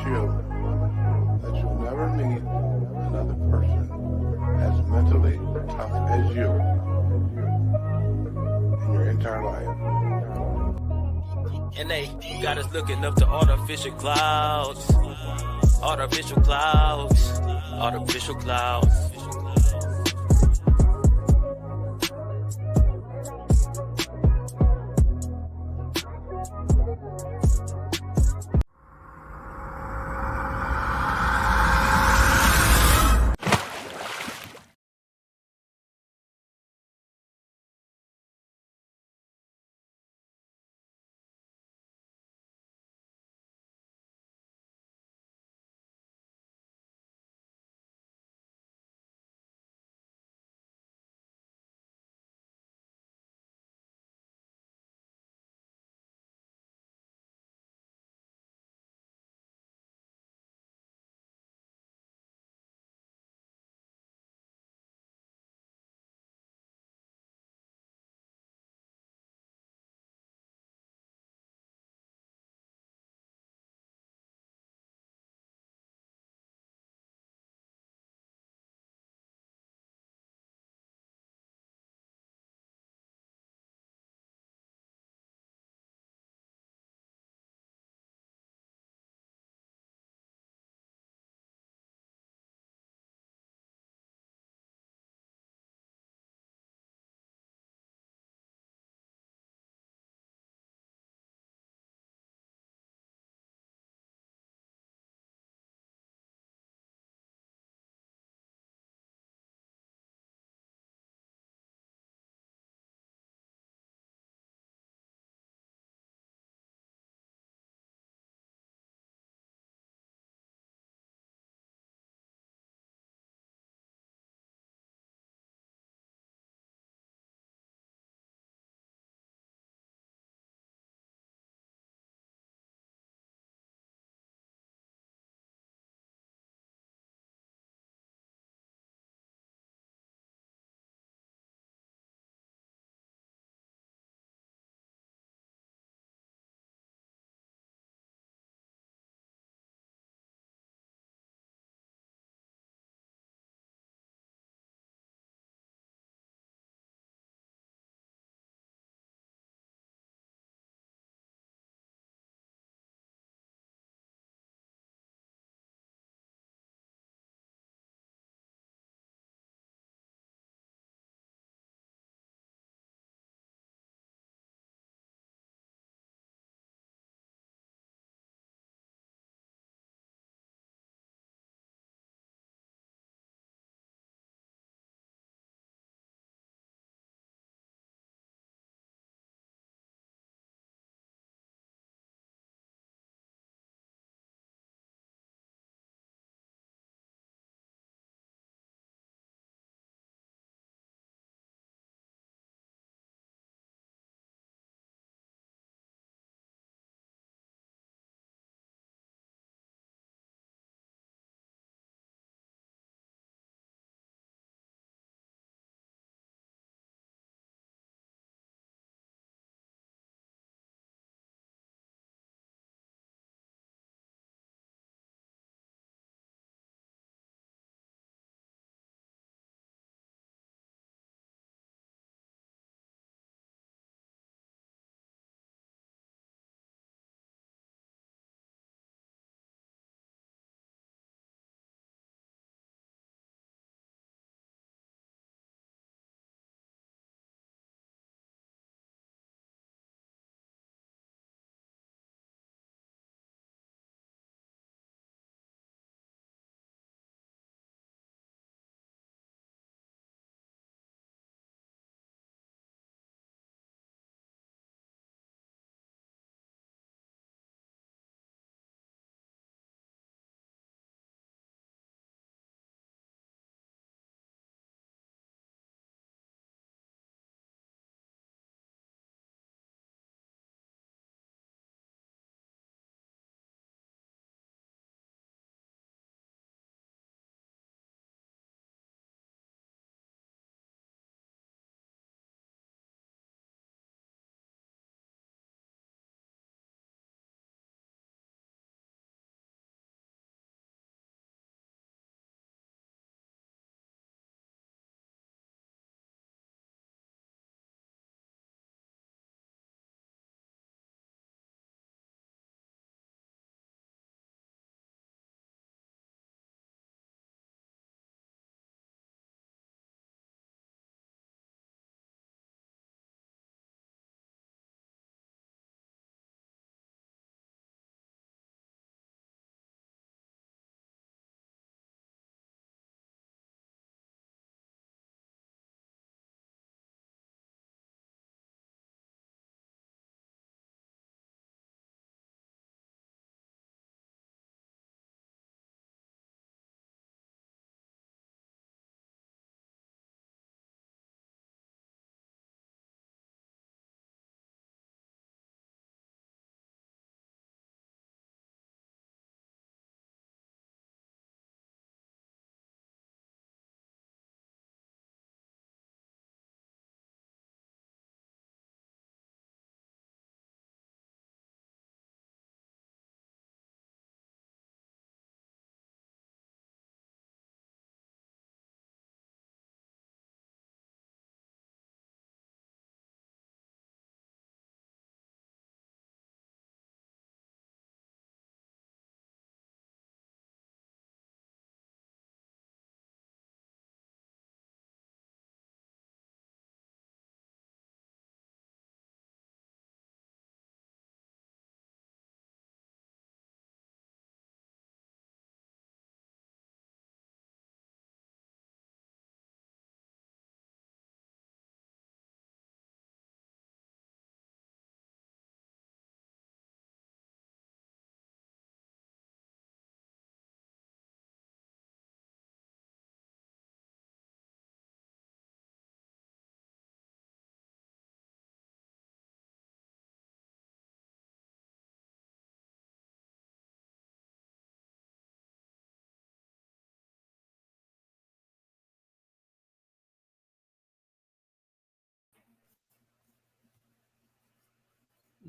you that you'll never meet another person as mentally tough as you in your entire life. And they got us looking up to artificial clouds, artificial clouds, artificial clouds.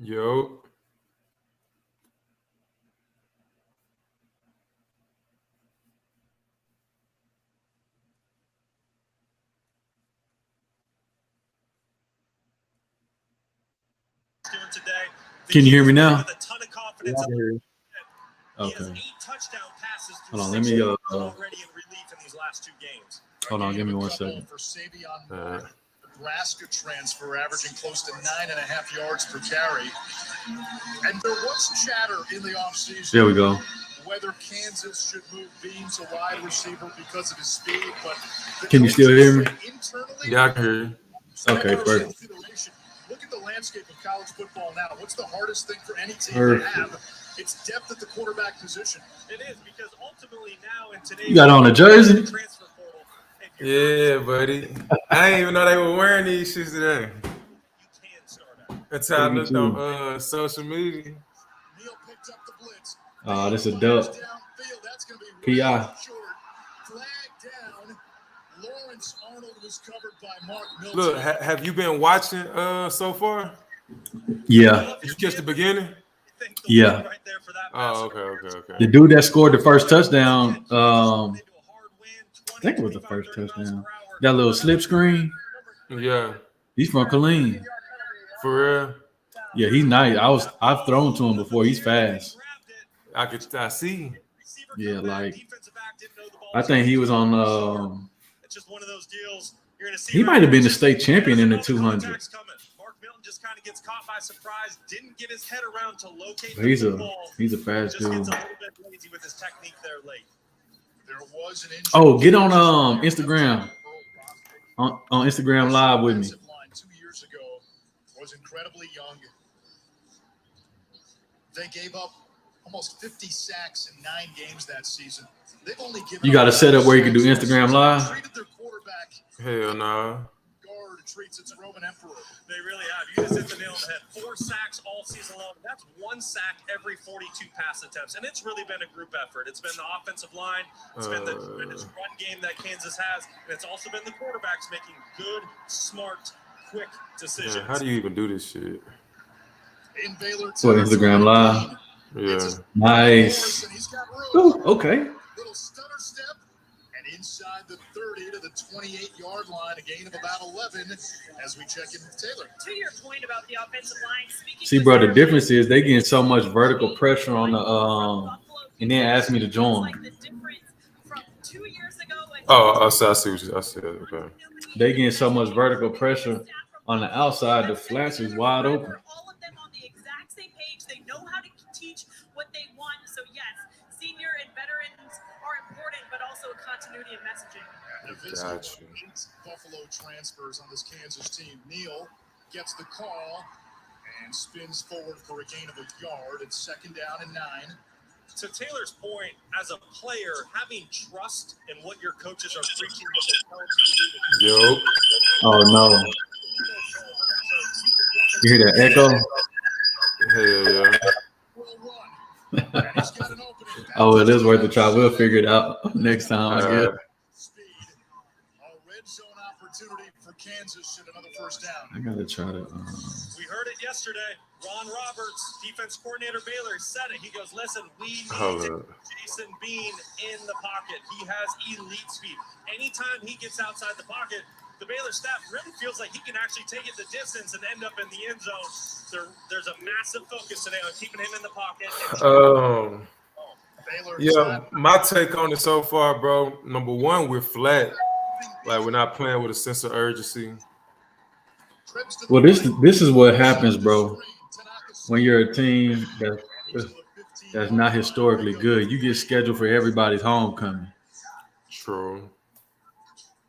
Yo. Can you hear me now? Okay. Hold on, let me hold on, give me 1 second. Nebraska transfer averaging close to 9.5 yards per carry. And there was chatter in the offseason. There we go. Whether Kansas should move Bean to wide receiver because of his speed, but Can you still hear me? Yeah, I can hear you. Okay, perfect. Look at the landscape of college football now. What's the hardest thing for any team Perfect. to have? It's depth at the quarterback position. It is because ultimately now in today's You got on a jersey? transfer portal, if you're Yeah, buddy. I didn't even know they were wearing these shits today. you can start out. Until I Me looked too. on social media. Neal picked up the blitz. Oh, this a dub. Downfield. That's going to be PI. really short. Flag down. Lawrence Arnold was covered by Mark Milton. Look, have you been watching so far? Yeah. Did you catch the beginning? Yeah. Right there for that Oh, pass. okay. The dude that scored the first touchdown, I think it was the first touchdown. That little slip screen. Yeah, He's from Killeen. for real. Yeah, he's nice. I've thrown to him before. He's fast. I see. Yeah, like I think he was on. It's just one of those deals. You're gonna see He might have been the state champion in the 200. Mark Milton just kind of gets caught by surprise. Didn't get his head around to locate He's the a ball. he's a fast Just gets a dude. little bit lazy with his technique there late. There was an injury. Oh, get on Instagram. On Instagram Live with me. Offensive line 2 years ago was incredibly young. They gave up almost 50 sacks in 9 games that season. They've only given You got a up setup where you can do 6 Instagram Live? Treated their quarterback Hell no. guard treats its Roman emperor. They really have. You just hit the nail on the head. 4 sacks all season long. That's 1 sack every 42 pass attempts. And it's really been a group effort. It's been the offensive line. It's been the tremendous run game that Kansas has. And it's also been the quarterbacks making good, smart, quick decisions. Yeah, how do you even do this shit? In Baylor, What, Instagram Live? Yeah. Nice. He's got room. Ooh, okay. Little stutter step, and inside the 30 to the 28-yard line, a gain of about 11 as we check in with Taylor. To your point about the offensive line, See, bro, the difference is they getting so much vertical pressure on the and then asked me to join. Oh, I see what I said. Okay. They getting so much vertical pressure on the outside. The flats is wide open. All of them on the exact same page. They know how to teach what they want. So yes, senior and veterans are important, but also a continuity of messaging. Gotcha. 8 Buffalo transfers on this Kansas team. Neal gets the call and spins forward for a gain of a yard. It's 2nd down and 9. To Taylor's point, as a player, having trust in what your coaches are preaching, what they're telling you to do. Yo. Oh no! You hear that echo? Hell yeah. Will run. And he's got an opening. Oh, it is worth a try. We'll figure it out next time, I guess. Speed. A red zone opportunity for Kansas and another first down. I gotta try to. We heard it yesterday. Ron Roberts, defense coordinator Baylor, said it. He goes, listen, we need Hold to up. get Jason Bean in the pocket. He has elite speed. Anytime he gets outside the pocket, the Baylor staff really feels like he can actually take it the distance and end up in the end zone. There's a massive focus today on keeping him in the pocket. Baylor Yeah, my take on it so far, bro. Number one, we're flat. Like, we're not playing with a sense of urgency. Well, this is what happens, bro. When you're a team that's not historically good, you get scheduled for everybody's homecoming, True.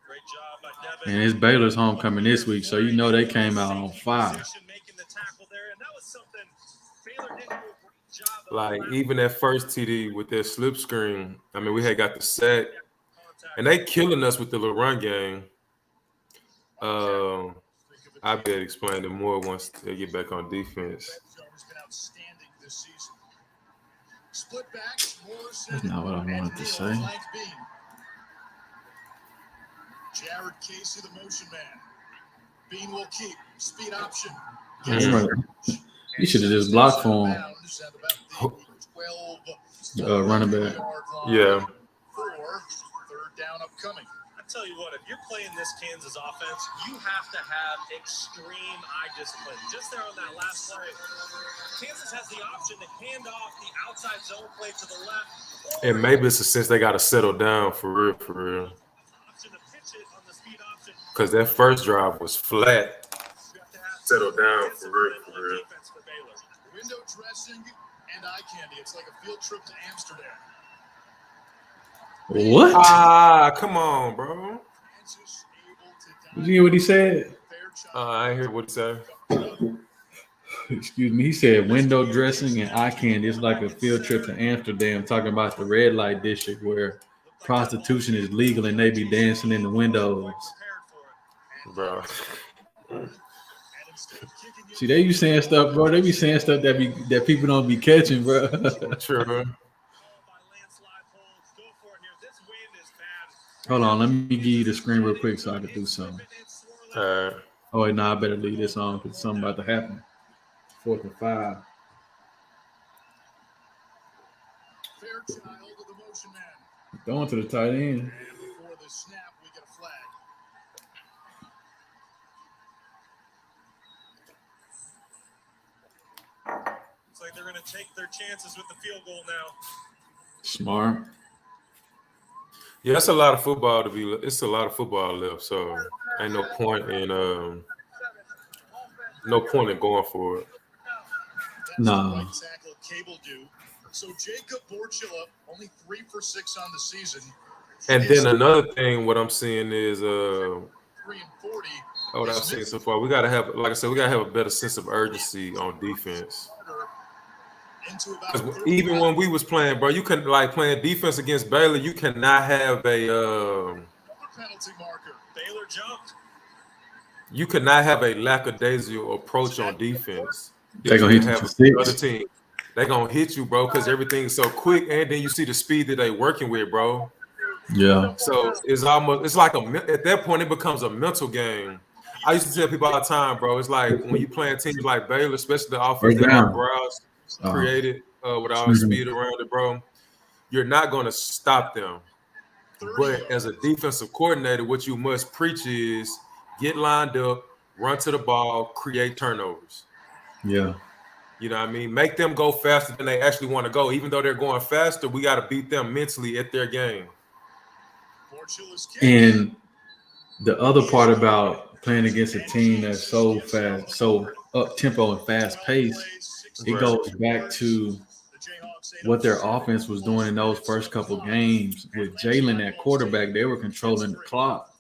Great job by Devin. and it's Baylor's homecoming this week, so you know they came out on fire. Making the tackle there, and that was something Baylor didn't do a great job of. Like, even that first TD with that slip screen, I mean, we had got the sack, and they killing us with the little run game. I'll be able to explain it more once they get back on defense. That's not what I wanted to say. Jared Casey, the motion man. Bean will keep speed option. Right. You should have just blocked for him. Running back. Yeah. Third down upcoming. I tell you what, if you're playing this Kansas offense, you have to have extreme eye discipline. Just there on that last play, Kansas has the option to hand off the outside zone play to the left. And maybe it's a sense they got to settle down for real. Because that first drive was flat. Settle down for real. Window dressing and eye candy. It's like a field trip to Amsterdam. What? Ah, come on, bro. Did you hear what he said? I ain't hear what he said. Excuse me. He said window dressing and eye candy. It's like a field trip to Amsterdam, talking about the red light district where prostitution is legal and they be dancing in the windows. Bro. See, they be saying stuff, bro. They be saying stuff that people don't be catching, bro. True. Hold on, let me give you the screen real quick so I can do something. Oh, wait, no, I better leave this on because something about to happen. 4th and 5. Going to the tight end. Before the snap, we get a flag. Looks like they're going to take their chances with the field goal now. Smart. Yeah, that's a lot of football to be. It's a lot of football left, so ain't no point in going for it. No. So Jacob Borchilla, only 3 for 6 on the season. And then another thing, what I'm seeing is 3 and 40. what I've seen so far. We gotta have, like I said, we gotta have a better sense of urgency on defense. Because even when we was playing, bro, you couldn't playing defense against Baylor. You cannot have a penalty marker. Baylor jumped. You cannot have a lackadaisical approach on defense. They're gonna hit you for 6. Other team, they're gonna hit you, bro, because everything's so quick, and then you see the speed that they working with, bro. Yeah. So it's like at that point it becomes a mental game. I used to tell people all the time, bro. It's like when you playing teams like Baylor, especially the offense that Mark Browse created with all the speed around it, bro. You're not gonna stop them. But as a defensive coordinator, what you must preach is get lined up, run to the ball, create turnovers. Yeah. You know what I mean? Make them go faster than they actually want to go. Even though they're going faster, we got to beat them mentally at their game. And the other part about playing against a team that's so fast, so up-tempo and fast-paced, it goes back to what their offense was doing in those first couple games. With Jalen at quarterback, they were controlling the clock.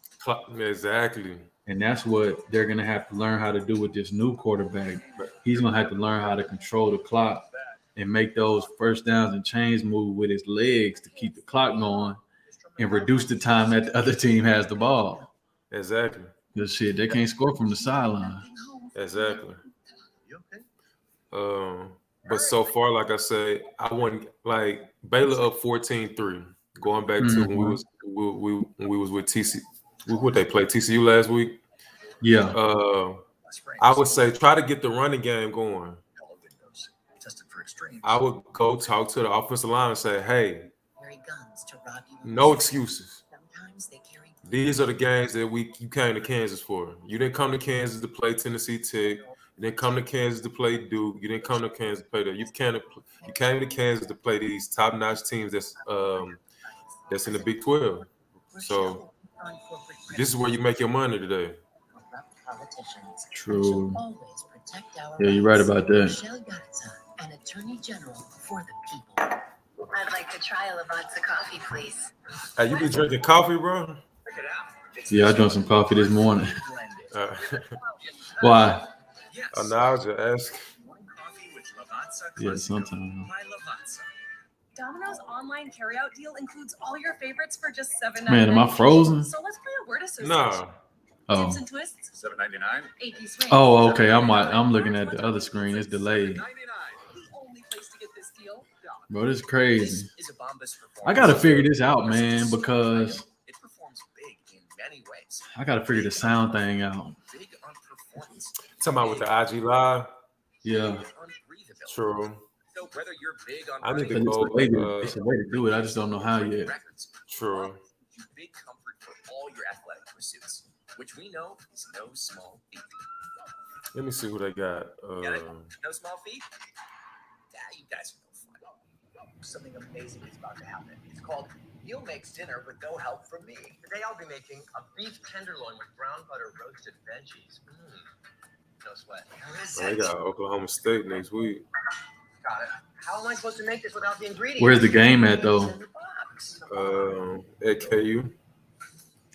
Exactly. And that's what they're going to have to learn how to do with this new quarterback. He's going to have to learn how to control the clock and make those first downs and chains move with his legs to keep the clock going and reduce the time that the other team has the ball. Exactly. Because shit, they can't score from the sideline. Exactly. But so far, like I said, I wouldn't like Baylor up 14-3. Going back to when we was with TCU. What they played TCU last week? Yeah. I would say try to get the running game going. I would go talk to the offensive line and say, hey, no excuses. These are the games that you came to Kansas for. You didn't come to Kansas to play Tennessee Tech. You didn't come to Kansas to play Duke. You didn't come to Kansas to play that. You came to Kansas to play these top-notch teams that's in the Big 12. So this is where you make your money today. True. Yeah, you're right about that. An attorney general for the people. I'd like to try a Lavazza coffee, please. Hey, you be drinking coffee, bro? Yeah, I drank some coffee this morning. Why? Oh, now I was just asking. Yeah, sometimes. Domino's online carryout deal includes all your favorites for just $7.99. Man, am I frozen? So let's play a word association. No. Oh. Dips and twists. $7.99. AP swing. Oh, okay. I'm looking at the other screen. It's delayed. The only place to get this deal. Bro, this is crazy. I gotta figure this out, man, because It performs big in many ways. I gotta figure the sound thing out. Big on performance. Talking about with the IG Live? Yeah. True. So whether you're big on I need to It's go. a way to do it. I just don't know how yet. True. big comfort for all your athletic pursuits, which we know is no small feat. Let me see who they got. Get it? No small feat? Yeah, you guys are no fun. Something amazing is about to happen. It's called Neil Makes Dinner with No Help from Me. Today I'll be making a beef tenderloin with brown butter roasted veggies. No sweat. They got Oklahoma State next week. Got it. How am I supposed to make this without the ingredients? Where's the game at though? At KU.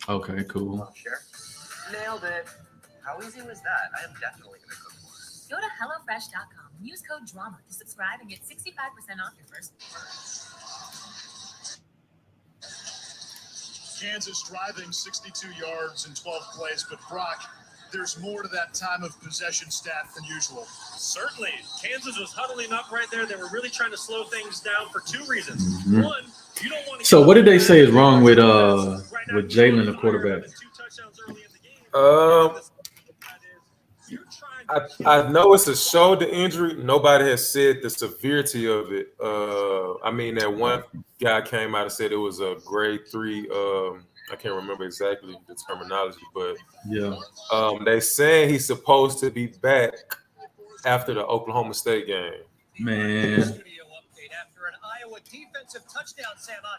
Okay, cool. Sure. Nailed it. How easy was that? I am definitely gonna cook more. Go to HelloFresh.com and use code DRAMA to subscribe and get 65% off your first. Kansas driving 62 yards in 12 plays, but Brock, there's more to that time of possession stat than usual. Certainly. Kansas was huddling up right there. They were really trying to slow things down for two reasons. Mm-hmm. One, you don't want to. So what did they say is wrong with Jalen, the quarterback? I know it's a shoulder injury. Nobody has said the severity of it. I mean, that one guy came out and said it was a grade 3. I can't remember exactly the terminology, but yeah, they saying he's supposed to be back after the Oklahoma State game. Man, he need to be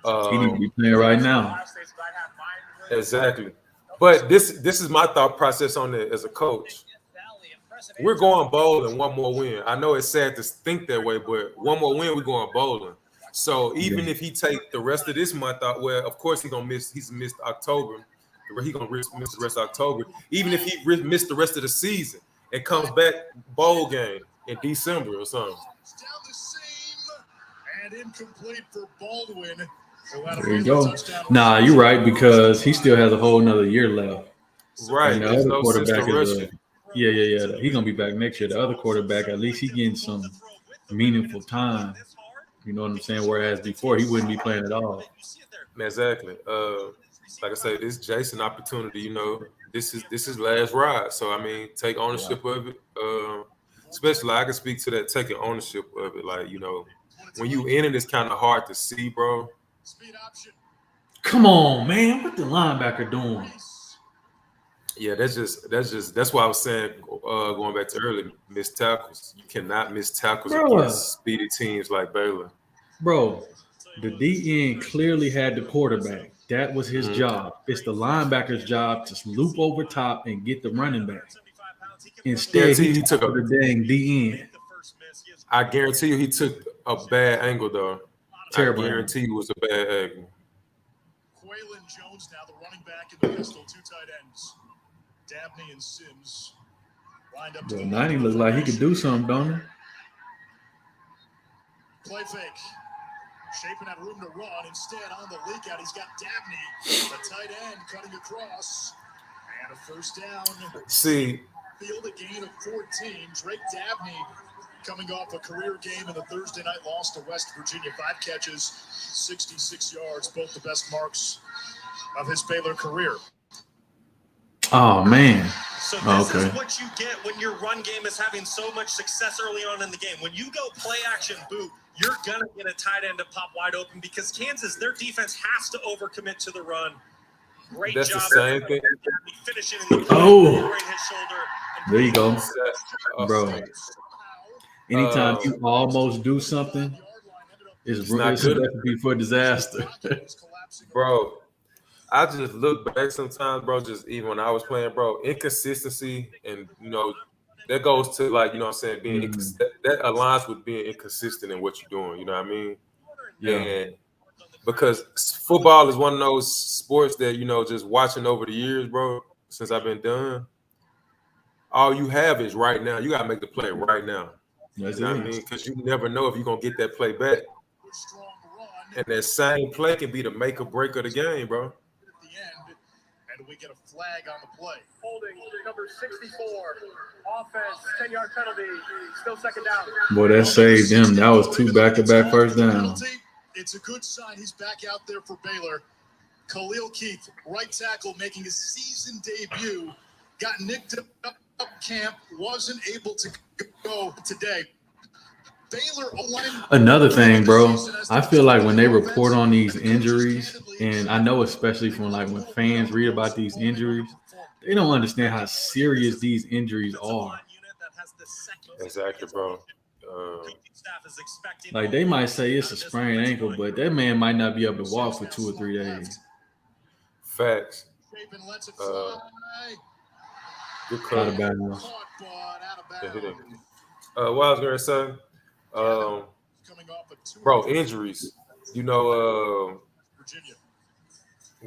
Um, playing right now. exactly. But this is my thought process on it as a coach. We're going bowling, one more win. I know it's sad to think that way, but one more win, we're going bowling. So even if he take the rest of this month out, well, of course he's missed October. He's gonna miss the rest of October. Even if he missed the rest of the season and comes back bowl game in December or something. Down the seam and incomplete for Baldwin. There you go. Nah, you're right, because he still has a whole nother year left. Right. And the other quarterback is yeah. He's gonna be back next year. The other quarterback, at least he getting some meaningful time. You know what I'm saying? Whereas before he wouldn't be playing at all. Exactly. Like I said, this is Jason opportunity. You know, this is last ride. So I mean, take ownership of it. Especially I can speak to that, taking ownership of it. Like, you know, when you in it, it's kind of hard to see, bro. Come on, man! What the linebacker doing? Yeah, that's why I was saying, going back to earlier, missed tackles. You cannot miss tackles against speedy teams like Baylor. Bro, the DN clearly had the quarterback. That was his job. It's the linebacker's job to loop over top and get the running back. Instead, he took the dang DN. I guarantee you he took a bad angle, though. Terrible. I guarantee you it was a bad angle. Quaylen Jones now the running back in the pistol, two tight ends. Dabney and Sims lined up. Well, 90 looks like he could do something, don't he? Play fake. Shaping out room to run. Instead, on the leak out, he's got Dabney, the tight end, cutting across. And a first down. See. Field a gain of 14. Drake Dabney coming off a career game in the Thursday night loss to West Virginia. 5 catches, 66 yards, both the best marks of his Baylor career. Oh, man. So this is what you get when your run game is having so much success early on in the game. When you go play action boot, you're going to get a tight end to pop wide open because Kansas, their defense has to overcommit to the run. Great That's job. the same thing. Finishing in the There you go, bro. Anytime you almost do something, it's a recipe for disaster. Bro, I just look back sometimes, bro, just even when I was playing, bro, inconsistency, and, you know, that goes to, like, you know what I'm saying, being that aligns with being inconsistent in what you're doing, you know what I mean? Yeah. And because football is one of those sports that, you know, just watching over the years, bro, since I've been done, all you have is right now. You got to make the play right now. Yes, you know what I mean? Because you never know if you're going to get that play back. And that same play can be the make or break of the game, bro. And we get a flag on the play. Holding number 64. Offense, 10-yard penalty. Still second down. Boy, that saved them. That was 2 back-to-back first downs. It's a good sign he's back out there for Baylor. Khalil Keith, right tackle, making his season debut. Got nicked up camp wasn't able to go today. Baylor Another thing, bro, I feel like when they report on these injuries, and I know especially from like when fans read about these injuries, they don't understand how serious these injuries are. Exactly, bro. Like they might say it's a sprained ankle, but that man might not be able to walk for 2 or 3 days. Facts. Good Out of coverage. bounds. What I was gonna say, bro, injuries. You know,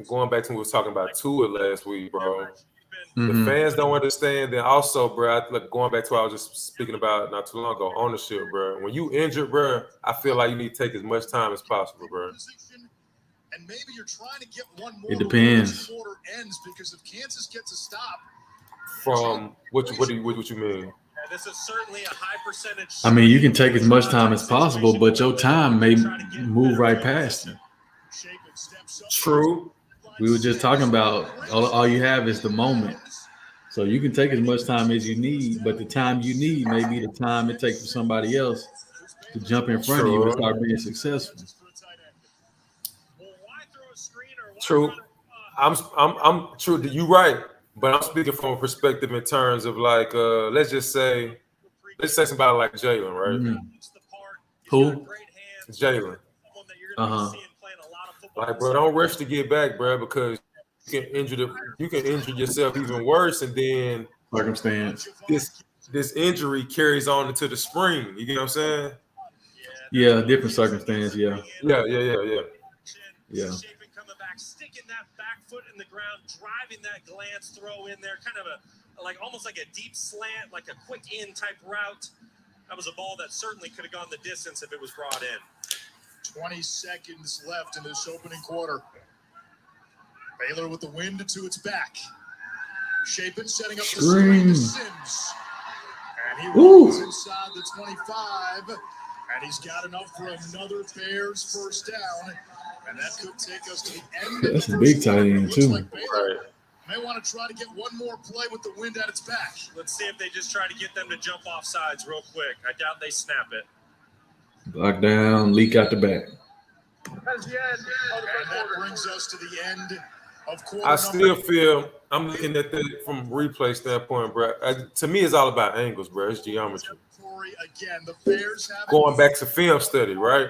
going back to what we was talking about Tua last week, bro. The fans don't understand. Then also, bro, going back to what I was just speaking about not too long ago, ownership, bro. When you injured, bro, I feel like you need to take as much time as possible, bro. And maybe you're trying to get one more. It depends. Quarter ends because if Kansas gets a stop. From what you mean? This is certainly a high percentage. I mean, you can take as much time as possible, but your time may move right past you. True. We were just talking about all you have is the moment. So you can take as much time as you need, but the time you need may be the time it takes for somebody else to jump in front of you and start being successful. True. I'm true. You're right. But I'm speaking from a perspective in terms of like, let's say somebody like Jalen, right? Who? Jalen. Uh-huh. Like, bro, don't rush to get back, bro, because you can injure yourself even worse, and then circumstance. This injury carries on into the spring. You get what I'm saying? Yeah, different circumstance. Yeah. Sticking that back foot in the ground, driving that glance throw in there, kind of almost like a deep slant, like a quick in type route. That was a ball that certainly could have gone the distance if it was brought in. 20 seconds left in this opening quarter. Baylor with the wind to its back. Shapen setting up the screen to Sims. And he rolls inside the 25. And he's got enough for another Bears first down. And that could take us to the end. That's a big tight end, too. Like may want to try to get one more play with the wind at its back. Let's see if they just try to get them to jump off sides real quick. I doubt they snap it. Block down, leak out the back. And that brings us to the end of quarter. I still feel I'm looking at that from replay standpoint, bro. To me, it's all about angles, bro. It's geometry. Again, the Bears have going back to film study, right?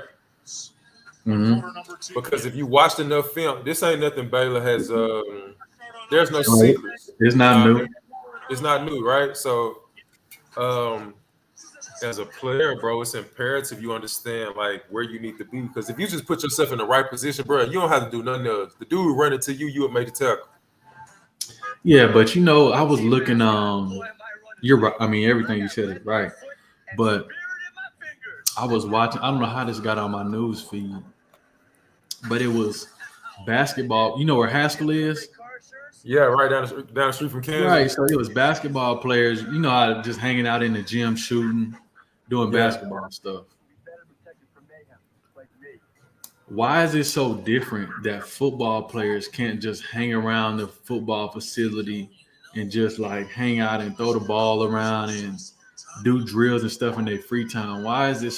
Mm-hmm. Because if you watched enough film, this ain't nothing Baylor has. There's no secrets. It's not new. It's not new, right? So, as a player, bro, it's imperative you understand like where you need to be. Because if you just put yourself in the right position, bro, you don't have to do nothing else. The dude running to you would make the tackle. Yeah, but I was looking. You're right. I mean, everything you said is right. But I was watching. I don't know how this got on my news feed, but it was basketball. You know where Haskell is? Yeah, right down the street from Kansas. Right. So it was basketball players. You know how just hanging out in the gym, shooting, doing basketball stuff. Why is it so different that football players can't just hang around the football facility and just like hang out and throw the ball around and do drills and stuff in their free time? Why is it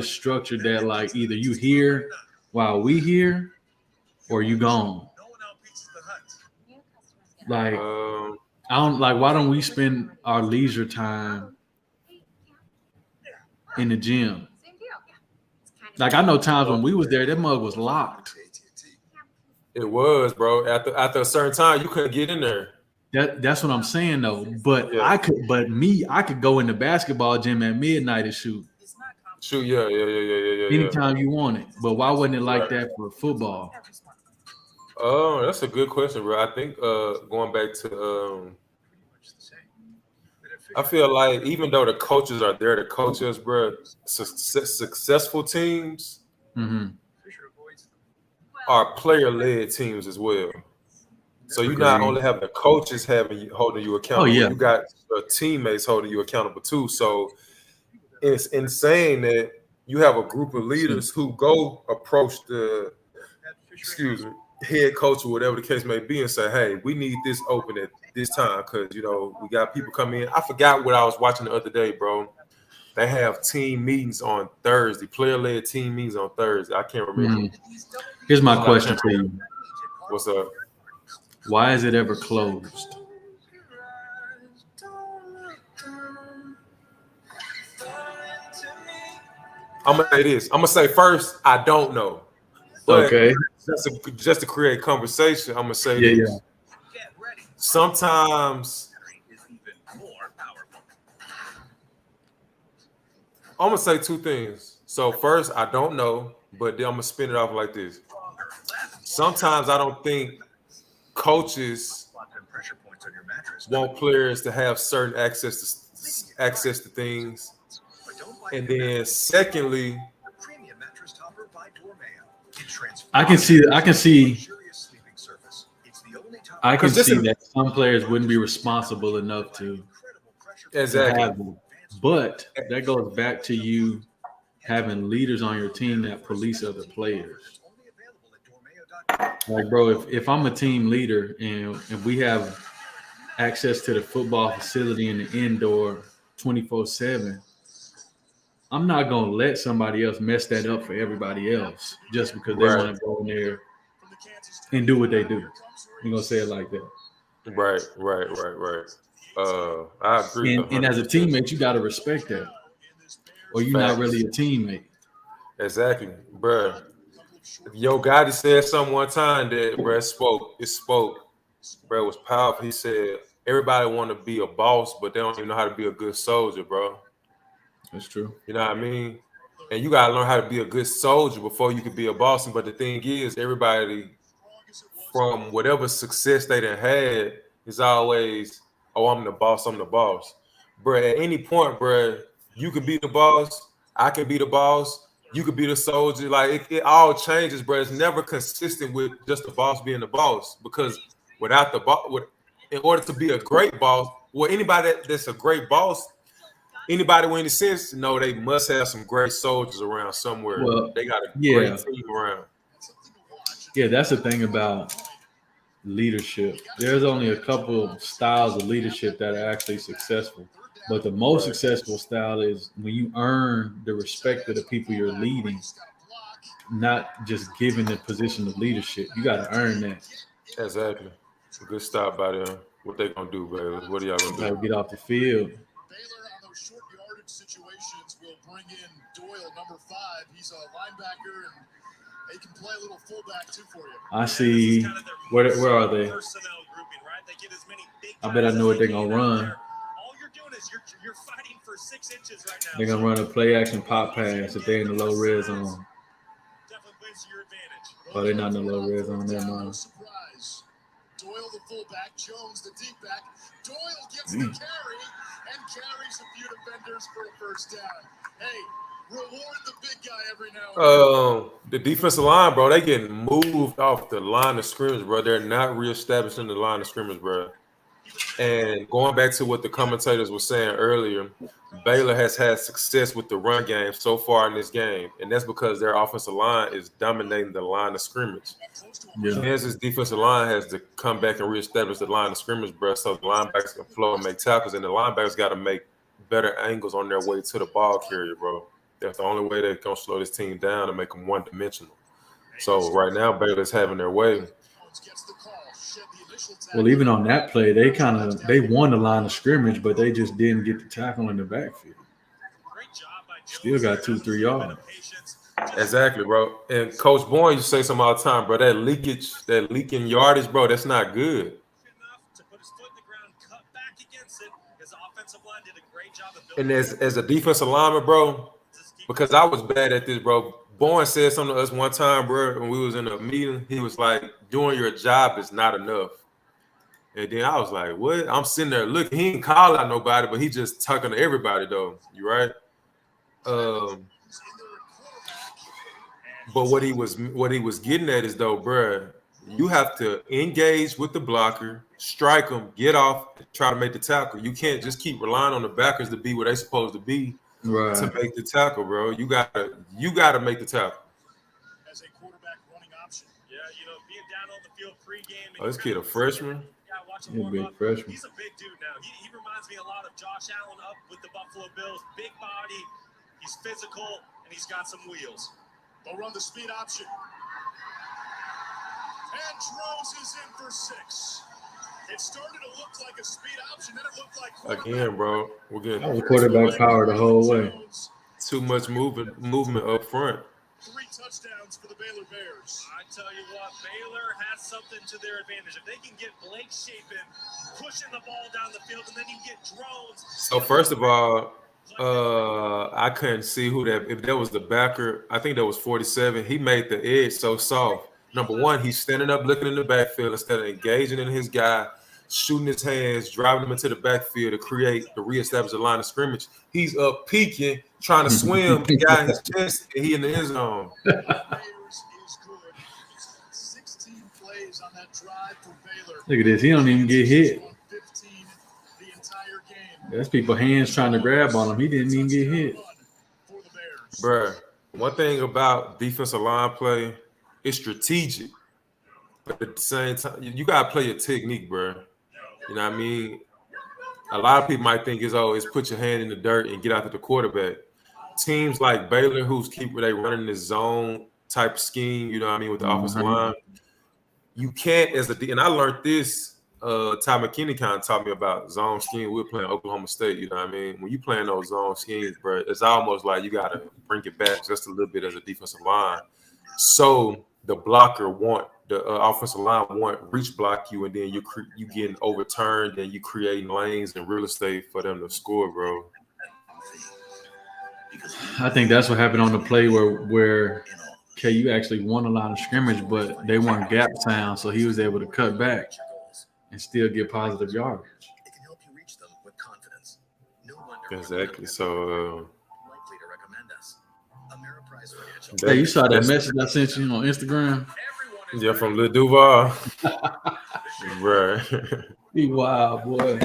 structured that like either you here while we here or you gone? Like why don't we spend our leisure time in the gym? Like I know times when we was there, that mug was locked. It was, bro. After a certain time, you couldn't get in there. That's what I'm saying though. But I could go in the basketball gym at midnight and shoot. Yeah. Anytime you want it. But why wasn't it like that for football? Oh, that's a good question, bro. I think going back to I feel like even though the coaches are there to coach us, bro, successful teams are player-led teams as well. So you not only have the coaches holding you accountable, you got teammates holding you accountable too. So it's insane that you have a group of leaders who go approach the head coach or whatever the case may be and say, hey, we need this open at this time because we got people coming in. I forgot what I was watching the other day, bro. They have team meetings on Thursday, player-led team meetings on Thursday. I can't remember. Here's my question to you. What's up? Why is it ever closed? I'm gonna say this. I'm gonna say first, I don't know. But okay. Just to create conversation, I'm gonna say this. Yeah. Sometimes I'm gonna say two things. So first, I don't know, but then I'm gonna spin it off like this. Sometimes I don't think coaches want players to have certain access to things, and then secondly, I can see that some players wouldn't be responsible enough to have them. But that goes back to you having leaders on your team that police other players. Like, bro, if I'm a team leader and we have access to the football facility and the indoor 24/7, I'm not going to let somebody else mess that up for everybody else just because they want to go in there and do what they do. I'm going to say it like that. Right. I agree. And as a teammate, you got to respect that. Or you're not really a teammate. Exactly, bro. Yo Gotti said something one time that bro spoke. Bro, it was powerful. He said everybody want to be a boss, but they don't even know how to be a good soldier, bro. That's true. You know what I mean? And you gotta learn how to be a good soldier before you can be a boss. But the thing is, everybody from whatever success they done had is always, oh, I'm the boss. Bro, at any point, bro, you can be the boss. I can be the boss. You could be the soldier. Like it all changes, bro. It's never consistent with just the boss being the boss, because without the boss, in order to be a great boss, well, anybody that's a great boss, anybody with any sense, they must have some great soldiers around somewhere. Well, they got a great team around. Yeah, that's the thing about leadership. There's only a couple styles of leadership that are actually successful. But the most successful style is when you earn the respect of the people you're leading, not just given the position of leadership. You got to earn that. Exactly. Good stop by them. What they gonna do, Baylor? What are y'all gonna do? Get off the field. Baylor on those short yardage situations will bring in Doyle, number 5. He's a linebacker, and he can play a little fullback too for you. I see. Where are they? I bet I know what they're gonna run. You're fighting for 6 inches right now. They're gonna run a play action pop pass if they're in the low red zone. Definitely plays to your advantage. Oh, they're not in the low red zone. Never mind. Doyle the fullback, Jones the deep back. Doyle gets the carry and carries a few defenders for a first down. Hey, reward the big guy every now and then. The defensive line, bro, they getting moved off the line of scrimmage, bro. They're not reestablishing the line of scrimmage, bro. And going back to what the commentators were saying earlier, Baylor has had success with the run game so far in this game, and that's because their offensive line is dominating the line of scrimmage. Yeah. Kansas defensive line has to come back and reestablish the line of scrimmage, bro, so the linebackers can flow and make tackles, and the linebackers got to make better angles on their way to the ball carrier, bro. That's the only way they're going to slow this team down and make them one-dimensional. So right now, Baylor's having their way. Well, even on that play, they won the line of scrimmage, but they just didn't get the tackle in the backfield. Still got 2-3 yards. Exactly, bro. And Coach Bourne used to say something all the time, bro. That leaking yardage, bro, that's not good. And as a defensive lineman, bro, because I was bad at this, bro. Bourne said something to us one time, bro, when we was in a meeting. He was like, doing your job is not enough. And then I was like, what? I'm sitting there looking. He ain't call out nobody, but he just talking to everybody, though. You right? But what he was getting at is, though, bro, you have to engage with the blocker, strike them, get off, and try to make the tackle. You can't just keep relying on the backers to be where they're supposed to be to make the tackle, bro. You gotta make the tackle. As a quarterback running option. Yeah, being down on the field pregame. Oh, this kid a freshman? watch him He's a warm big up. freshman. He's a big dude now. He reminds me a lot of Josh Allen up with the Buffalo Bills. Big body. He's physical, and he's got some wheels. They'll run the speed option. And Rose is in for 6. It started to look like a speed option, then it looked like Again, bro, we're That getting was quarterback power the whole way. too much movement up front. 3 touchdowns for the Baylor Bears. I tell you what, Baylor has something to their advantage. If they can get Blake Shapen pushing the ball down the field, and then you get drones. So first of all, I couldn't see who that. If that was the backer, I think that was 47. He made the edge so soft. Number one, he's standing up, looking in the backfield instead of engaging in his guy, shooting his hands, driving him into the backfield to reestablish the line of scrimmage. He's up peeking, trying to swim, the guy in his chest, and he in the end zone. Bears is good. 16 plays on that drive for Baylor. Look at this. He don't even get hit. 15 the entire game. That's people hands trying to grab on him. He didn't even get hit. For the Bears. Bruh, one thing about defensive line play, it's strategic. But at the same time, you got to play your technique, bruh. You know what I mean? A lot of people might think it's put your hand in the dirt and get after the quarterback. Teams like Baylor, they running this zone type scheme, you know what I mean, with the offensive line. You can't, and I learned this, Ty McKinney kind of taught me about zone scheme. We were playing Oklahoma State, you know what I mean? When you playing those zone schemes, bro, it's almost like you got to bring it back just a little bit as a defensive line. So the offensive line reach block you, and then you getting overturned, and you creating lanes and real estate for them to score, bro. I think that's what happened on the play where KU actually won a line of scrimmage, but they weren't gap sound, so he was able to cut back and still get positive yardage. It can help you reach them with confidence. No wonder Exactly. So likely to recommend us. Ameriprise Financial. Hey, you saw that message I sent you on Instagram? Yeah, from Lil Duval. Right. Be wild, boy.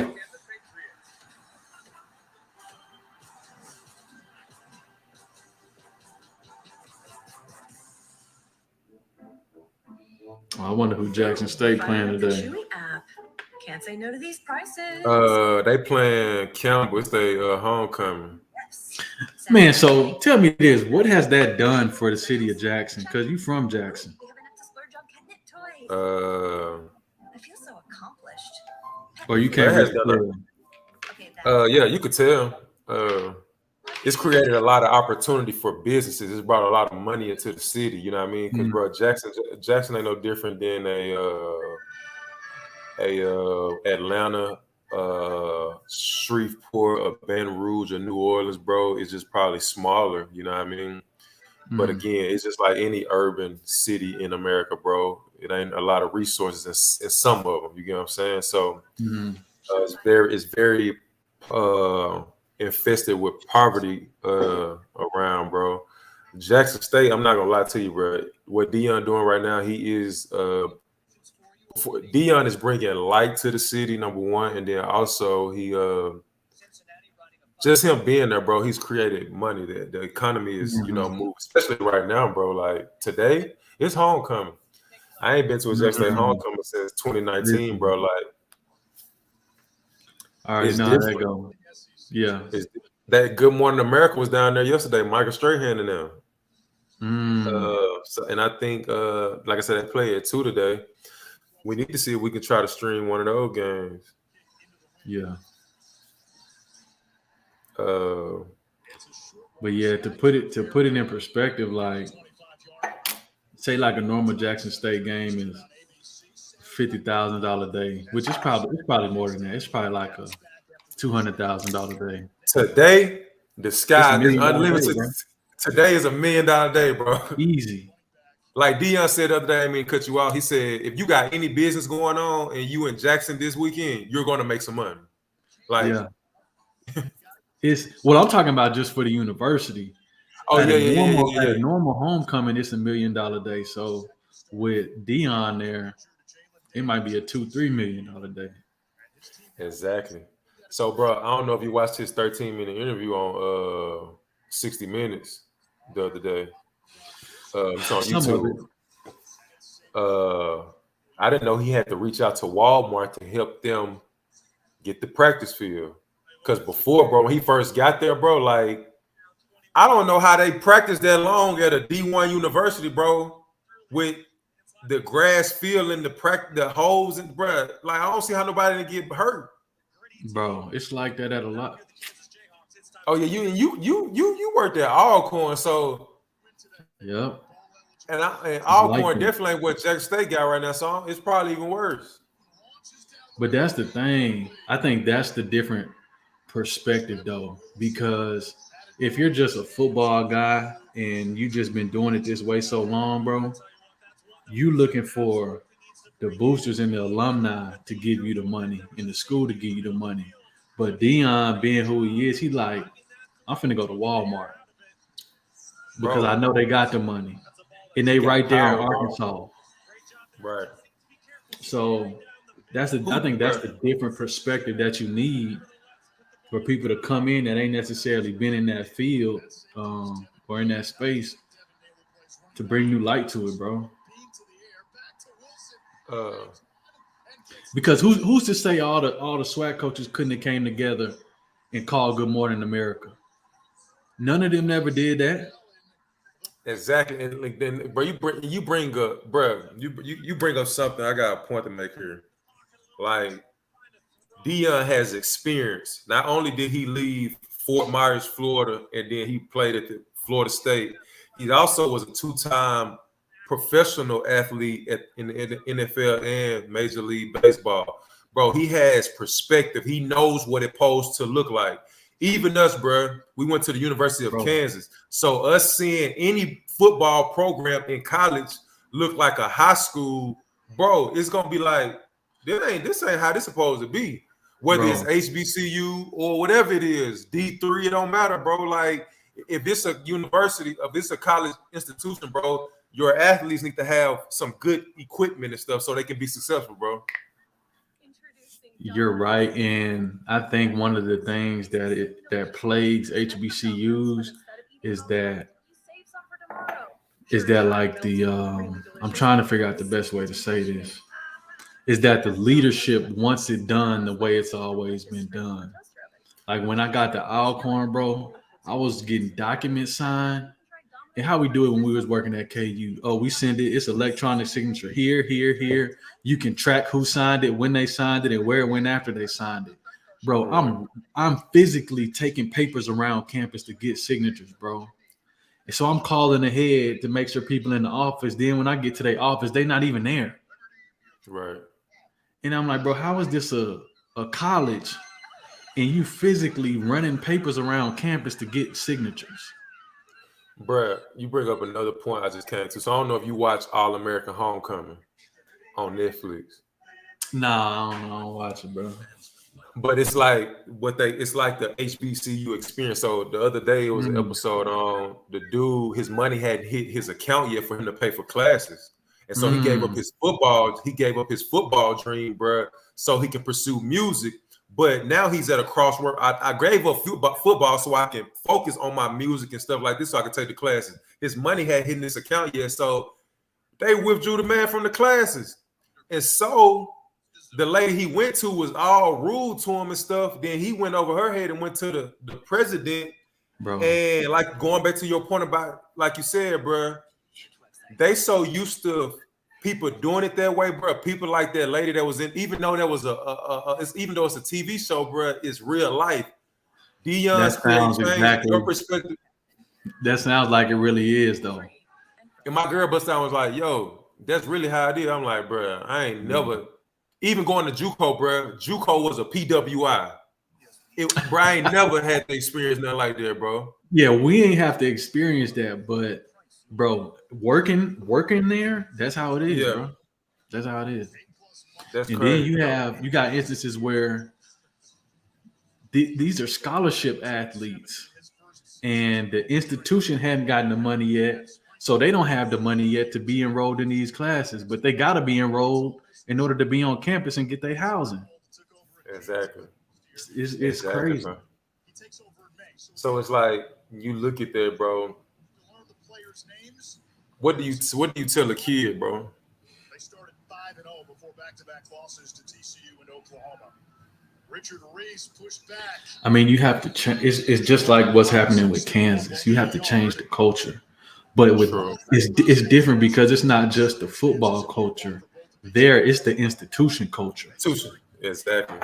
I wonder who Jackson State playing today. Can't say no to these prices. They playing Campbell. It's their homecoming. Man, so tell me this: what has that done for the city of Jackson? Because you from Jackson. I feel so accomplished. Or you can't. Yeah, you could tell. It's created a lot of opportunity for businesses. It's brought a lot of money into the city. You know what I mean? Because bro, Jackson ain't no different than Atlanta, Shreveport, Baton Rouge, or New Orleans, bro. It's just probably smaller. You know what I mean? But again, it's just like any urban city in America, bro. It ain't a lot of resources in some of them. You get what I'm saying? So it's very infested with poverty around, bro. Jackson State, I'm not gonna lie to you, bro. What Deion doing right now, Deion is bringing light to the city, number one, and then also he just him being there, bro. He's created money. That the economy is, moving, especially right now, bro. Like today, it's homecoming. I ain't been to a Jackson State homecoming since 2019, bro. Like, all right, now that go. Yeah, that Good Morning America was down there yesterday. Michael Strahan and them. And I think, like I said, they play at 2 today. We need to see if we can try to stream one of those games. Yeah. But yeah, to put it in perspective, like say like a normal Jackson State game is $50,000 a day, which is probably more than that. It's probably like a $200,000 day. Today, the sky is unlimited. Day, today is $1 million day, bro. Easy. Like Deion said the other day, I mean, cut you out. He said, if you got any business going on and you in Jackson this weekend, you're going to make some money. Like, yeah. I'm talking about just for the university. Oh, at a normal homecoming, it's $1 million day. So with Deion there, it might be a $2-3 million day. Exactly. So, bro, I don't know if you watched his 13-minute interview on 60 Minutes the other day. It's on YouTube. I didn't know he had to reach out to Walmart to help them get the practice field. Because before, bro, when he first got there, bro, like, I don't know how they practice that long at a D1 university, bro, with the grass field and the holes and bro. Like, I don't see how nobody didn't get hurt. Bro, it's like that at a lot. Oh yeah, you worked at Alcorn, so Yep. and Alcorn like definitely ain't what Jackson State got right now, so it's probably even worse. But that's the thing. I think that's the different perspective though, because if you're just a football guy and you just been doing it this way so long, bro, you looking for the boosters and the alumni to give you the money and the school to give you the money. But Dion, being who he is, he like, I'm finna go to Walmart because Bro, I know they got the money and they right there in Arkansas. Right. So I think that's the different perspective that you need for people to come in that ain't necessarily been in that field or in that space to bring new light to it, bro. Because who's to say all the SWAC coaches couldn't have came together and called Good Morning America? None of them never did that. Exactly, and like then, bro, you bring up something. I got a point to make here. Like, Dion has experience. Not only did he leave Fort Myers, Florida, and then he played at the Florida State, he also was a two-time professional athlete in the NFL and Major League Baseball. Bro, he has perspective. He knows what it's supposed to look like. Even us, bro, we went to the University of Kansas. So us seeing any football program in college look like a high school, bro, it's gonna be like, this ain't how this supposed to be. Whether it's HBCU or whatever it is, D3, it don't matter, bro. Like, if it's a university, if it's a college institution, bro, your athletes need to have some good equipment and stuff so they can be successful, bro. You're right, and I think one of the things that plagues HBCUs is that like the I'm trying to figure out the best way to say this, is that the leadership wants it done the way it's always been done. Like when I got to Alcorn, bro, I was getting documents signed. And how we do it when we was working at KU. Oh, we send it. It's electronic signature here, here, here. You can track who signed it, when they signed it, and where it went after they signed it. Bro, I'm physically taking papers around campus to get signatures, bro. And so I'm calling ahead to make sure people in the office. Then when I get to their office, they're not even there. Right. And I'm like, bro, how is this a college and you physically running papers around campus to get signatures? Bruh, you bring up another point I just came to. So I don't know if you watch All American Homecoming on Netflix. Nah, I don't watch it, bro. But it's like it's like the HBCU experience. So the other day it was an episode on the dude, his money hadn't hit his account yet for him to pay for classes. And so he gave up his football dream, bro, so he can pursue music. But now he's at a crossroad. I gave up football so I can focus on my music and stuff like this so I can take the classes. His money hadn't hit his account yet, so they withdrew the man from the classes. And so the lady he went to was all rude to him and stuff. Then he went over her head and went to the president. Bro. And like going back to your point about, like you said, bro, they so used to people doing it that way, bro. People like that lady that was in, even though that was even though it's a TV show, bro, it's real life. Dion's creating change. Your perspective. That sounds like it really is, though. And my girl bust down was like, "Yo, that's really how it is." I'm like, bro, I ain't never even going to JUCO, bro. JUCO was a PWI. Bro, I ain't never had to experience nothing like that, bro. Yeah, we ain't have to experience that, but bro, working there, that's how it is, bro. That's how it is. That's and crazy. Then you got instances where these are scholarship athletes, and the institution hadn't gotten the money yet, so they don't have the money yet to be enrolled in these classes, but they got to be enrolled in order to be on campus and get their housing. Exactly. It's crazy. Bro. So it's like you look at that, bro. What do you tell a kid, bro? 5-0 before back-to-back losses to TCU and Oklahoma. Richard Reese pushed back. I mean, you have to change. It's just like what's happening with Kansas. You have to change the culture. But it's different because it's not just the football culture. There, it's the institution culture. Exactly.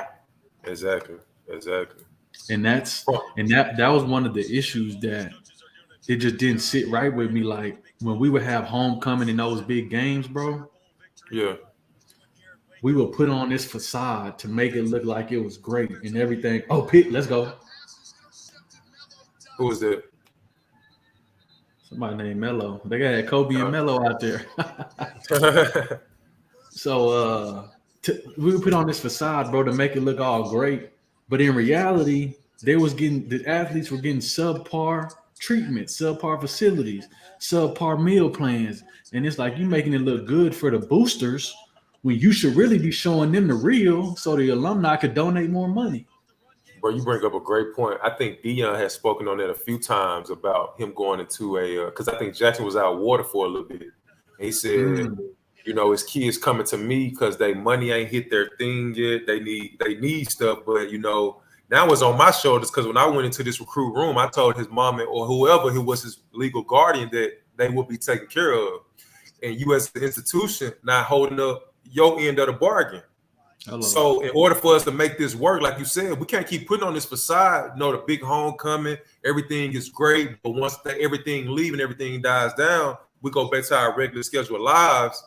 And that was one of the issues that it just didn't sit right with me. Like when we would have homecoming in those big games, bro. Yeah. We would put on this facade to make it look like it was great and everything. Oh, Pitt, let's go. Who was that? Somebody named Melo. They got Kobe and Melo out there. So we would put on this facade, bro, to make it look all great. But in reality, the athletes were getting subpar treatment, subpar facilities, subpar meal plans. And it's like you making it look good for the boosters when you should really be showing them the real so the alumni could donate more money. Bro, you bring up a great point. I think Deion has spoken on that a few times about him going into because I think Jackson was out of water for a little bit. And he said, you know, his kids coming to me because they money ain't hit their thing yet. They need stuff, but you know, now it's on my shoulders because when I went into this recruit room, I told his mom or whoever who was his legal guardian that they would be taken care of. And you as an institution not holding up your end of the bargain. So in order for us to make this work, like you said, we can't keep putting on this facade. You know, the big homecoming, everything is great, but once everything leaves and everything dies down, we go back to our regular scheduled lives.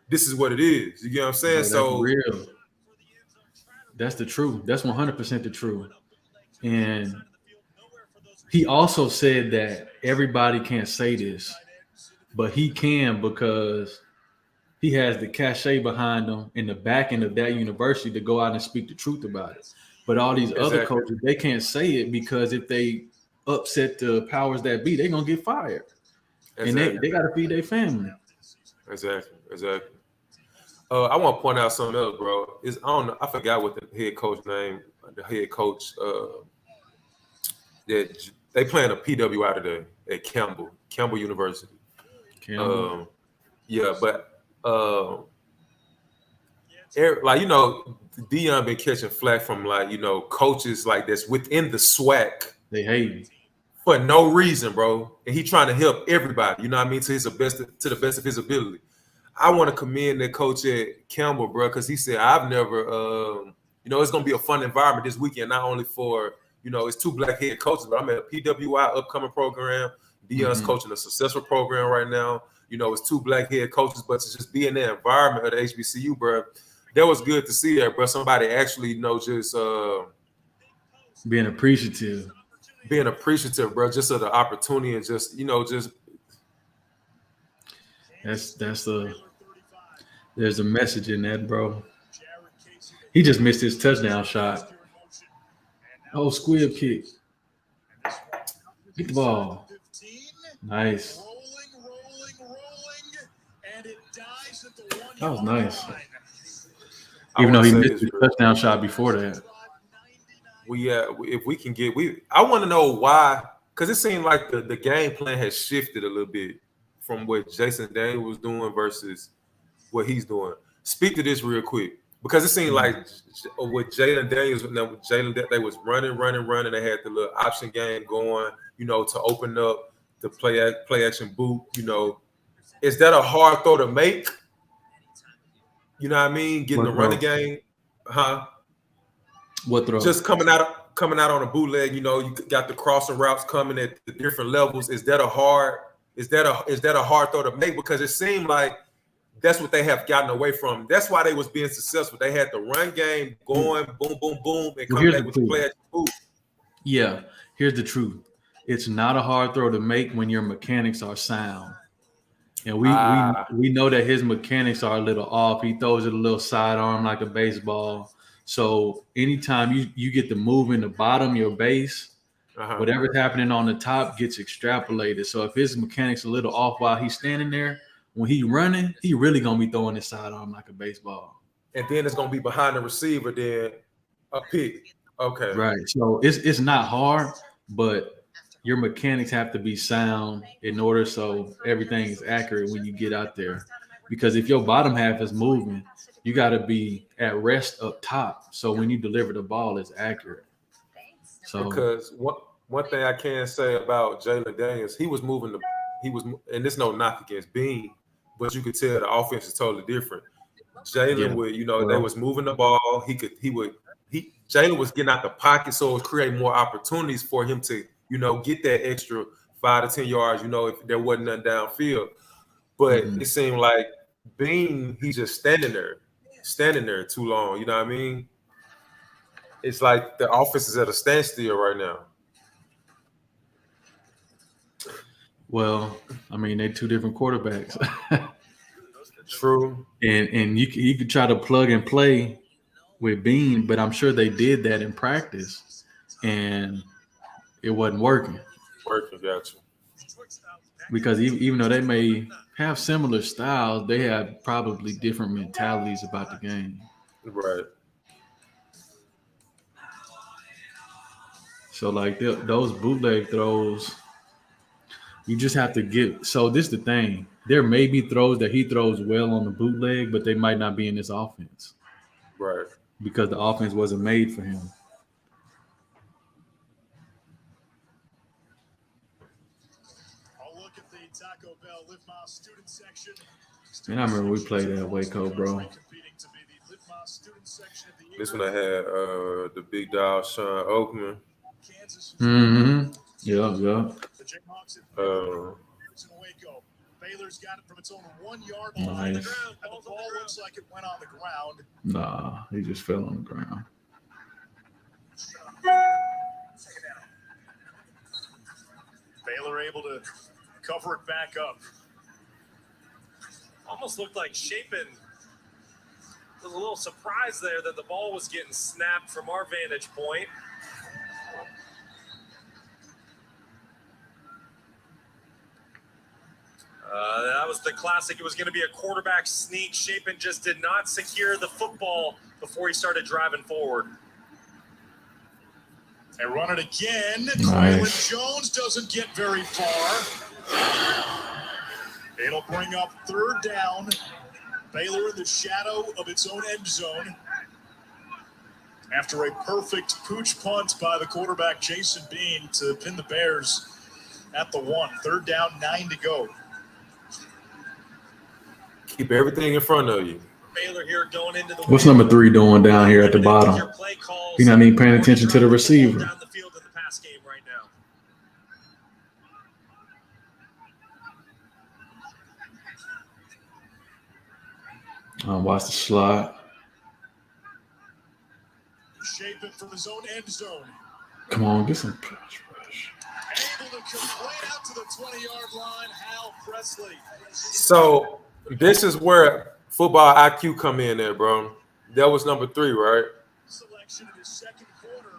This is what it is. You get what I'm saying? That's real. That's the truth. That's 100% the truth. And he also said that everybody can't say this, but he can because he has the cachet behind him in the back end of that university to go out and speak the truth about it. But all these other coaches, they can't say it because if they upset the powers that be, they're going to get fired. And they got to feed their family. Exactly. I want to point out something else, bro. I forgot what the head coach name. The head coach that they playing a PWI today at Campbell University. Like you know, Deion been catching flack from like you know coaches like this within the SWAC. They hate him for no reason, bro. And he trying to help everybody. You know what I mean? To the best of his ability. I want to commend that coach at Campbell, bro, because he said, I've never, you know, it's going to be a fun environment this weekend, not only for, you know, it's two black head coaches, but I'm at a PWI upcoming program. Deion's coaching a successful program right now. You know, it's two black head coaches, but to just be in that environment of the HBCU, bro, that was good to see that, bro. Somebody actually, you know, just being appreciative, bro, just of the opportunity and just, you know, just. There's a message in that, bro. He just missed his touchdown shot. Oh, squib kick. Get the ball. Nice. That was nice. Even though he missed his touchdown shot before that. If we can get I want to know why, because it seemed like the game plan has shifted a little bit from what Jason Daniels was doing versus what he's doing. Speak to this real quick, because it seemed like with Jalen Daniels, they was running. They had the little option game going, you know, to open up the play action boot. You know, is that a hard throw to make? You know what I mean? Getting the running game, huh? What throw? Just coming out on a bootleg. You know, you got the crossing routes coming at the different levels. Is that a hard throw to make? Because it seemed like that's what they have gotten away from. That's why they was being successful. They had the run game going, boom, boom, boom, and come back with the play action boot. Yeah, here's the truth. It's not a hard throw to make when your mechanics are sound. And we know that his mechanics are a little off. He throws it a little sidearm like a baseball. So anytime you get the move in the bottom, your base, whatever's happening on the top gets extrapolated. So if his mechanics a little off while he's standing there, when he's running, he really gonna be throwing his sidearm like a baseball. And then it's gonna be behind the receiver, then a pick. Okay. Right. So it's not hard, but your mechanics have to be sound in order so everything is accurate when you get out there. because if your bottom half is moving, you got to be at rest up top. So when you deliver the ball, it's accurate. So because one thing I can say about Jalen Daniels, he was, and this no knock against Bean, but you could tell the offense is totally different. Jalen would, they was moving the ball. Jalen was getting out the pocket, so it was creating more opportunities for him to, get that extra 5 to 10 yards, if there wasn't nothing downfield. But it seemed like Bean, he's just standing there too long. You know what I mean? It's like the offense is at a standstill right now. Well, I mean, they're two different quarterbacks. True. And you could try to plug and play with Bean, but I'm sure they did that in practice, and it wasn't working. Gotcha. Because even though they may have similar styles, they have probably different mentalities about the game. Right. So, like, those bootleg throws, you just have to get – so this is the thing. There may be throws that he throws well on the bootleg, but they might not be in this offense. Right. Because the offense wasn't made for him. I'll look at the Taco Bell Live Miles student section. And I remember we played at Waco, bro. This one I had the big dog Sean Oakman. Mm-hmm. Yeah. The Jayhawks in Waco. Baylor's got it from its own 1 yard line. Nice. And the ball looks like it went on the ground. Nah, he just fell on the ground. Baylor able to cover it back up. Almost looked like Shapen was a little surprised there that the ball was getting snapped from our vantage point. That was the classic. It was going to be a quarterback sneak. Shapen just did not secure the football before he started driving forward. They run it again. Nice. Quaylen Jones doesn't get very far. It'll bring up third down. Baylor in the shadow of its own end zone. After a perfect pooch punt by the quarterback, Jason Bean, to pin the Bears at the 1. Third down, 9 to go. Keep everything in front of you. Baylor here going into the What's number 3 doing down here at the bottom? He's not even paying attention to the receiver. Down the field in the pass game right now. Watch the slot. Shapen from his own end zone. Come on, get some push. Able to complete out to the 20-yard line, Hal Presley. So this is where football IQ come in there, bro. That was number 3, right? Selection in his second quarter.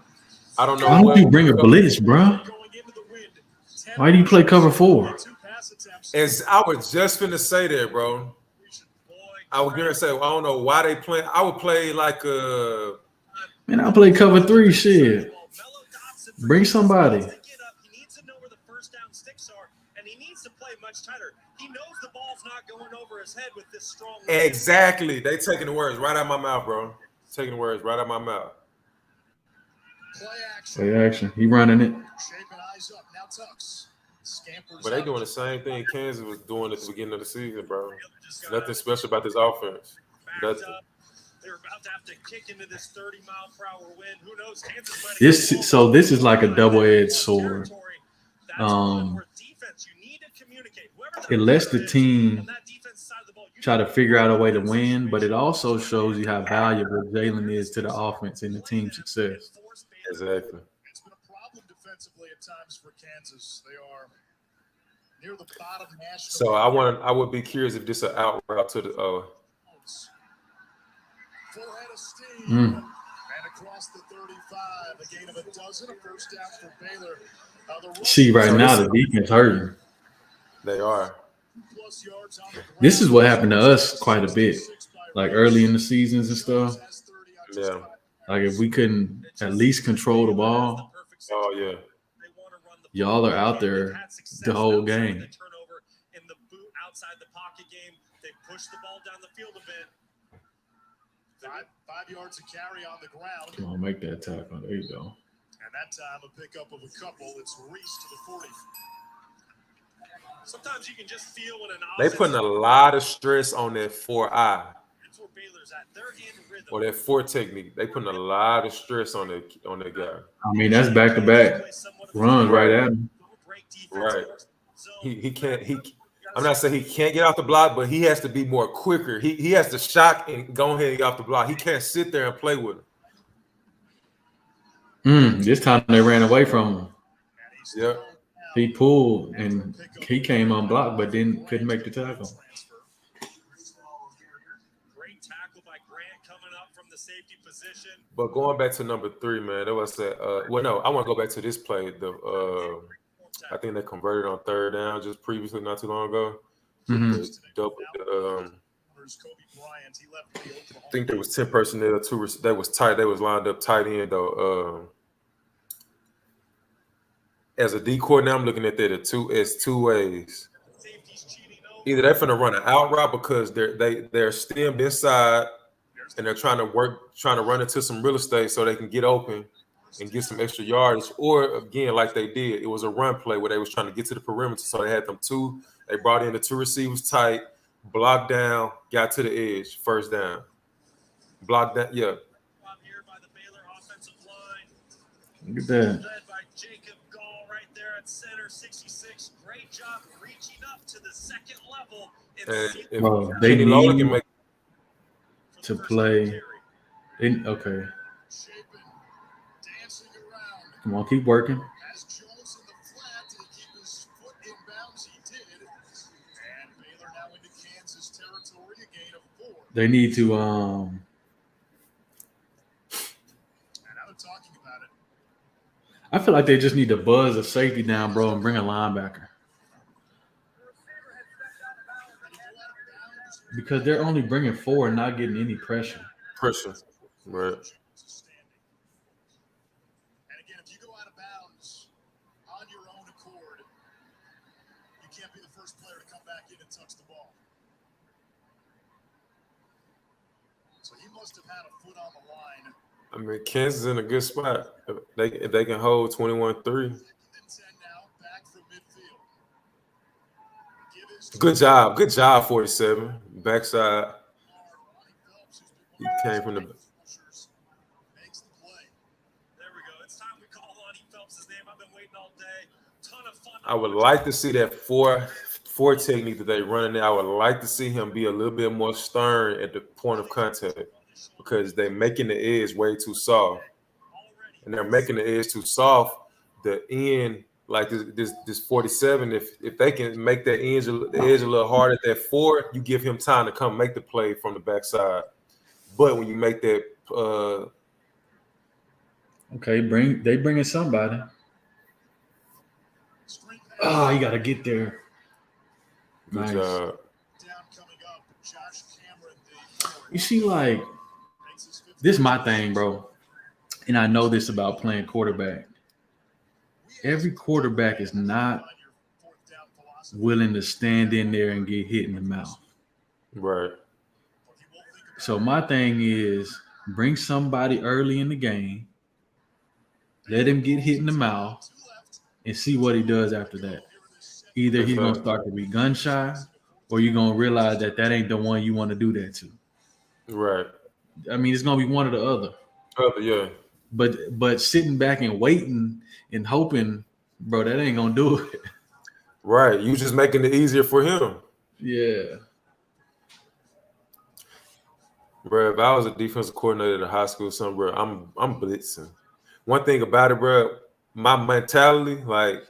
I don't know. Why don't you bring a blitz, bro? Why do you play cover 4? As I was just finna say that, bro. I was gonna say I don't know why they play. I would play like a. Man, I play cover 3. Shit. Bring somebody. He needs to know where the first down sticks are, and he needs to play much tighter. He knows the ball's not going over his head with this strong. Exactly. They taking the words right out of my mouth, bro. Taking the words right out of my mouth. Play action. He running it. Shapen eyes up. Now tucks. Scampers. But they doing the same thing Kansas was doing at the beginning of the season, bro. Nothing special about this offense. Nothing. They're about to have to kick into this 30-mile-per-hour wind. Who knows? Kansas might. This is like a double-edged sword. It lets the team try to figure out a way to win, but it also shows you how valuable Jalen is to the offense and the team success. Exactly. It's been a problem defensively at times for Kansas. They are near the bottom national. So I would be curious if this is an out route to the Full head of steam. And across the 35, a gain of a dozen, a first down for Baylor. See, right now the defense hurting. They are. This is what happened to us quite a bit, like early in the seasons and stuff. Yeah. Like if we couldn't at least control the ball. Oh yeah. Y'all are out there the whole game. they push the ball down the field a bit. 5 yards to carry on the ground. Come on, make that tackle. There you go. And that time a pickup of a couple. It's Reese to the 40. Sometimes you can just feel when an They putting a lot of stress on that 4-eye That's where Baylor's at. They're in rhythm. or that 4 technique. They putting a lot of stress on that guy. I mean, that's back-to-back runs right at him. Right. He can't. I'm not saying he can't get off the block, but he has to be more quicker. He has to shock and go ahead and get off the block. He can't sit there and play with him. This time they ran away from him. Yep. He pulled and he came unblocked, but then couldn't make the tackle. Great tackle by Grant coming up from the safety position. But going back to number 3, man, that was that. Well, no, I want to go back to this play. I think they converted on 3rd down just previously, not too long ago. I think there was 10 personnel. They was tight. They was lined up tight end though. As a D coordinator, I'm looking at that as two ways. Either they're finna run an out route because they're stemmed inside and they're trying to run into some real estate so they can get open and get some extra yardage, or again, like they did, it was a run play where they was trying to get to the perimeter. So they had them 2. They brought in the 2 receivers tight, blocked down, got to the edge, 1st down, blocked down. Yeah. Look at that. Center 66, great job reaching up to the 2nd level. They need to play. Okay. Come on, keep working. As Jones in the flat to keep his foot in bounds, he did. And Baylor now into Kansas territory, a gain of 4. They need to And now they're talking about it. I feel like they just need to buzz a safety down, bro, and bring a linebacker. Because they're only bringing 4 and not getting any pressure. Right. And again, if you go out of bounds on your own accord, you can't be the first player to come back in and touch the ball. So he must have had a foot on the line. I mean, Kansas is in a good spot. If they can hold 21-3. Good job, 47. Backside. He came from the. There we go. It's time we call Lonnie Phelps' name. I've been waiting all day. Ton of fun. I would like to see that 4 technique that they running there. I would like to see him be a little bit more stern at the point of contact because they're making the edge way too soft. And they're making the edge too soft. The end, like this 47, if they can make that edge a little harder at that 4, you give him time to come make the play from the backside. But when you make that, okay, they bringing somebody. Oh, you gotta get there. Good job. You see, like, this is my thing, bro. And I know this about playing quarterback. Every quarterback is not willing to stand in there and get hit in the mouth. Right. So my thing is bring somebody early in the game, let him get hit in the mouth, and see what he does after that. Either he's going to start to be gun shy or you're going to realize that ain't the one you want to do that to. Right. I mean, it's going to be one or the other. Yeah. But sitting back and waiting and hoping, bro, that ain't going to do it. Right. You just making it easier for him. Yeah. Bro, if I was a defensive coordinator at high school or something, bro, I'm blitzing. One thing about it, bro, my mentality, like,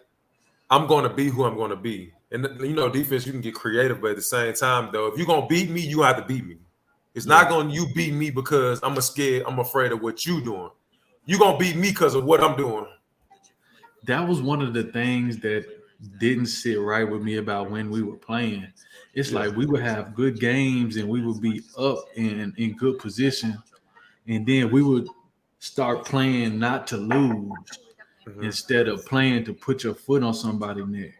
I'm going to be who I'm going to be. And, defense, you can get creative, but at the same time, though, if you're going to beat me, you have to beat me. It's not going to you beat me because I'm afraid of what you're doing. You're going to beat me because of what I'm doing. That was one of the things that didn't sit right with me about when we were playing. It's like we would have good games and we would be up in good position. And then we would start playing not to lose instead of playing to put your foot on somebody's neck.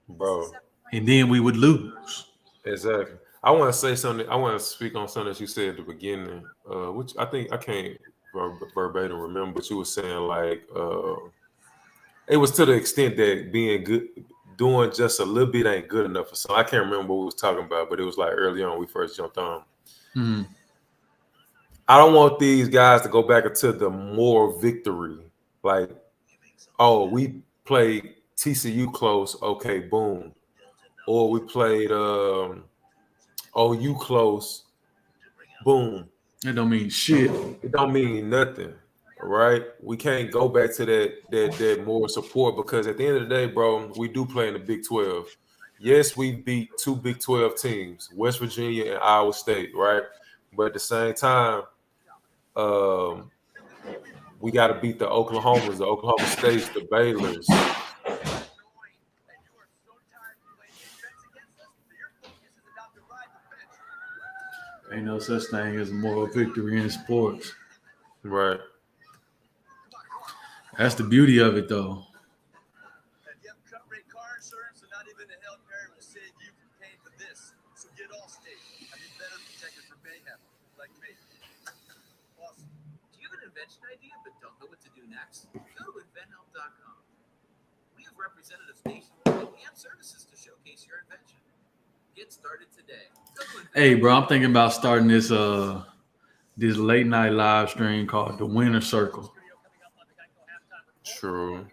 Bro. And then we would lose. Exactly. I want to say something. I want to speak on something that you said at the beginning, which I think I can't verbatim remember, but you were saying like it was to the extent that being good, doing just a little bit ain't good enough for some. I can't remember what we was talking about, but it was like early on when we first jumped on. Mm-hmm. I don't want these guys to go back into the moral victory. Like, oh, we played TCU close, okay, boom. Or we played OU close, boom. That don't mean shit. It don't mean nothing, right? We can't go back to that moral support because at the end of the day, bro, we do play in the Big 12. Yes, we beat 2 Big 12 teams, West Virginia and Iowa State, right? But at the same time, we got to beat the Oklahomas, the Oklahoma States, the Baylors. Ain't no such thing as a moral victory in sports. Right. That's the beauty of it, though. And you have cut rate car insurance, and not even a Hail Mary will save you from paying for this. So get Allstate. I mean, better protected from mayhem, like me. Awesome. Do you have an invention idea but don't know what to do next? Go to inventhelp.com. We have representatives nationwide and services to showcase your invention. Get started today. Hey, bro, I'm thinking about starting this late night live stream called The Winner Circle. True.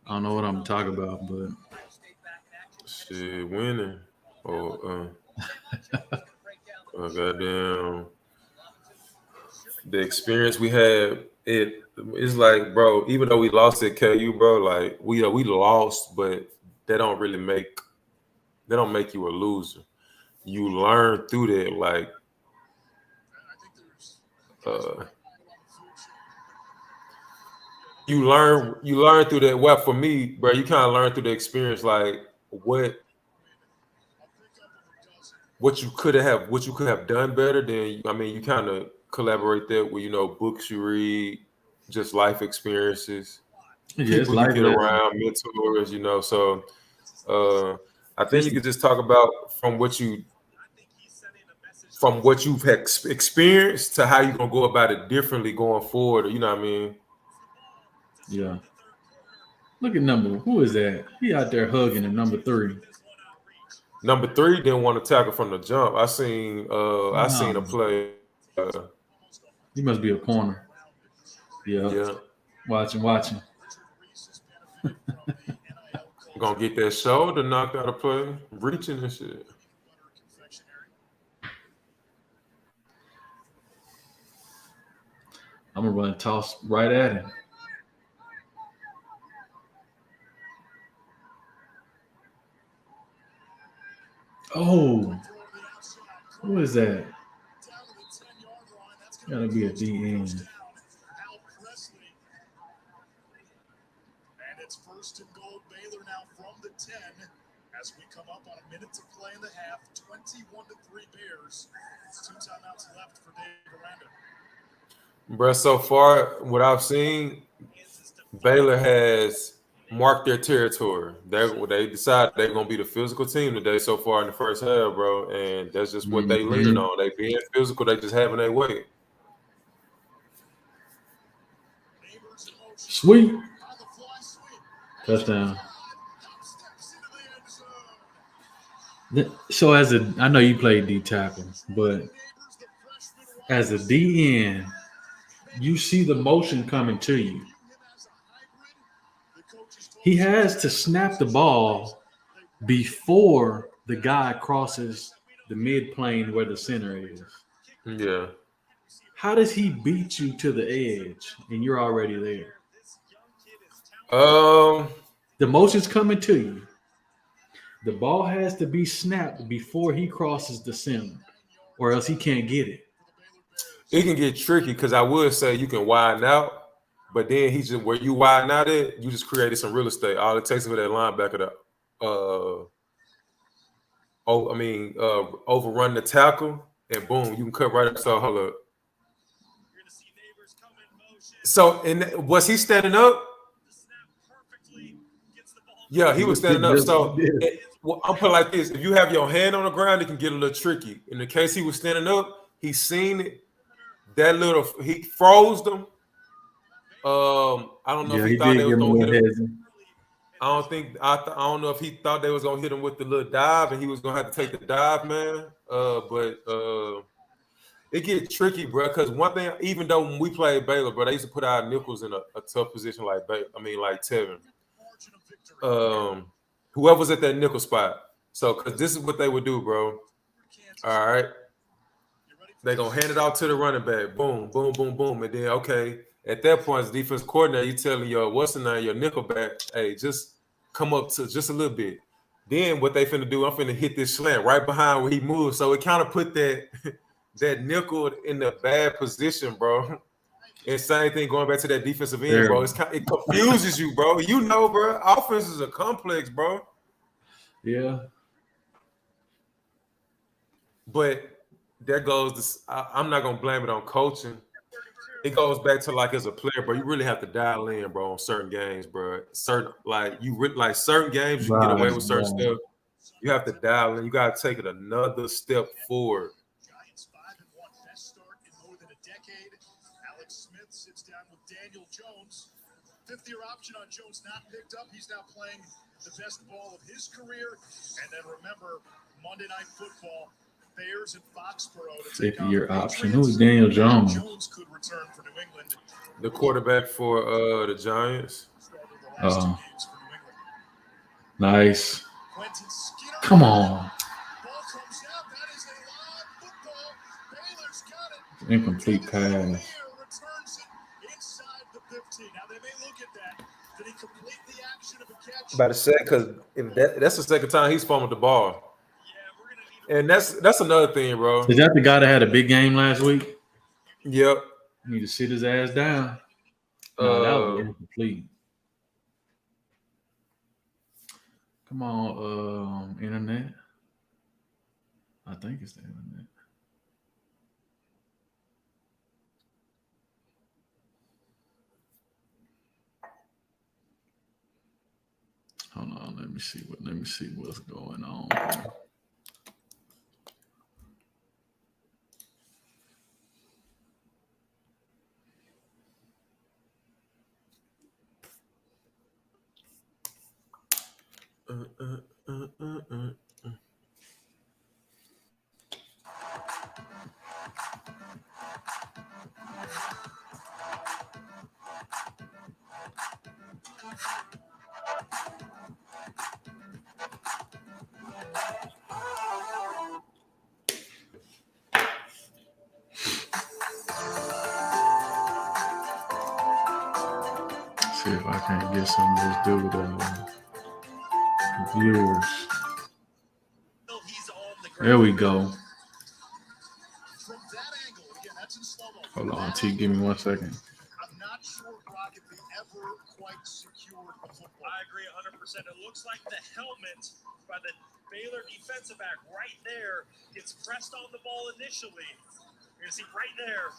I don't know what I'm talking about, but shit, winning. Goddamn. The experience we had, it's like, bro, even though we lost at KU, bro, like we lost, but they don't make you a loser. You learn through that, like you learn through that. Well, for me, bro, you kind of learn through the experience, like what you could have done better. Then I mean, you kind of collaborate that with books you read, just life experiences, people you get around, mentors, So I think you could just talk about from what you've experienced to how you're gonna go about it differently going forward. You know what I mean? Yeah. Look at who is that? He out there hugging him, number 3. Number 3 didn't want to tackle from the jump. I seen a play. He must be a corner. Yeah. Watching. Gonna get that shoulder knocked out of play, reaching and shit. I'm gonna run toss right at him. Oh, who is that? Gotta be a DN. And it's first and goal. Baylor now from the 10 as we come up on a minute to play in the half. 21-3 Bears. 2 timeouts left for Dave Aranda. Bro, so far, what I've seen, Baylor has marked their territory. They decided they're gonna be the physical team today so far in the first half, bro, and that's just what they leaning on. They being physical, they just having their way. Sweet. Touchdown. So I know you played D tackle, but as a DN, you see the motion coming to you. He has to snap the ball before the guy crosses the mid-plane where the center is. Yeah. How does he beat you to the edge and you're already there? The motion's coming to you. The ball has to be snapped before he crosses the center, or else he can't get it. It can get tricky because I would say you can widen out, but then where you widen out at, you just created some real estate. All it takes is for that linebacker to overrun the tackle, and boom, you can cut right up. So hold up. So was he standing up? Yeah, he was standing up. So Yeah. well, I'm put it like this: if you have your hand on the ground, it can get a little tricky. In the case he was standing up, he seen it. He froze them. I don't know if Yeah, he he thought did they was give him a gonna hit little him. heads. I don't know if he thought they was gonna hit him with the little dive, and he was gonna have to take the dive, man. But it get tricky, bro. Because one thing, even though when we played Baylor, bro, they used to put our nickels in a tough position like Baylor. I mean, like Tevin. Whoever's at that nickel spot. So, because this is what they would do, bro. All right. They're going to hand it out to the running back. Boom, boom, boom, boom. And then, okay, at that point, as defense coordinator, you telling your, what's the name, your nickel back, hey, just come up to just a little bit. Then what they finna do, I'm finna hit this slant right behind where he moves. So it kind of put that that nickel in the bad position, bro. And same thing going back to that defensive end, bro. It confuses you, bro. You know, bro. Offenses are complex, bro. Yeah. But there goes this. I'm not gonna blame it on coaching. It goes back to like as a player, bro. You really have to dial in, bro, on certain games, bro. Certain certain games you can get away with certain stuff. You have to dial in. You gotta take it another step forward. Giants 5-1, best start in more than a decade. Alex Smith sits down with Daniel Jones. Fifth-year option on Jones not picked up. He's now playing the best ball of his career. And then remember, Monday Night Football, Bears in Foxborough to take on Fifth-year option. Who is Daniel Jones? Jones could return for New England. The quarterback for the Giants. Nice. Come on. Incomplete pass. About to say, because that's the second time he's fumbled the ball. And that's another thing, bro. Is that the guy that had a big game last week? Yep. Need to sit his ass down. No, that was incomplete. Come on, internet. I think it's the internet. Hold on, let me see what's going on. See if I can't get some of this dude viewers. There we go. Hold on, T. Give me 1 second. I'm not sure, Brock, if they ever quite secured the football. I agree 100%. It looks like the helmet by the Baylor defensive back right there gets pressed on the ball initially. You're going to see right there.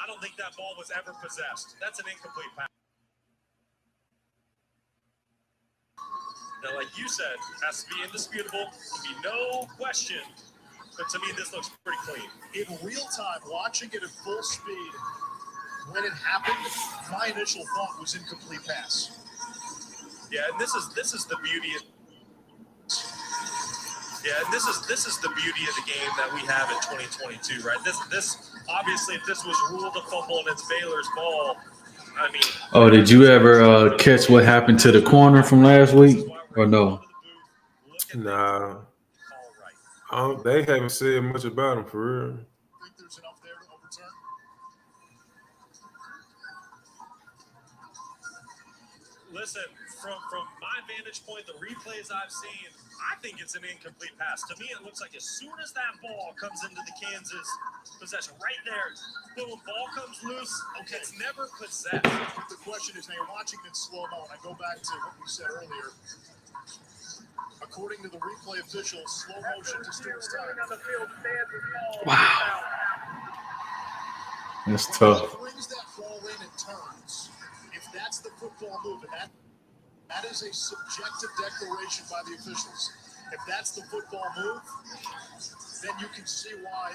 I don't think that ball was ever possessed. That's an incomplete pass. Now, like you said, has to be indisputable. There'll be no question. But to me, this looks pretty clean. In real time, watching it at full speed, when it happened, my initial thought was incomplete pass. Yeah, and this is the beauty of this is the beauty of the game that we have in 2022, right? This obviously, if this was ruled a fumble and it's Baylor's ball, I mean. Oh, did you ever catch what happened to the corner from last week, or no? Nah. They haven't said much about him for real. Think there's enough there to overturn? Listen, from my vantage point, the replays I've seen, I think it's an incomplete pass. To me, it looks like as soon as that ball comes into the Kansas possession, right there, boom, ball comes loose. Okay, it's never possessed. The question is, now you're watching it in slow-mo, and I go back to what we said earlier. According to the replay officials, slow motion to Stewart's time. Wow. That's tough. Brings that ball in and turns. If that's the football move, and That is a subjective declaration by the officials. If that's the football move, then you can see why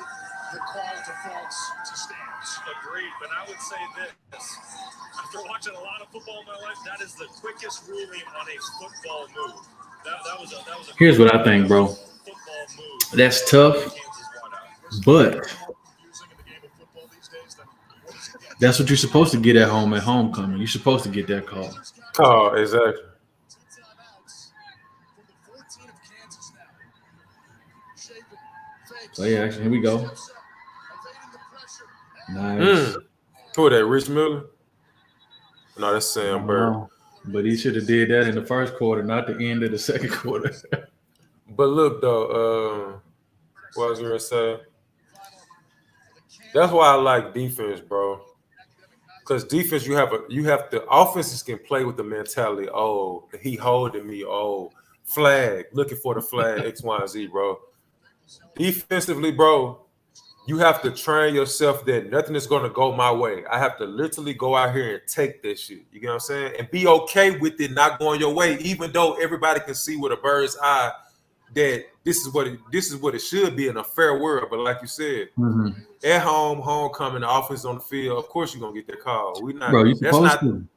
the call defaults to stands. Agreed, but I would say this. After watching a lot of football in my life, that is the quickest ruling on a football move. That was a Here's what I think, bro. football move. That's tough, but that's what you're supposed to get at home at homecoming. You're supposed to get that call. Oh, exactly. So yeah, actually, here we go. Nice. Who that? Rich Miller? No, that's Sam Bird. But he should have did that in the first quarter, not the end of the second quarter. But look though, what I was gonna say. That's why I like defense, bro. Because defense, you have the offenses can play with the mentality. Oh, he holding me. Oh, flag, looking for the flag. X, Y, and Z, bro. Defensively, bro, you have to train yourself that nothing is gonna go my way. I have to literally go out here and take this shit. You get what I'm saying? And be okay with it not going your way, even though everybody can see with a bird's eye that this is what it should be in a fair world. But like you said, at home, homecoming, the offense on the field, of course you're gonna get that call. We not, bro, you supposed to.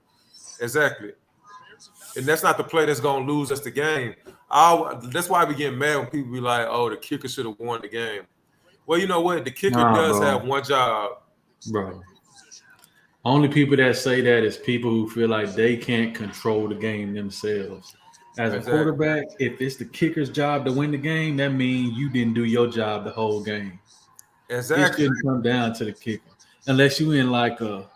Exactly. And that's not the play that's gonna lose us the game. That's why we get mad when people be like, "Oh, the kicker should have won the game." Well, you know what? The kicker does have one job, bro. Only people that say that is people who feel like they can't control the game themselves. As a quarterback, if it's the kicker's job to win the game, that means you didn't do your job the whole game. Exactly. It shouldn't come down to the kicker unless you in like a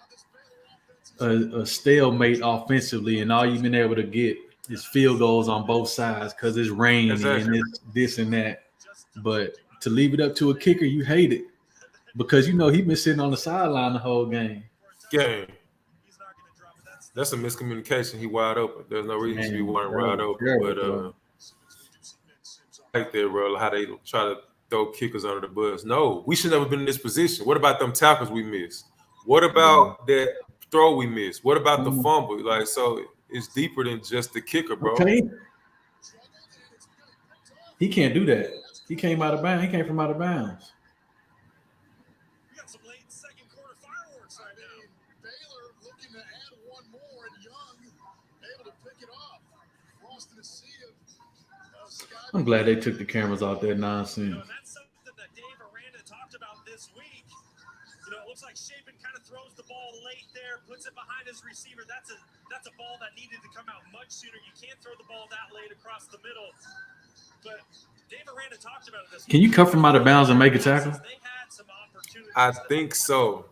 stalemate offensively, and all you've been able to get is field goals on both sides because it's raining and it's this and that. But to leave it up to a kicker, you hate it because you know he's been sitting on the sideline the whole game. That's a miscommunication. He wide open. There's no reason to be wide open. But like that, bro, how they try to throw kickers under the bus. No, we should never been in this position. What about them tackles we missed? What about that throw we missed? What about the fumble? Like, so it's deeper than just the kicker, bro. Okay. He can't do that. He came out of bounds. He came from out of bounds. We got some late second quarter fireworks right now. Baylor looking to add one more, and Young able to pick it off. Lost in a sea of I'm glad they took the cameras off that nonsense. That's something that Dave Aranda talked about this week. You know, it looks like Shapen kind of throws the ball late there, puts it behind his receiver. That's a ball that needed to come out much sooner. You can't throw the ball that late across the middle. But Dave Aranda talked about this. Can you cut from out of bounds and make a tackle? I think so.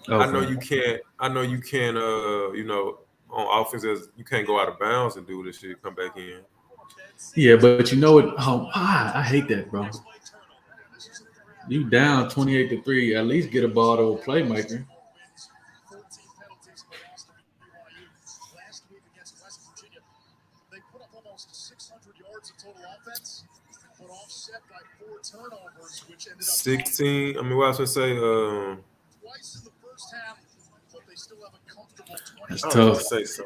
Okay. I know you can't. You know, on offense, you can't go out of bounds and do this shit. Come back in. Yeah, but you know what? Oh, I hate that, bro. You down 28-3. At least get a ball to a playmaker. last week against West Virginia. They put up almost 600 yards of total offense, but offset by 4 turnovers, which ended up 16. I mean, what I was gonna say. Twice in the first half, but they still have a comfortable 20. That's tough. Say so.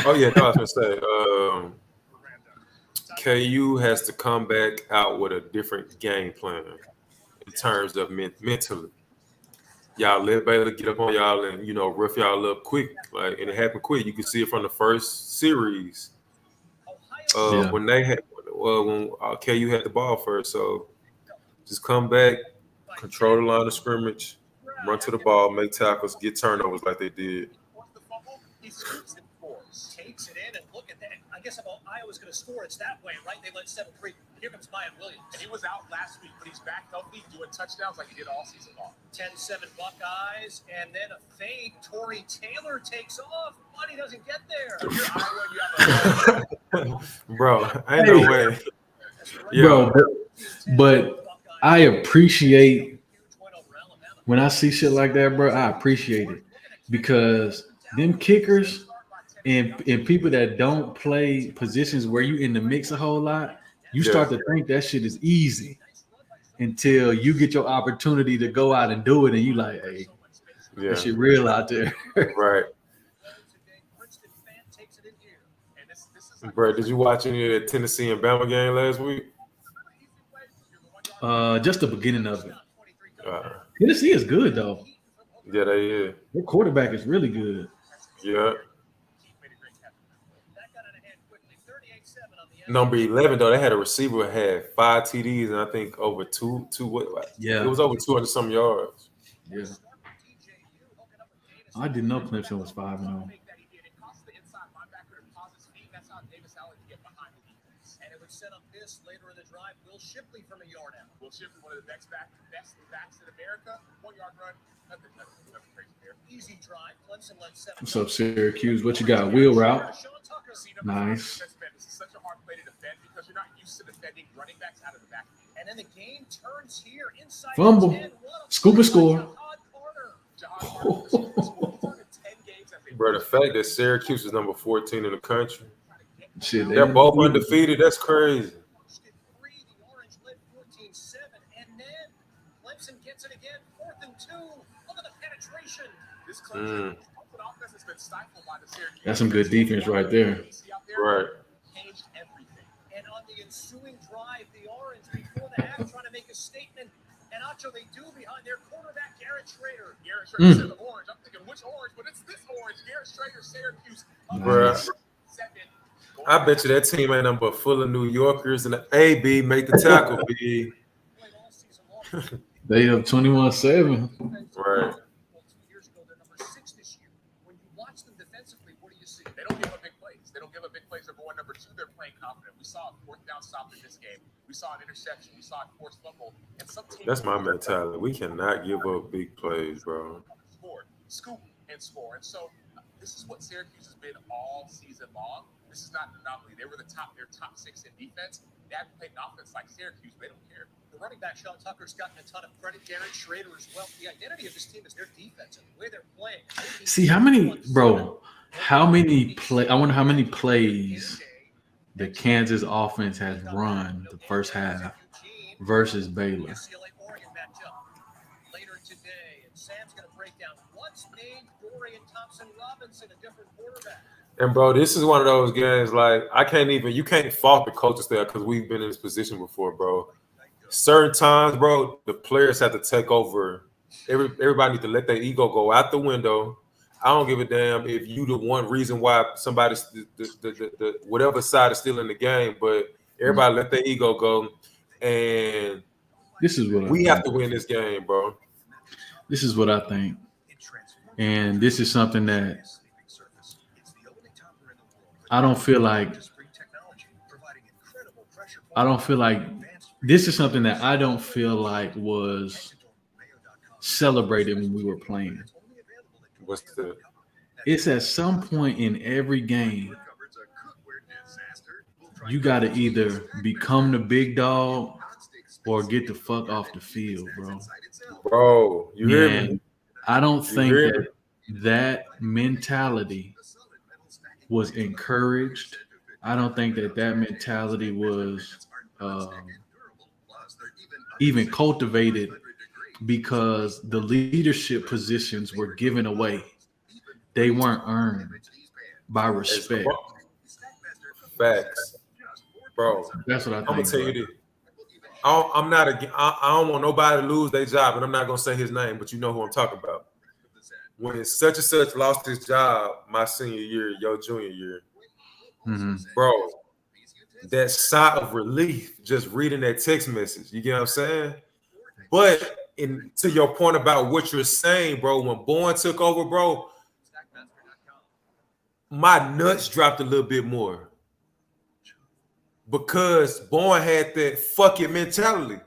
Oh yeah, no, I was gonna say. KU has to come back out with a different game plan in terms of mentally. Y'all let Baylor get up on y'all and, you know, rough y'all up quick. Like, and it happened quick. You can see it from the first series when they had when KU had the ball first. So just come back, control the line of scrimmage, run to the ball, make tackles, get turnovers like they did. He scoops it forward, takes it in, and look at that. I guess if Iowa's going to score, it's that way, right? They led 7-3. Here comes Mayan Williams. And he was out last week, but he's back healthy, doing touchdowns like he did all season long. 10-7 Buckeyes, and then a fake. Torrey Taylor takes off, but he doesn't get there. If you're Iowa, you have Bro, ain't no way. Bro, but I appreciate when I see shit like that, bro. I appreciate it because them kickers and people that don't play positions where you in the mix a whole lot, you start to think that shit is easy until you get your opportunity to go out and do it, and you like, hey, that shit real out there. Right. Bro, did you watch any of that Tennessee and Bama game last week? Just the beginning of it. Uh, Tennessee is good though. yeah, they is. Their quarterback is really good. Yeah. Number 11 though, they had a receiver who had 5 TDs and I think over two. Yeah, it was over 200 some yards. Yeah, I didn't know Clemson was 5-0. And it would set up this later in the drive. Will Shipley from a yard out. Will Shipley, one of the best backs in America. 1 yard run. Nothing crazy there. Easy drive. Clemson led 7. What's up, Syracuse? What you got? Wheel route. Nice. This is such a hard play to defend because you're not used to defending running backs out of the back. And then the game turns here inside. Fumble. Scoop and score. Bro, the fact that Syracuse is number 14 in the country. Shit, They're both undefeated. That's crazy. The Orange led 14-7, and then Clemson gets it again, 4th and 2. Look at the penetration. This Clemson offense has been stifled by the Syracuse. That's some good defense right there. Right. Changed everything. And on the ensuing drive, the Orange before the half trying to make a statement. And Acho, they do behind their quarterback, Garrett Schrader. Garrett Schrader said the Orange. I'm thinking which Orange, but it's this Orange. Garrett Schrader, Syracuse. Bruh. I bet you that team ain't nothing but full of New Yorkers and the A-B make the tackle, B. They have 21-7. Right. 2 years ago, they're number 6 this year. When you watch them defensively, what do you see? They don't give up big plays. They don't give up big plays. Number 1, number 2, they're playing confident. We saw a 4th down stop in this game. We saw an interception. We saw a forced fumble. And some teams That's my mentality. We cannot give up big plays, bro. Scoop and score. And so this is what Syracuse has been all season long. This is not an anomaly. They were they're top 6 in defense. They haven't played an offense like Syracuse, but they don't care. The running back, Sean Tucker's gotten a ton of credit. Garrett Schrader as well. The identity of this team is their defense and the way they're playing. See how many I wonder how many plays the Kansas offense has run the first half versus Baylor. UCLA Oregon matchup later today, and Sam's going to break down what's named Dorian Thompson-Robinson, a different quarterback. And bro, this is one of those games like you can't fault the coaches there because we've been in this position before, bro. Certain times, bro, the players have to take over. Everybody needs to let their ego go out the window. I don't give a damn if you the one reason why somebody's the whatever side is still in the game, but everybody let their ego go. And this is what we have to win this game, bro. This is what I think. And this is something that I don't feel like this is something that I don't feel like was celebrated when we were playing. It's at some point in every game, you got to either become the big dog or get the fuck off the field, bro. Bro, you hear me? I don't think that mentality was encouraged. I don't think that mentality was even cultivated because the leadership positions were given away. They weren't earned by respect. Facts, bro. That's what I think. I'm gonna tell you this. I don't want nobody to lose their job, and I'm not gonna say his name, but you know who I'm talking about. When such and such lost his job my senior year, your junior year, bro, that sigh of relief just reading that text message. You get what I'm saying? But to your point about what you're saying, bro, when Bourne took over, bro, my nuts dropped a little bit more because Bourne had that fuck it mentality.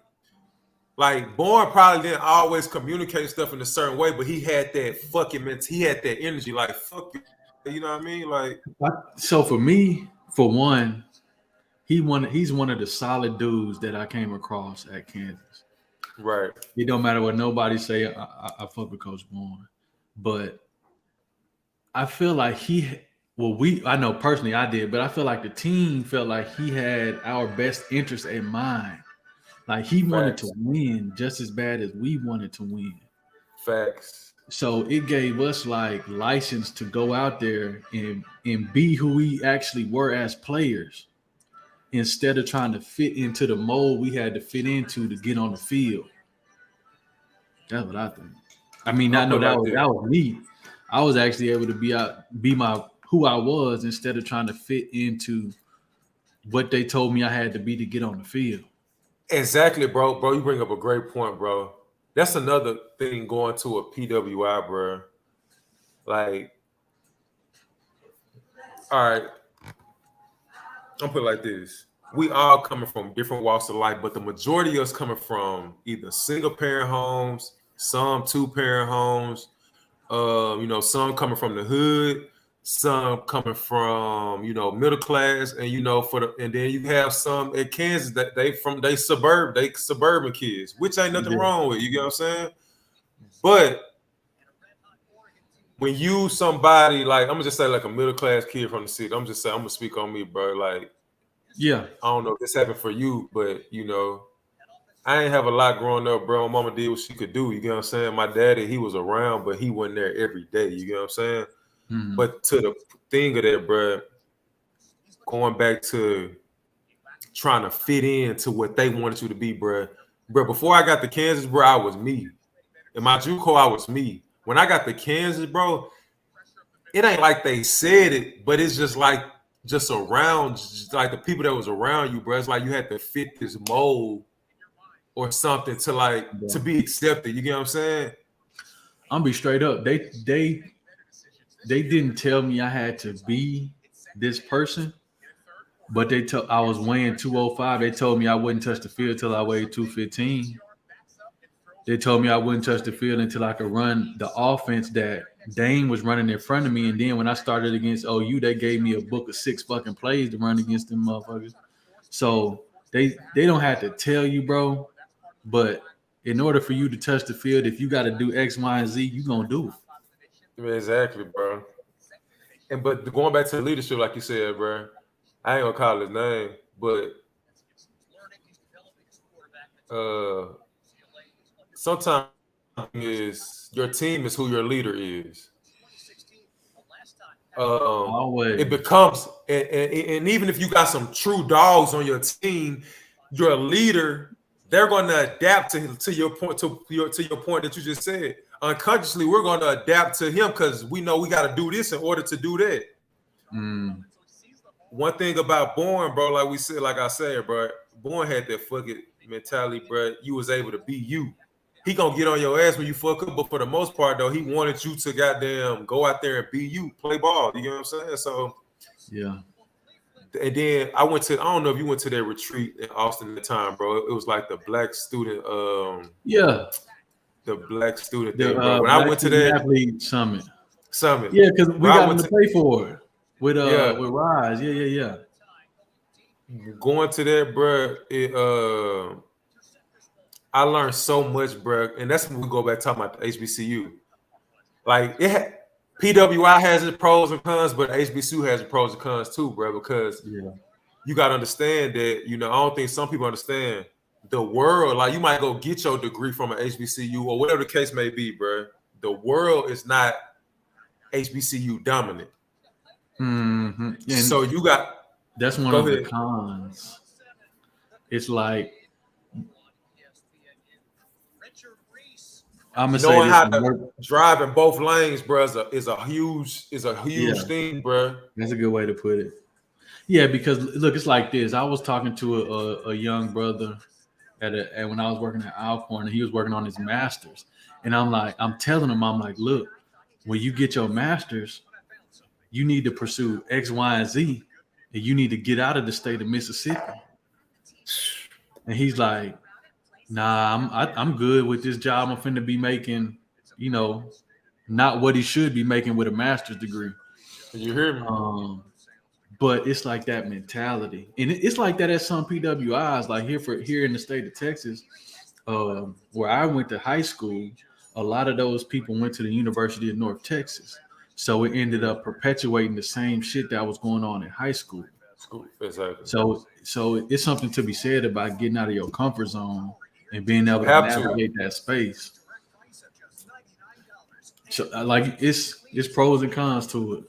Like Bourne probably didn't always communicate stuff in a certain way, but he had that fucking he had that energy, like fuck you. You know what I mean? Like, so for me, for one, he's one of the solid dudes that I came across at Kansas. Right. It don't matter what nobody say. I fuck with Coach Bourne, but I feel like I know personally I did, but I feel like the team felt like he had our best interest in mind. Like he wanted to win just as bad as we wanted to win. Facts. So it gave us like license to go out there and be who we actually were as players instead of trying to fit into the mold we had to fit into to get on the field. That's what I think. I mean, I I'll know put it like that this. was me. I was actually able to be my who I was instead of trying to fit into what they told me I had to be to get on the field. Exactly, bro. Bro, you bring up a great point, bro. That's another thing going to a PWI, bro. Like, all right, I'm put it like this. We all coming from different walks of life, but the majority of us coming from either single parent homes, some two parent homes, some coming from the hood, some coming from middle class, and and then you have some in Kansas that they suburban kids, which ain't nothing Yeah. wrong with. You get what I'm saying? But when you somebody like I'm gonna just say like a middle class kid from the city, I'm gonna speak on me, bro. Like Yeah. I don't know if this happened for you, but I ain't have a lot growing up, bro. My mama did what she could do. You get what I'm saying? My daddy, he was around, but he wasn't there every day. You get what I'm saying? Mhm. But to the thing of that, bro, going back to trying to fit into what they wanted you to be, bro. Bro, before I got to Kansas, bro, I was me. In my JUCO, I was me. When I got to Kansas, bro, it ain't like they said it, but it's just like just around, just like the people that was around you, bro. It's like you had to fit this mold or something to be accepted. You get what I'm saying? I'm be straight up. They didn't tell me I had to be this person, but I was weighing 205. They told me I wouldn't touch the field till I weighed 215. They told me I wouldn't touch the field until I could run the offense that Dane was running in front of me. And then when I started against OU, they gave me a book of 6 fucking plays to run against them motherfuckers. So they don't have to tell you, bro. But in order for you to touch the field, if you got to do X, Y, and Z, you gonna do it. Exactly, bro. But going back to the leadership, like you said, bro, I ain't gonna call his name, but sometimes is your team is who your leader is. Always. It becomes, and even if you got some true dogs on your team, your leader, they're going to adapt to your point to your point that you just said. Unconsciously, we're going to adapt to him because we know we got to do this in order to do that. Mm. One thing about Bourne, bro, like I said, bro, Bourne had that fuck it mentality, bro. You was able to be you. He gonna get on your ass when you fuck up, but for the most part, though, he wanted you to goddamn go out there and be you, play ball. You know what I'm saying? So, yeah. And then I don't know if you went to that retreat in Austin at the time, bro. It was like the black student, yeah, the black student the thing, bro. When I Black went to Student that Athlete Summit. summit, Yeah, because we bro, got him to pay for it with yeah. Rise. Yeah. Going to that, bro, I learned so much, bro, and that's when we go back talking about the HBCU. Like PWI has its pros and cons, but HBCU has its pros and cons too, bro. Because you got to understand that I don't think some people understand the world. Like you might go get your degree from an HBCU or whatever the case may be, bro. The world is not HBCU dominant. Mm-hmm. So you got that's one of the cons. It's like I'm gonna knowing say how to drive in both lanes, bro, is a huge thing, bro. That's a good way to put it. Yeah, because look, it's like this. I was talking to a young brother at when I was working at Alcorn, and he was working on his master's, and I'm telling him, I'm like, look, when you get your master's, you need to pursue X, Y, and Z, and you need to get out of the state of Mississippi. And he's like, nah, I'm good with this job. I'm finna be making, not what he should be making with a master's degree. You hear me? But it's like that mentality, and it's like that at some PWIs. Like here in the state of Texas, where I went to high school, a lot of those people went to the University of North Texas, so it ended up perpetuating the same shit that was going on in high school. Exactly. So it's something to be said about getting out of your comfort zone and being able to navigate that space. So, like it's pros and cons to it.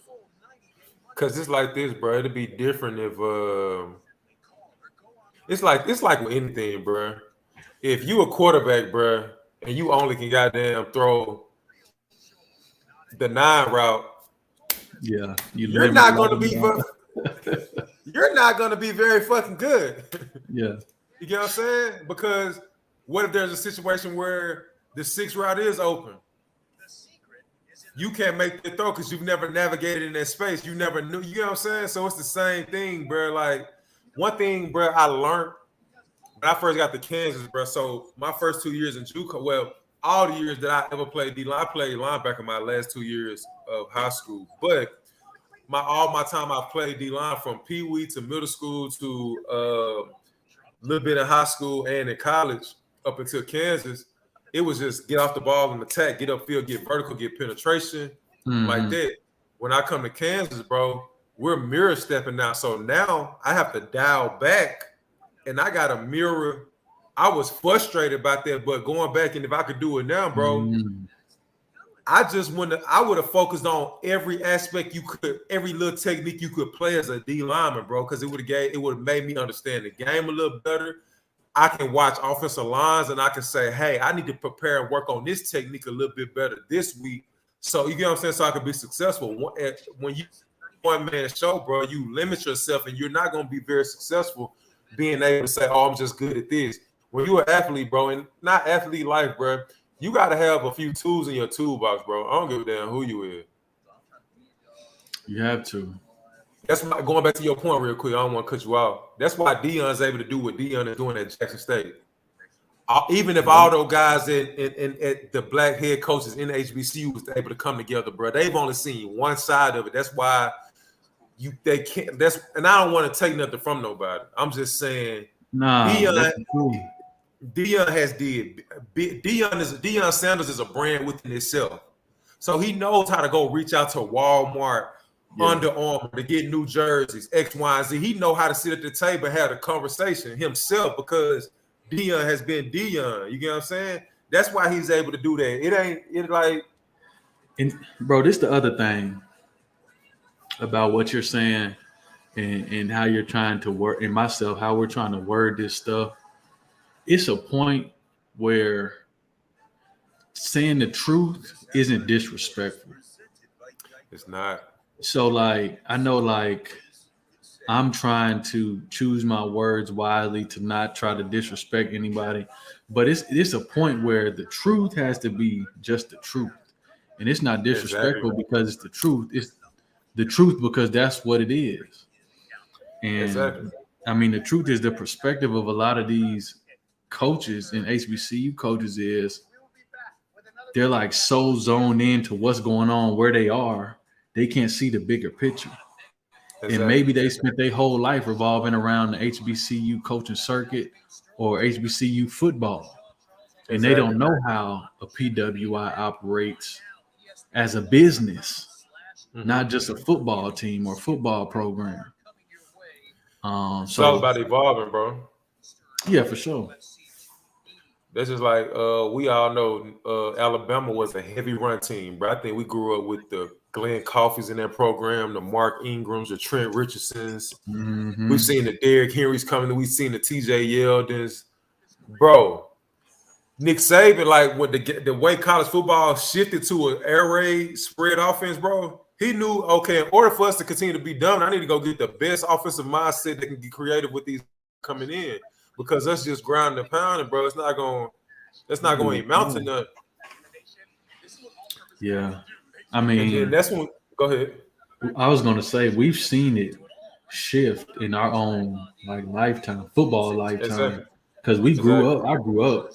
Cause it's like this, bro. It'd be different if it's like with anything, bro. If you a quarterback, bro, and you only can goddamn throw the 9 route, Yeah, you're not gonna be you're not gonna be very fucking good. Yeah. You get what I'm saying? Because what if there's a situation where the 6 route is open? You can't make the throw because you've never navigated in that space. You never knew. You know what I'm saying? So it's the same thing, bro. Like one thing, bro, I learned when I first got to Kansas, bro. So my first 2 years in JUCO, well, all the years that I ever played D-line, I played linebacker my last 2 years of high school. But all my time I played D-line from Pee Wee to middle school to a little bit of high school and in college up until Kansas. It was just get off the ball and attack, get upfield, get vertical, get penetration, like that. When I come to Kansas, bro, we're mirror stepping now. So now I have to dial back, and I got to mirror. I was frustrated about that, but going back, and if I could do it now, bro, I would have focused on every aspect you could, every little technique you could play as a D lineman, bro, because it would have made me understand the game a little better. I can watch offensive lines and I can say, hey, I need to prepare and work on this technique a little bit better this week. So you get what I'm saying? So I can be successful. When you one-man show, bro, you limit yourself and you're not going to be very successful being able to say, oh, I'm just good at this. When you're an athlete, bro, and not athlete life, bro, you got to have a few tools in your toolbox, bro. I don't give a damn who you is. You have to. That's why, going back to your point real quick, I don't want to cut you off. That's why Deion's able to do what Deion is doing at Jackson State. Even if all those guys at the black head coaches in the HBCU was able to come together, bro, they've only seen one side of it. That's why they can't. And I don't want to take nothing from nobody. I'm just saying, Deion has did. Deion Sanders is a brand within itself, so he knows how to go reach out to Walmart. Under Armour to get new jerseys, X, Y, and Z. He know how to sit at the table and have a conversation himself because Deion has been Deion. You get what I'm saying? That's why he's able to do that. And bro, this the other thing about what you're saying and how you're trying to work, and myself, how we're trying to word this stuff. It's a point where saying the truth isn't disrespectful. It's not. So, like, I know, like, I'm trying to choose my words wisely to not try to disrespect anybody, but it's a point where the truth has to be just the truth, and it's not disrespectful because it's the truth. It's the truth because that's what it is. And I mean, the truth is the perspective of a lot of these coaches and HBCU coaches is they're like so zoned into what's going on where they are. They can't see the bigger picture. And maybe they spent their whole life revolving around the HBCU coaching circuit or HBCU football. And they don't know how a PWI operates as a business, not just a football team or football program. It's all about evolving, bro. Yeah, for sure. That's just like we all know Alabama was a heavy run team, but I think we grew up with the Glenn Coffees in that program, the Mark Ingrams, the Trent Richardsons. We've seen the Derrick Henrys coming. We've seen the TJ Yeldons. Bro, Nick Saban, like with the way college football shifted to an air raid spread offense, bro, he knew, okay, in order for us to continue to be done, I need to go get the best offensive mindset that can get creative with these coming in. Because that's just ground and pounding, bro. It's not going to amount to nothing. Yeah. I mean, and that's when go ahead. I was gonna say we've seen it shift in our own lifetime, football lifetime. Because we grew up, I grew up.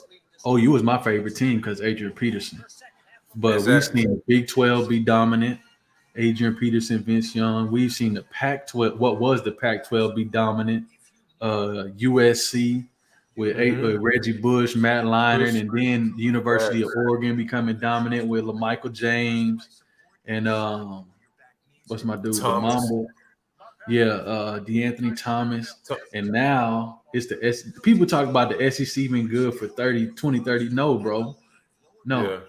OU was my favorite team because Adrian Peterson. But we've seen the Big 12 be dominant. Adrian Peterson, Vince Young. We've seen the Pac-12, what was the Pac-12 be dominant. USC with Reggie Bush, Matt Leinart, and then the University of Oregon becoming dominant with LaMichael James and what's my dude, Thomas. the Mambo, DeAnthony Thomas, and now it's people talk about the SEC being good for 20, 30. No, bro, no.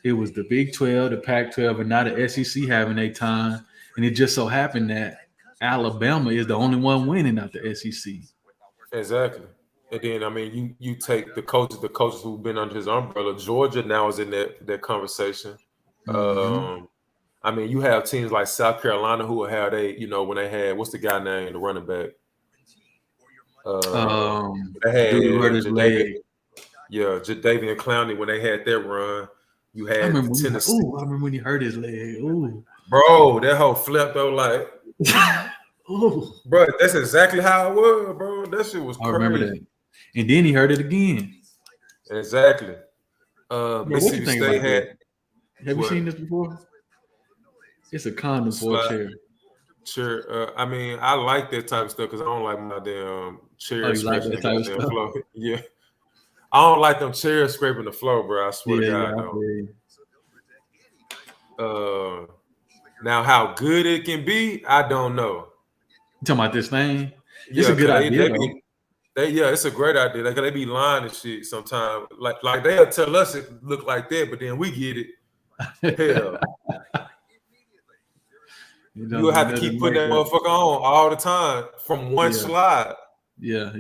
it was the Big 12, the Pac-12, and now the SEC having their time. And it just so happened that Alabama is the only one winning out the SEC. Exactly. And then I mean, you take the coaches who've been under his umbrella. Georgia now is in that conversation. Mm-hmm. I mean, you have teams like South Carolina who have when they had what's the guy name, the running back. They had dude hurt his leg. Jadeveon Clowney when they had that run. You had I remember Tennessee. I remember when he hurt his leg. Ooh. Bro, that whole flip though, like, bro, that's exactly how it was, bro. That shit was crazy. I remember that. And then he hurt it again. Exactly. Mississippi State had. Have you seen this before? It's a condom for a chair. Sure. I mean, I like that type of stuff because I don't like my damn chairs scraping the damn floor. Yeah. I don't like them chairs scraping the floor, bro. I swear to God, now how good it can be, I don't know. You talking about this thing? It's a good idea. It's a great idea. Like they be lying and shit sometimes. Like they'll tell us it look like that, but then we get it. Hell. You'll have to keep putting that motherfucker on all the time from one slide. Yeah.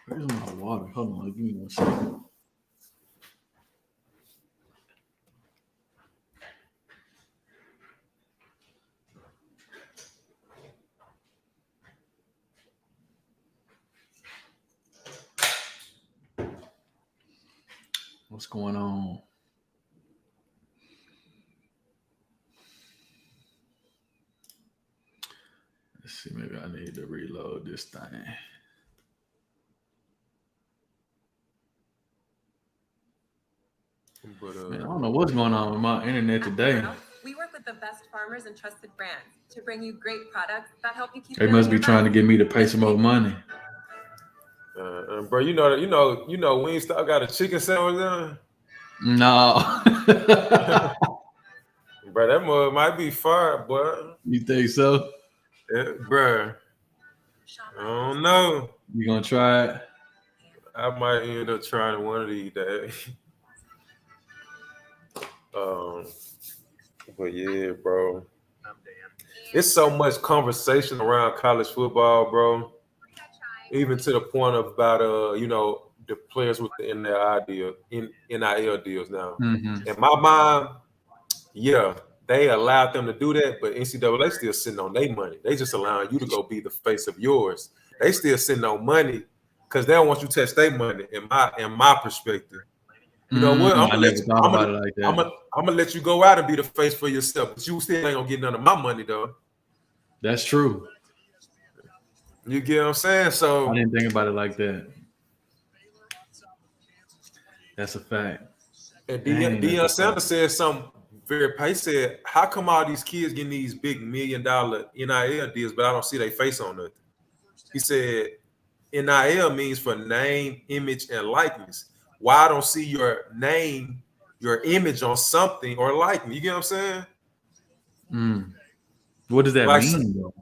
Where's my water? Hold on, give me 1 second. What's going on? Let's see, maybe I need to reload this thing. Man, I don't know what's going on with my internet today. We work with the best farmers and trusted brands to bring you great products that help you keep. They must be trying to get me to pay some more money. Bro, you know Wingstop got a chicken sandwich there? No. Bro, that mug might be fire, boy. You think so? Yeah, bro. I don't know. You gonna try it? I might end up trying one of these days. But yeah, bro. It's so much conversation around college football, bro. Even to the point of about the players with the NIL deals now. Mm-hmm. In my mind, they allowed them to do that, but NCAA still sitting on their money. They just allowing you to go be the face of yours. They still sitting on money because they don't want you to touch their money. In my perspective, you know what? I'm gonna let you go out and be the face for yourself, but you still ain't gonna get none of my money though. That's true. You get what I'm saying? So I didn't think about it like that. That's a fact. And Deion Sanders said something very. He said, "How come all these kids getting these big $1 million NIL deals, but I don't see their face on nothing?" He said, "NIL means for name, image, and likeness. Why I don't see your name, your image on something or likeness? You get what I'm saying?" What does that mean, though?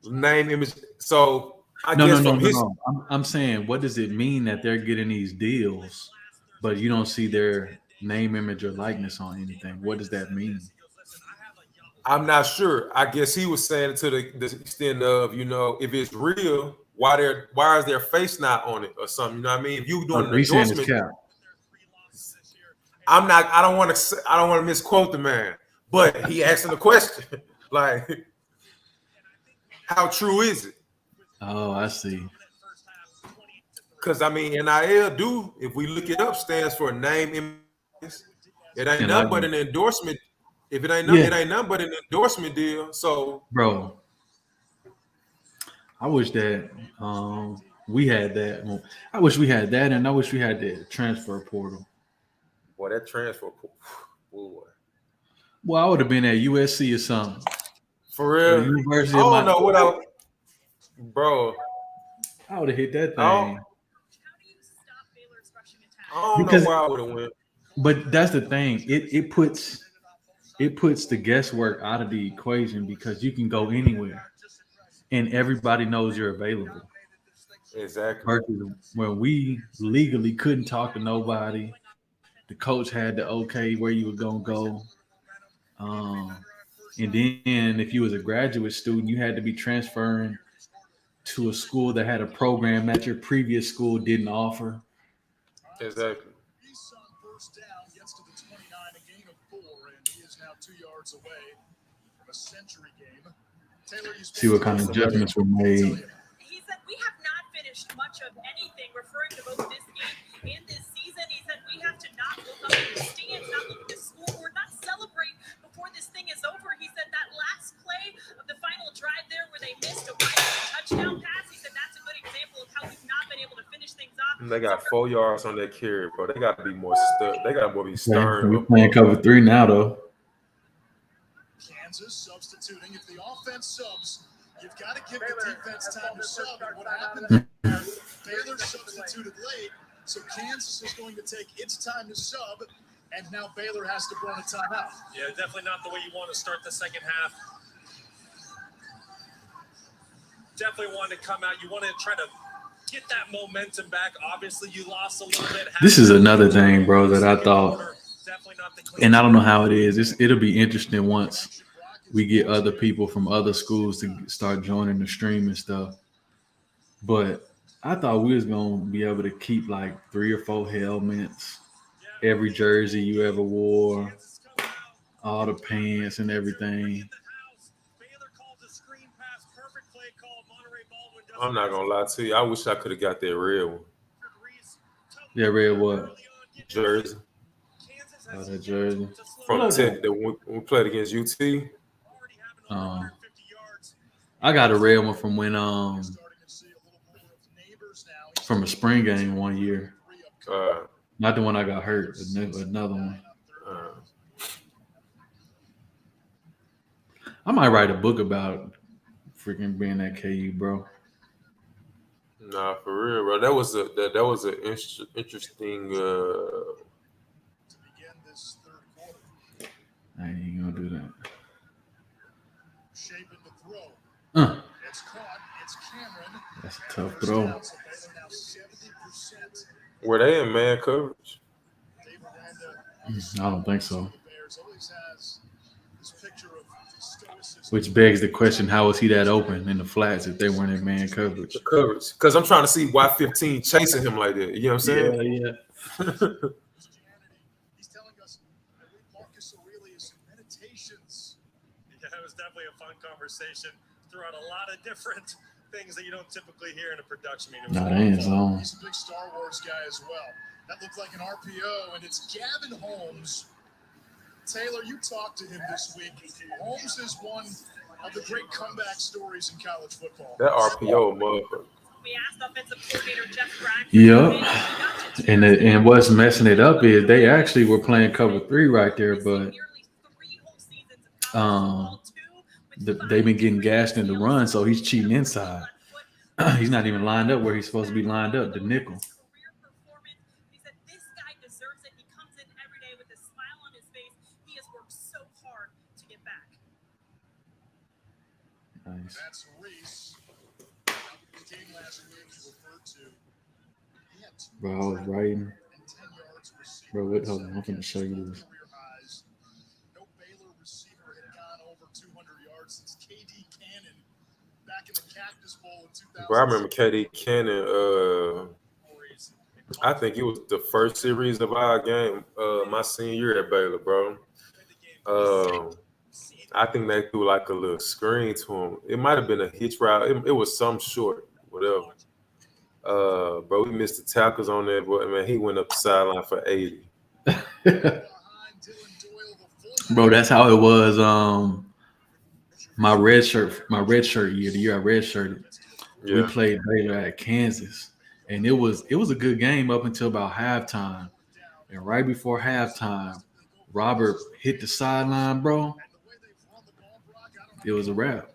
Name, image. So No. I'm saying, what does it mean that they're getting these deals, but you don't see their name, image, or likeness on anything? What does that mean? I'm not sure. I guess he was saying it to the extent of, if it's real, why is their face not on it or something? You know what I mean? If you doing an endorsement, I don't want to misquote the man, but he asking the question like, how true is it? Oh, I see. Because I mean, NIL if we look it up, stands for name, image. It ain't nothing but an endorsement. If it ain't nothing, it ain't nothing but an endorsement deal. So, bro, I wish that we had that. I wish we had that, and I wish we had the transfer portal. Boy, that transfer portal. Boy. Well, I would have been at USC or something. For real? University I don't know what bro. I would have hit that thing. I don't know where I would have went. But that's the thing. It puts the guesswork out of the equation because you can go anywhere and everybody knows you're available. Exactly. Versus when we legally couldn't talk to nobody the coach had the okay where you were gonna go. And then if you was a graduate student, you had to be transferring to a school that had a program that your previous school didn't offer. Exactly. First down gets to the 29, a gain of 4, and he is now 2 yards away from a century game. Taylor, you See what kind of adjustments were made. He said, we have not finished much of anything, referring to both this game and this season. He said, we have to not look up at the stands, not look at the scoreboard, not celebrate before this thing is over. He said that last play of the final drive there where they missed a touchdown pass, he said that's a good example of how we've not been able to finish things off. They got 4 yards on that carry, bro. They got to be more They got to be stern. We're playing cover 3 now, though. Kansas substituting. If the offense subs, you've got to give the defense time to sub. And what happened? Baylor substituted late, so Kansas is going to take its time to sub, and now Baylor has to burn a timeout. Yeah, definitely not the way you want to start the second half. Definitely want to come out. You want to try to get that momentum back. Obviously, you lost a little bit. This is another thing, bro, that I thought, and I don't know how it is. It'll be interesting once we get other people from other schools to start joining the stream and stuff. But I thought we was going to be able to keep like 3 or 4 helmets, every jersey you ever wore, all the pants and everything. I'm not going to lie to you. I wish I could have got that red one. Yeah, red what? Jersey. Oh, that jersey. From Tech that when we played against UT. I got a red one from when from a spring game one year. Not the one I got hurt, but another one. I might write a book about freaking being at KU, bro. Nah, for real, bro. That was an interesting. I ain't gonna do that. Shaping the throw. It's caught. It's Cameron. That's a tough throw. Were they in man coverage? I don't think so. Which begs the question: how was he that open in the flats if they weren't in man coverage? The coverage, because I'm trying to see why 15 chasing him like that. You know what I'm saying? Yeah. He's telling us Marcus Aurelius' meditations. Yeah, it was definitely a fun conversation. Threw out a lot of different things that you don't typically hear in a production meeting. He's a big Star Wars guy as well. That looked like an RPO, and it's Gavin Holmes. Taylor, you talked to him this week. Holmes is one of the great comeback stories in college football. That RPO, motherfucker. We asked offensive coordinator Jeff Bragg. Yep. And what's messing it up is they actually were playing cover 3 right there, but they've been getting gashed in the run, so he's cheating inside. He's not even lined up where he's supposed to be lined up, the nickel. He said this guy deserves it. He comes in every day with a smile on his face. He has worked so hard to get back. Nice. That's Reese. The game last week you referred to. Bro, I was writing. Bro, wait, hold on. I'm going to show you this. No Baylor receiver had gone over 200 yards since KD Cannon back in the Cactus Bowl in 2000. Bro, I remember KD Cannon. I think it was the first series of our game my senior year at Baylor, bro. I think they threw like a little screen to him. It might have been a hitch route. It was some short, whatever. Bro, we missed the tackles on that, but man, he went up the sideline for 80. Bro, that's how it was. My red shirt year, the year I redshirted. Yeah. We played Baylor at Kansas, and it was a good game up until about halftime. And right before halftime, Robert hit the sideline, bro. It was a wrap.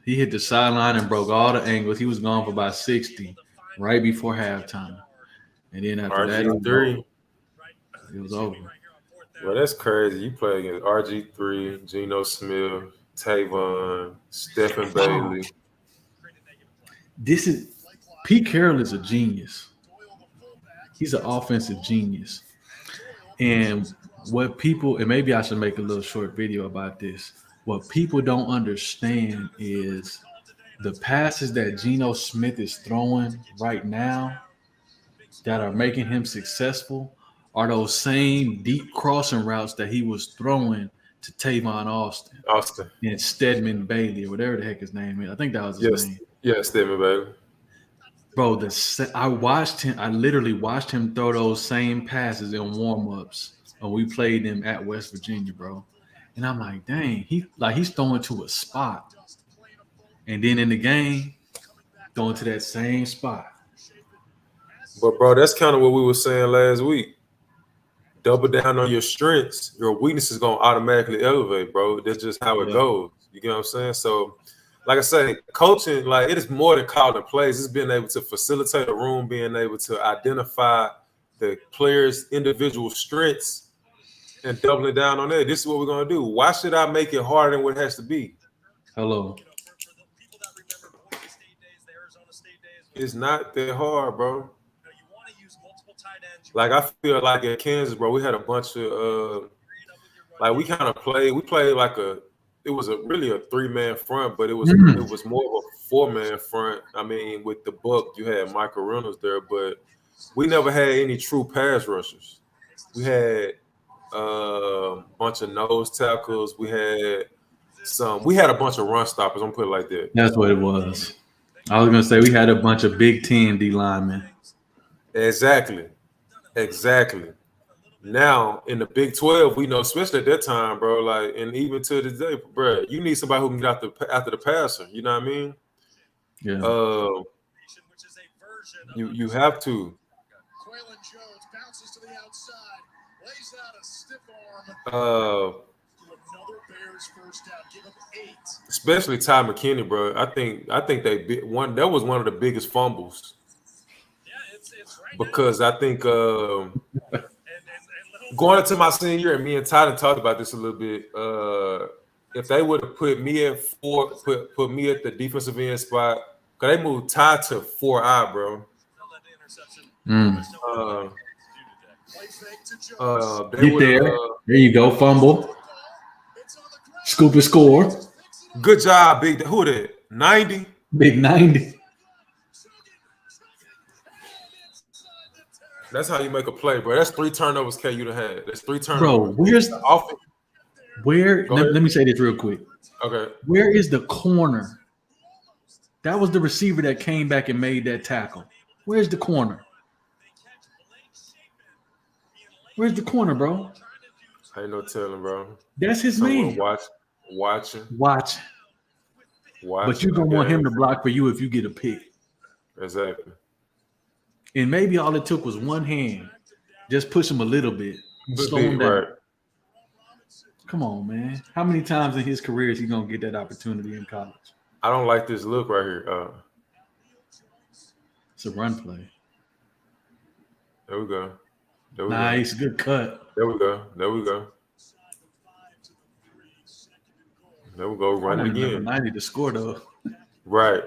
He hit the sideline and broke all the angles. He was gone for about 60 right before halftime. And then after RG3. It was over. Well, that's crazy. You play against RG3, Geno Smith, Tavon, Stephen Bailey. Pete Carroll is a genius. He's an offensive genius. And what people, and maybe I should make a little short video about this. What people don't understand is the passes that Geno Smith is throwing right now that are making him successful are those same deep crossing routes that he was throwing to Tavon Austin and Stedman Bailey, or whatever the heck his name is. I think that was his name. Yeah, Stedman Bailey. Bro, I literally watched him throw those same passes in warm-ups when we played them at West Virginia, bro. And I'm like, dang, he's throwing to a spot. And then in the game, throwing to that same spot. But bro, that's kind of what we were saying last week. Double down on your strengths, your weakness is gonna automatically elevate, bro. That's just how it goes. You get what I'm saying? So, like I say, coaching, like it is more than calling plays. It's being able to facilitate a room, being able to identify the players' individual strengths and doubling down on that. This is what we're gonna do. Why should I make it harder than what it has to be? Hello. It's not that hard, bro. Like I feel like in Kansas, bro, we had a bunch of like we kind of played. We played like it was really a 3-man front, but it was more of a 4-man front. I mean, with the Buck, you had Michael Reynolds there, but we never had any true pass rushers. We had a bunch of nose tackles. We had a bunch of run stoppers. I'm gonna put it like that. That's what it was. I was gonna say we had a bunch of Big Ten D linemen. Exactly. Now in the Big 12, we know, especially at that time, bro. Like, and even to this day, bro, you need somebody who can get after the passer. You know what I mean? Yeah. You have to. Jones bounces to the outside, lays out a stiff arm. Another Bears first down, give him 8. Especially Ty McKinney, bro. I think that was one of the biggest fumbles. Because I think going into my senior year, and me and Tyler talked about this a little bit. If they would have put me at 4, put me at the defensive end spot, because they moved Ty to 4I, bro. Get there. There you go. Fumble. Scoop and score. Good job, Big. Who that? 90? Big 90. That's how you make a play, bro. That's 3 turnovers, K, you'd have had. That's 3 turnovers. Bro, let me say this real quick. Okay. Where is the corner? That was the receiver that came back and made that tackle. Where's the corner? Where's the corner, bro? Ain't no telling, bro. That's his man. Watching. But you're going to want him to block for you if you get a pick. Exactly. And maybe all it took was one hand. Just push him a little bit. Slow him down. Right. Come on, man. How many times in his career is he going to get that opportunity in college? I don't like this look right here. It's a run play. There we go. Nice. Good cut. There we go. Run it again. 90 to score, though. Right.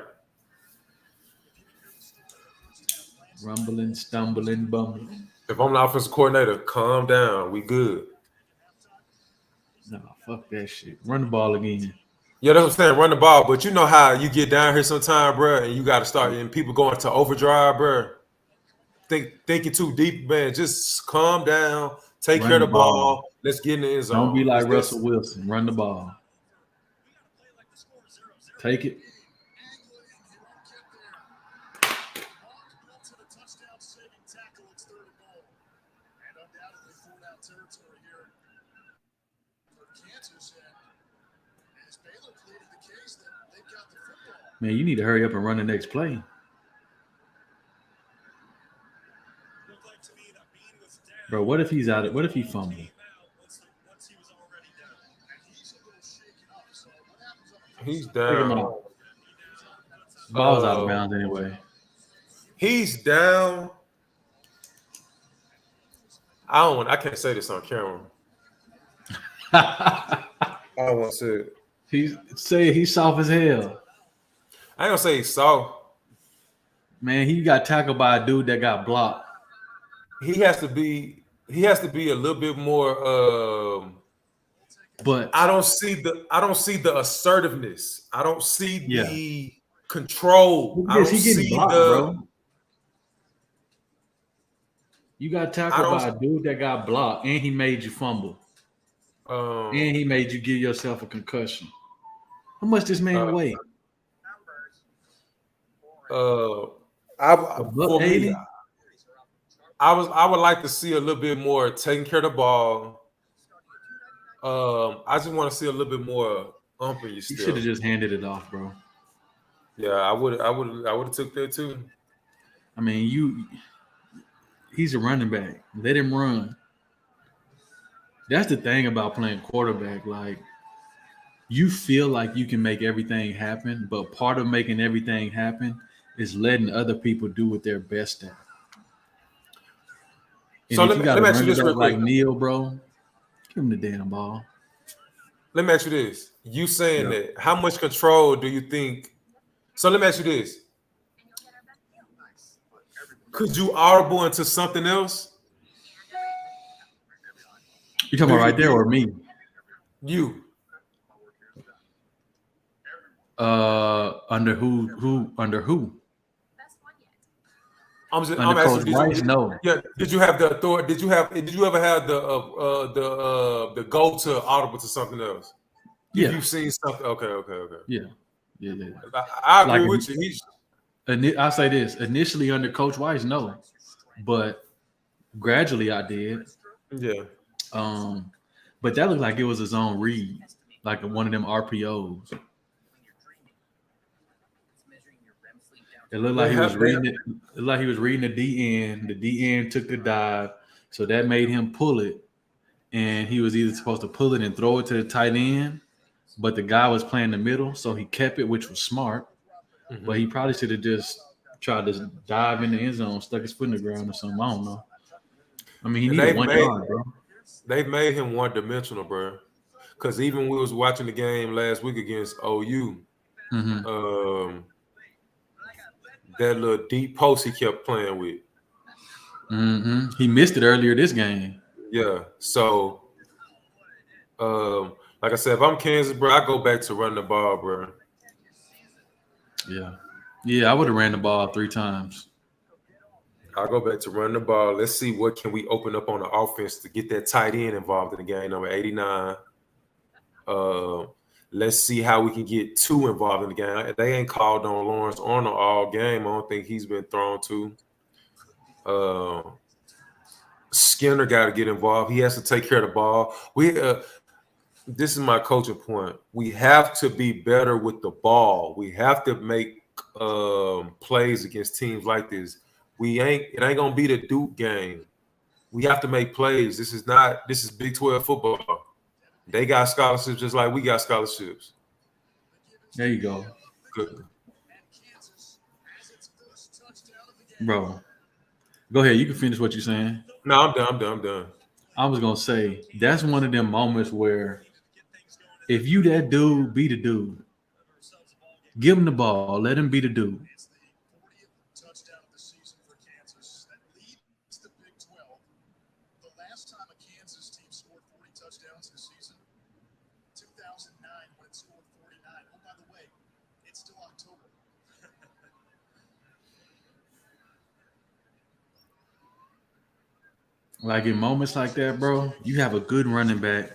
Rumbling, stumbling, bumbling. If I'm the offensive coordinator, calm down. We good. No, fuck that shit. Run the ball again. Yeah, that's what I'm saying. Run the ball. But you know how you get down here sometime, bro, and you got to start, and people going to overdrive, bro. Thinking too deep, man. Just calm down. Take care of the ball. Let's get in the end zone. Don't be like Russell Wilson. Run the ball. Take it. Man, you need to hurry up and run the next play. Bro, what if he's out? What if he fumbled? He's down. Ball's out of bounds anyway. He's down. I can't say this on camera. I don't want to say it. He's soft as hell. I ain't gonna say he's soft. Man, he got tackled by a dude that got blocked. He has to be he has to be a little bit more. But I don't see the assertiveness. I don't see yeah, the control. look at I this. don't He getting see blocked, the. bro. You got I tackled don't. by a dude that got blocked, and he made you fumble, and he made you give yourself a concussion. How much this man weigh? For me, 80? I would like to see a little bit more taking care of the ball. I just want to see a little bit more umping your You should stuff. have just handed it off, bro. Yeah, I would have took that too. I mean, he's a running back. Let him run. That's the thing about playing quarterback. Like, you feel like you can make everything happen, but part of making everything happen is letting other people do what they're best at. And So if you got let a me ask you running this back real like quick. Neil, bro, give him the damn ball. Let me ask you this. You saying Yeah. that, how much control do you think? So let me ask you this. Could you audible into something else? You talking about right there or me? You. Under who? Under who? I'm Under Coach asking. Rice? No. Yeah. Did you have the authority? Did you ever have the go to audible to something else? If Yeah. you've seen something, okay. Yeah. I agree Like, with you. I say this initially under Coach Rice, no, but gradually I did. Yeah. But that looked like it was his own read, like one of them RPOs. It looked like he was reading it. It looked like he was reading the DN. The DN took the dive, so that made him pull it, and he was either supposed to pull it and throw it to the tight end, but the guy was playing the middle, so he kept it, which was smart. Mm-hmm. But he probably should have just tried to dive in the end zone, stuck his foot in the ground or something. I don't know. I mean, he needed 1 yard, bro. They've made him one dimensional, bro. Because even when we was watching the game last week against OU, that little deep post he kept playing with. He missed it earlier this game. Yeah. So, like I said, if I'm Kansas, bro, I go back to running the ball, bro. Yeah, I would have ran the ball 3 times. I'll go back to running the ball. Let's see what can we open up on the offense to get that tight end involved in the game, number 89. Let's see how we can get 2 involved in the game. They ain't called on Lawrence Arnold all game. I don't think he's been thrown to. Skinner got to get involved. He has to take care of the ball. This is my coaching point. We have to be better with the ball. We have to make plays against teams like this. It ain't gonna be the Duke game. We have to make plays. This is Big 12 football. They got scholarships just like we got scholarships. There you go. Good. Bro, go ahead. You can finish what you're saying. No, I'm done. I was gonna say that's one of them moments where if you that dude, be the dude. Give him the ball. Let him be the dude. Touchdown of the season for Kansas. That leads the Big 12. The last time a Kansas team scored 40 touchdowns this season, 2009, when it scored 49. Oh, by the way, it's still October. Like in moments like that, bro, you have a good running back.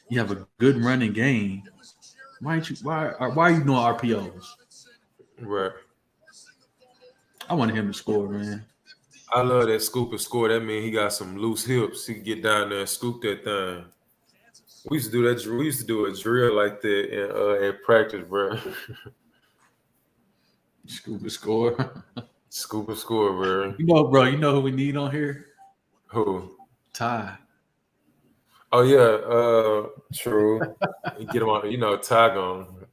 You have a good running game. Why are you doing RPOs? Right. I wanted him to score, man. I love that scoop and score. That means he got some loose hips. He can get down there and scoop that thing. We used to do that. We used to do a drill like that in practice, bro. Scoop and score. Scoop and score, bro. You know who we need on here? Who? Ty. Oh yeah, true. Get him on, Ty gone.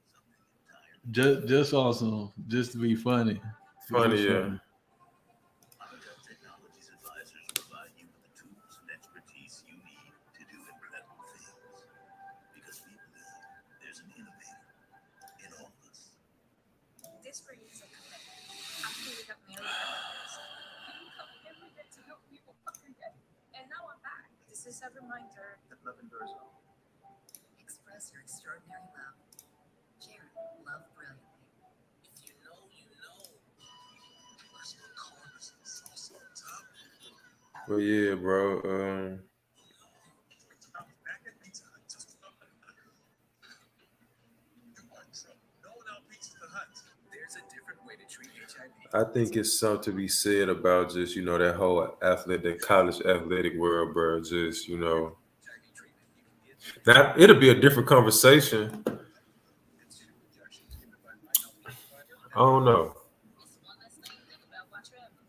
Just awesome, just to be funny. Funny, yeah. Funny. Technology's advisors provide you with the tools and expertise you need to do incredible things. Because we believe there's an innovator in all of us. This ring is a commitment. After we got married 7 years, you come every day to help people every day. And now I'm back. is a reminder that love endures all. Express your extraordinary love. Jared, love brilliantly. If you know, you know. But yeah, bro. There's a different way to treat HIV. I think it's something to be said about just, that whole college athletic world, bro. Just, now it'll be a different conversation. I don't know.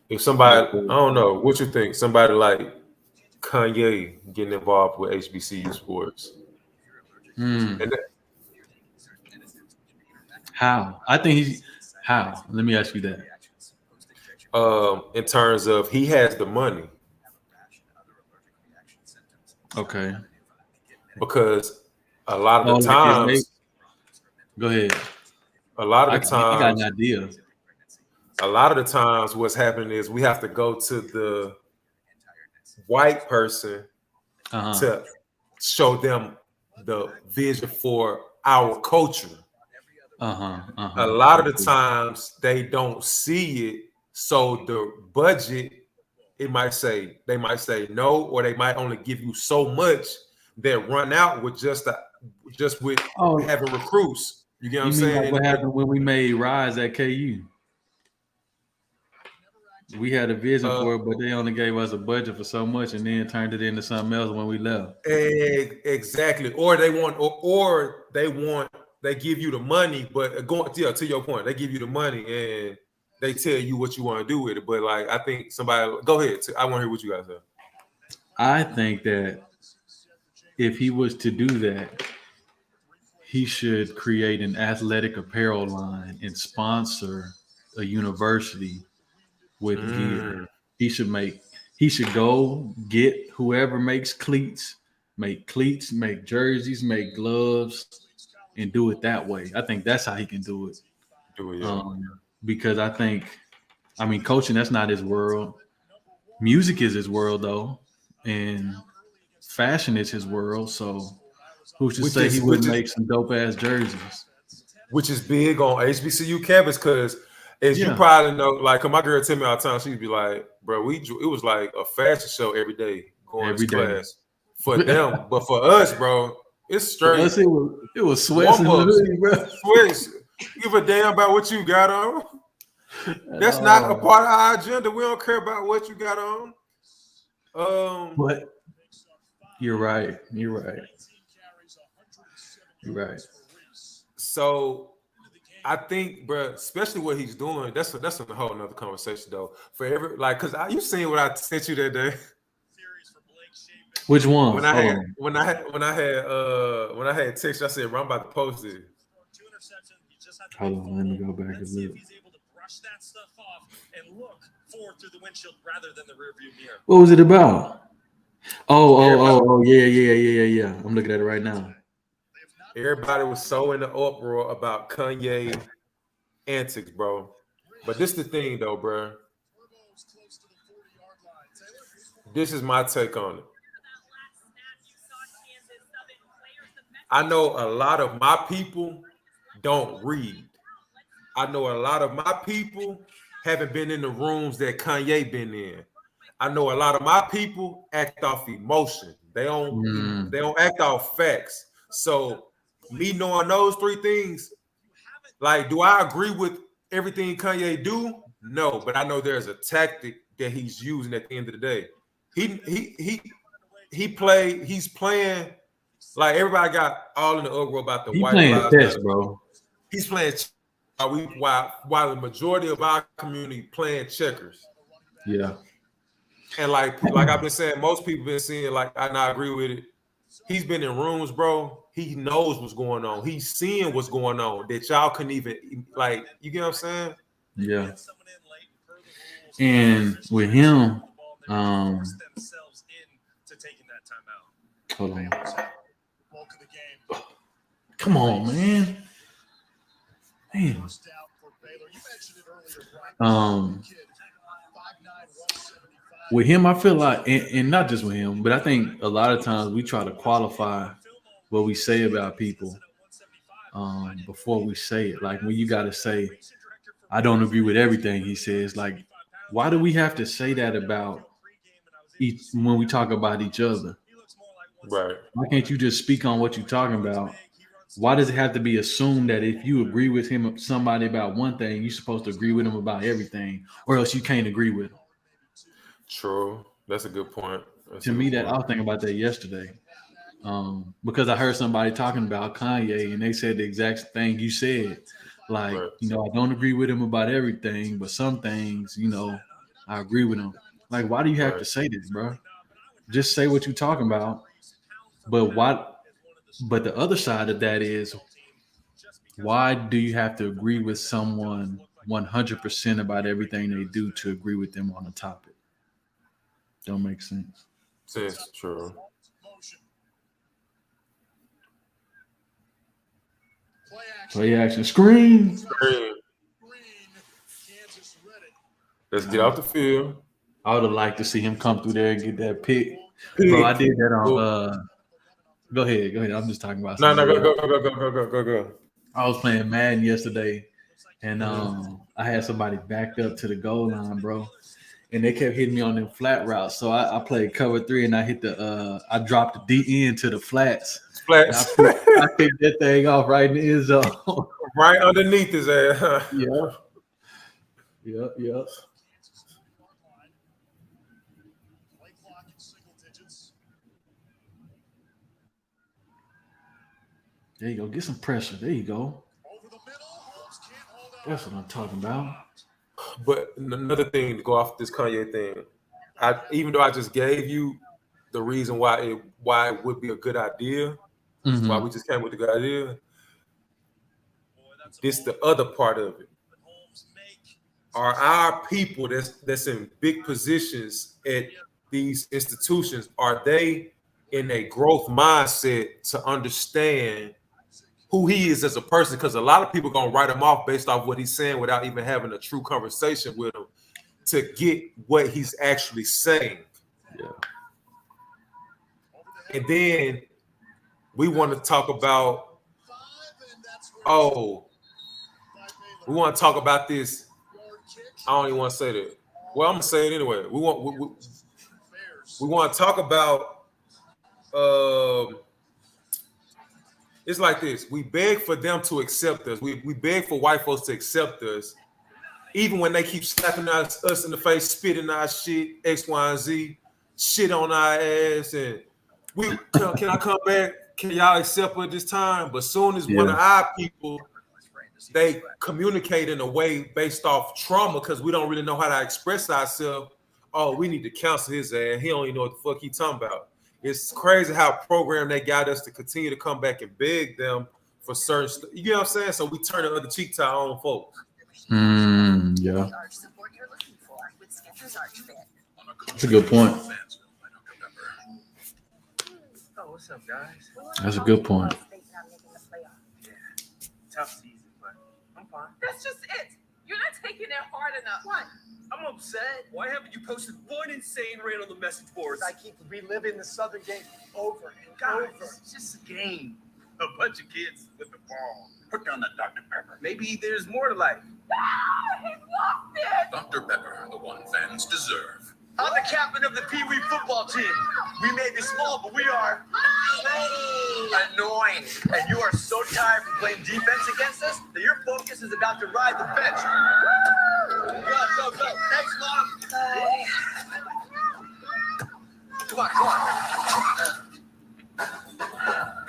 If somebody, I don't know, what you think? Somebody like Kanye getting involved with HBCU sports. And How? I think he's how. Let me ask you that. In terms of he has the money. Okay. Because a lot of the times, go ahead. A lot of the times, I got an idea. A lot of the times, what's happening is we have to go to the white person to show them the vision for our culture. A lot of the times they don't see it, so the budget they might say no, or they might only give you so much that run out with just with having recruits. You get what I'm saying? Like what happened when we made Rise at KU? We had a vision for it, but they only gave us a budget for so much, and then turned it into something else when we left. Exactly. Or they want, or they give you the money, but going to your point, they give you the money and they tell you what you want to do with it. But like, I think somebody, go ahead. I want to hear what you guys have. I think that if he was to do that, he should create an athletic apparel line and sponsor a university with gear. He should go get whoever makes cleats, make jerseys, make gloves, and do it that way. I think that's how he can do it. Because I mean, coaching, that's not his world. Music is his world, though. And fashion is his world. So who's to say he wouldn't make some dope-ass jerseys? Which is big on HBCU campus because, as you probably know, like my girl tell me all the time, she'd be like, bro, it was like a fashion show every day going to class for them. But for us, bro, it's straight. For us, it was sweats and hoodie, bro. Sweats. Give a damn about what you got on. That's not a part of our agenda. We don't care about what you got on. But you're right. So I think, bro, especially what he's doing, that's a whole nother conversation though. For cause you seen what I sent you that day. Which one? When I had text, I said, "Bro, I'm about to post it." Hold on, let me go back and look. That stuff off and look forward through the windshield rather than the rearview mirror. What was it about? Oh, yeah. I'm looking at it right now. Everybody was so in the uproar about Kanye antics, bro. But this is the thing, though, bro. This is my take on it. I know a lot of my people don't read. I know a lot of my people haven't been in the rooms that Kanye been in. I know a lot of my people act off emotion. They don't act off facts. So me knowing those three things, like, do I agree with everything Kanye do? No, but I know there's a tactic that he's using at the end of the day. He's playing like everybody got all in the uproar about the white lives matter, bro. He's playing while the majority of our community playing checkers. Yeah. And like I've been saying, most people been seeing, like, I not agree with it. He's been in rooms, bro. He knows what's going on. He's seeing what's going on that y'all couldn't even, like, you get what I'm saying? Yeah. And with him, hold on. Come on, man. With him, I feel like, and not just with him, but I think a lot of times we try to qualify what we say about people before we say it. Like when you got to say, I don't agree with everything he says. Like, why do we have to say that about when we talk about each other? Right. Why can't you just speak on what you're talking about? Why does it have to be assumed that if you agree with somebody about one thing, you're supposed to agree with them about everything, or else you can't agree with them? True. That's a good point. To me, I was thinking about that yesterday. Because I heard somebody talking about Kanye and they said the exact thing you said. Like, Right. I don't agree with him about everything, but some things, I agree with him. Like, why do you have to say this, bro? Just say what you're talking about. But but the other side of that is, why do you have to agree with someone 100% about everything they do to agree with them on a topic? Don't make sense. Sense, true. Play action. Screen. Let's get out the field. I would have liked to see him come through there and get that pick. Bro, I did that on Go ahead. I'm just talking about No, something. Go. I was playing Madden yesterday, and I had somebody backed up to the goal line, bro. And they kept hitting me on them flat routes. So I played cover 3 and I hit I dropped the DN to the flats. I picked that thing off right in the end zone. Right underneath his ass. Yep. There you go. Get some pressure. There you go. That's what I'm talking about. But another thing to go off this Kanye thing, even though I just gave you the reason why it would be a good idea, why we just came with a good idea, this the other part of it. Are our people that's in big positions at these institutions, are they in a growth mindset to understand who he is as a person? Because a lot of people gonna write him off based off what he's saying without even having a true conversation with him to get what he's actually saying. Yeah. And then we want to talk about, we want to talk about this. I don't even want to say that. Well, I'm gonna say it anyway. We want to talk about. It's like this. We beg for them to accept us. We beg for white folks to accept us, even when they keep slapping us in the face, spitting our shit, X, Y, and Z, shit on our ass, and can I come back? Can y'all accept us this time? But soon as one of our people, they communicate in a way based off trauma because we don't really know how to express ourselves. Oh, we need to cancel his ass. He don't even know what the fuck he talking about. It's crazy how programmed they got us to continue to come back and beg them for certain stuff. You know what I'm saying? So we turn the other cheek to our own folks. Yeah. That's a good point. Oh, what's up, guys? That's a good point. Tough season, but I'm fine. That's just it. You're not taking it hard enough. What? I'm upset. Why haven't you posted one insane rant on the message boards? I keep reliving the Southern game over and Guys, over. it's just a game. A bunch of kids with the ball. Put down that Dr. Pepper. Maybe there's more to life. He lost it. Dr. Pepper, the one fans deserve. I'm the captain of the Pee Wee football team. We may be small, but we are annoying. And you are so tired from playing defense against us that your focus is about to ride the bench. Go. Thanks, Mom. Bye. Come on.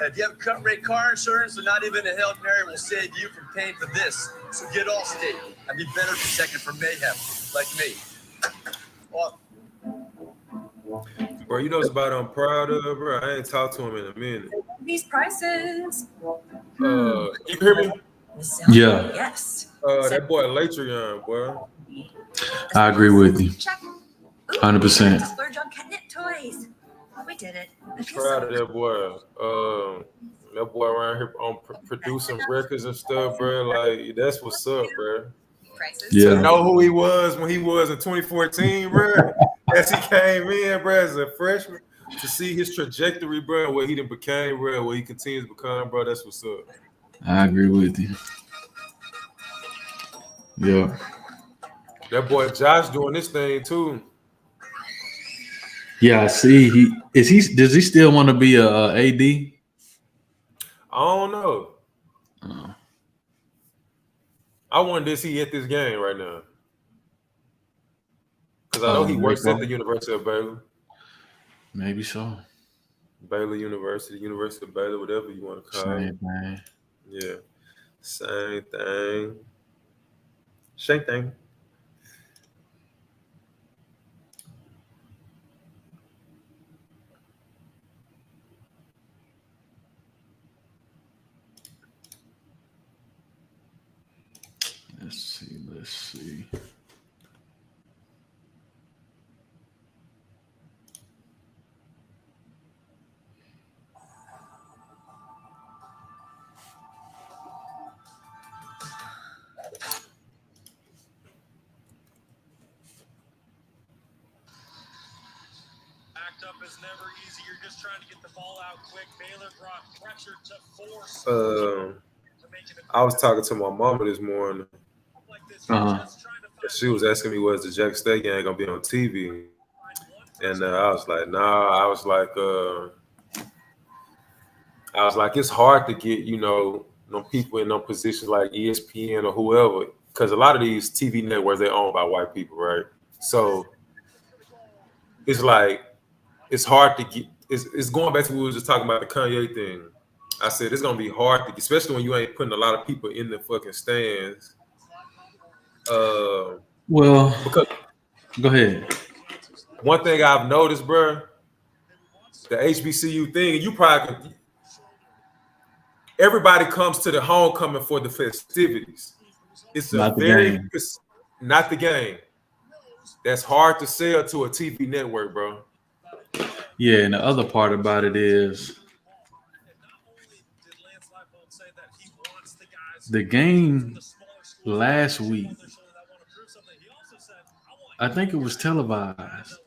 If you have cut rate car insurance, so not even a Hail Mary will save you from paying for this. So get Allstate. I'd be better protected from mayhem, like me. Bro, you know what's about I'm proud of, bro? I ain't talked to him in a minute. These prices. You hear me? Yeah. Yes. That boy Latrion, boy. I agree with you. 100%. Splurge on catnip toys. We did it. Proud of that boy. That boy around here on producing records and stuff, bro. Like, that's what's up, bro. Prices. Yeah. To know who he was when he was in 2014, bro. as he came in, bro, as a freshman, to see his trajectory, bro, where he done became, bro, where he continues to become, bro, that's what's up. I agree with you. Yeah. That boy Josh doing this thing too. Yeah, I see. Does he still want to be a AD? I don't know. Oh, I wonder is he at this game right now? Because I know he works at the University of Baylor. maybe so. Baylor University, University of Baylor, whatever you want to call it. Same thing. Yeah. Same thing. Same thing. Let's see. Act up is never easy. You're just trying to get the ball out quick. Baylor brought pressure to force. I was talking to my mama this morning. She was asking me, was the Jack State game gonna be on TV? And I was like, nah. I was like, it's hard to get, them people in them positions like ESPN or whoever, because a lot of these TV networks they're owned by white people, right? So it's like it's hard to get. It's going back to what we were just talking about the Kanye thing. I said it's gonna be hard to get, especially when you ain't putting a lot of people in the fucking stands. Well, because go ahead. One thing I've noticed, bro, the HBCU thing, you probably everybody comes to the homecoming for the festivities. It's not the game. It's not the game. That's hard to sell to a TV network, bro. Yeah, and the other part about it is the game last week, I think it was televised.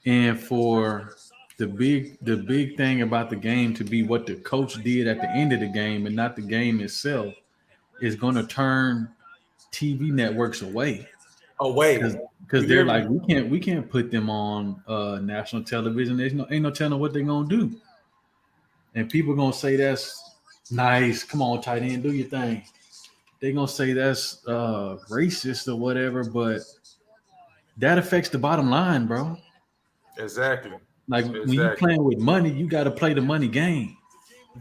And for the big thing about the game to be what the coach did at the end of the game and not the game itself is going to turn TV networks away. Because they're like, we can't put them on national television. Ain't no telling what they're gonna do. And people gonna say that's nice. Come on, tight end, do your thing. They're gonna say that's racist or whatever, but that affects the bottom line, bro. Exactly. Like when you playing with money, you got to play the money game.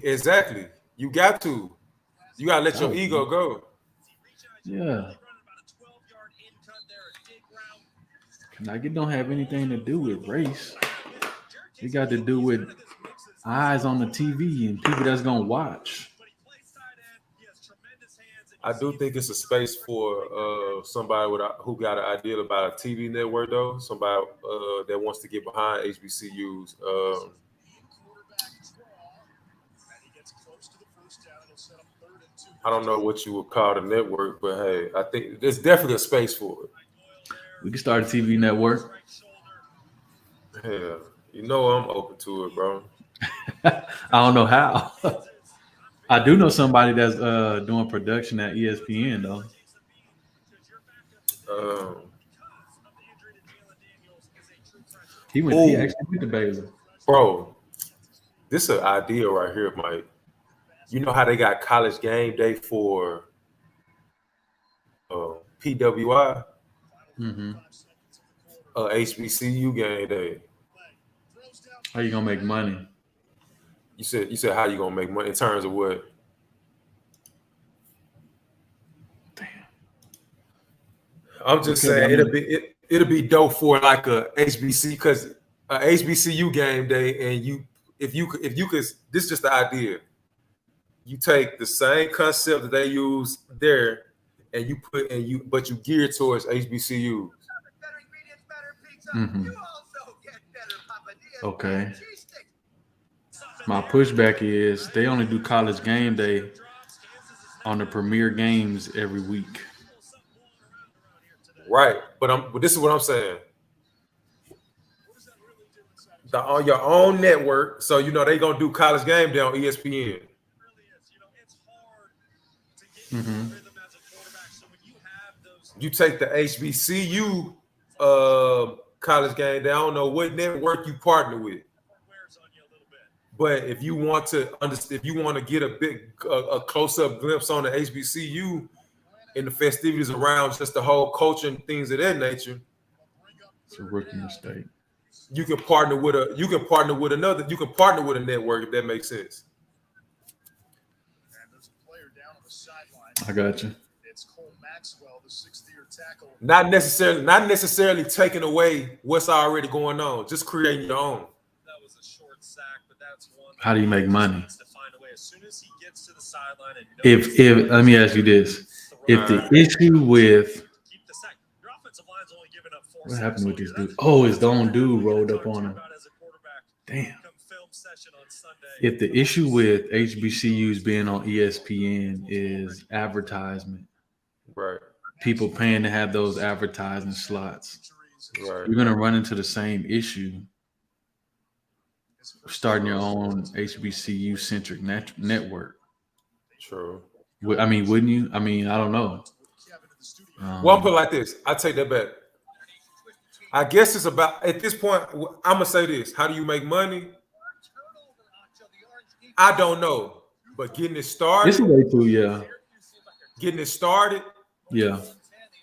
Exactly. You got to. You got to let your ego go. Yeah. Like it don't have anything to do with race. It got to do with eyes on the TV and people that's gonna watch. I do think it's a space for somebody who got an idea about a TV network, though. Somebody that wants to get behind HBCUs. I don't know what you would call the network, but hey, I think there's definitely a space for it. We can start a TV network. Yeah, I'm open to it, bro. I don't know how. I do know somebody that's doing production at ESPN though. He actually went to Baylor. Bro, this is an idea right here, Mike. You know how they got college game day for PWI? Mm-hmm. HBCU game day. How you gonna make money? You said how you gonna make money in terms of what? Damn. I'm just saying it'll be dope for like a HBC, because a HBCU game day, and if you could, this is just the idea. You take the same concept that they use there, and but you gear towards HBCUs. Mm-hmm. Okay. My pushback is they only do college game day on the premier games every week. Right, but this is what I'm saying. on your own network. So they gonna do College Game Day on ESPN. Mm-hmm. You take the HBCU College Game Day. I don't know what network you partner with, but if you want to understand, if you want to get a close up glimpse on the HBCU and the festivities around just the whole culture and things of that nature, it's a rookie mistake. You can partner with a network if that makes sense. I got you. It's Cole Maxwell, the 6th-year tackle. Not necessarily taking away what's already going on, just creating your own. That was a short sack, but that's one. How do you make money? To find a way. As soon as he gets to the sideline and If let me ask you this. If the issue with keep the sack, your offensive line's only giving up 4 what happened with this dude? Oh, his own dude rolled up on him. Damn. If the issue with HBCUs being on ESPN is advertisement, right? People paying to have those advertising slots, right? You're gonna run into the same issue starting your own HBCU centric network. True. I mean, wouldn't you? I mean, I don't know. Well, I'll put it like this. I take that back. I guess it's about, at this point, I'm gonna say this: how do you make money? I don't know, but getting it started. It's a way to, yeah. Getting it started, yeah.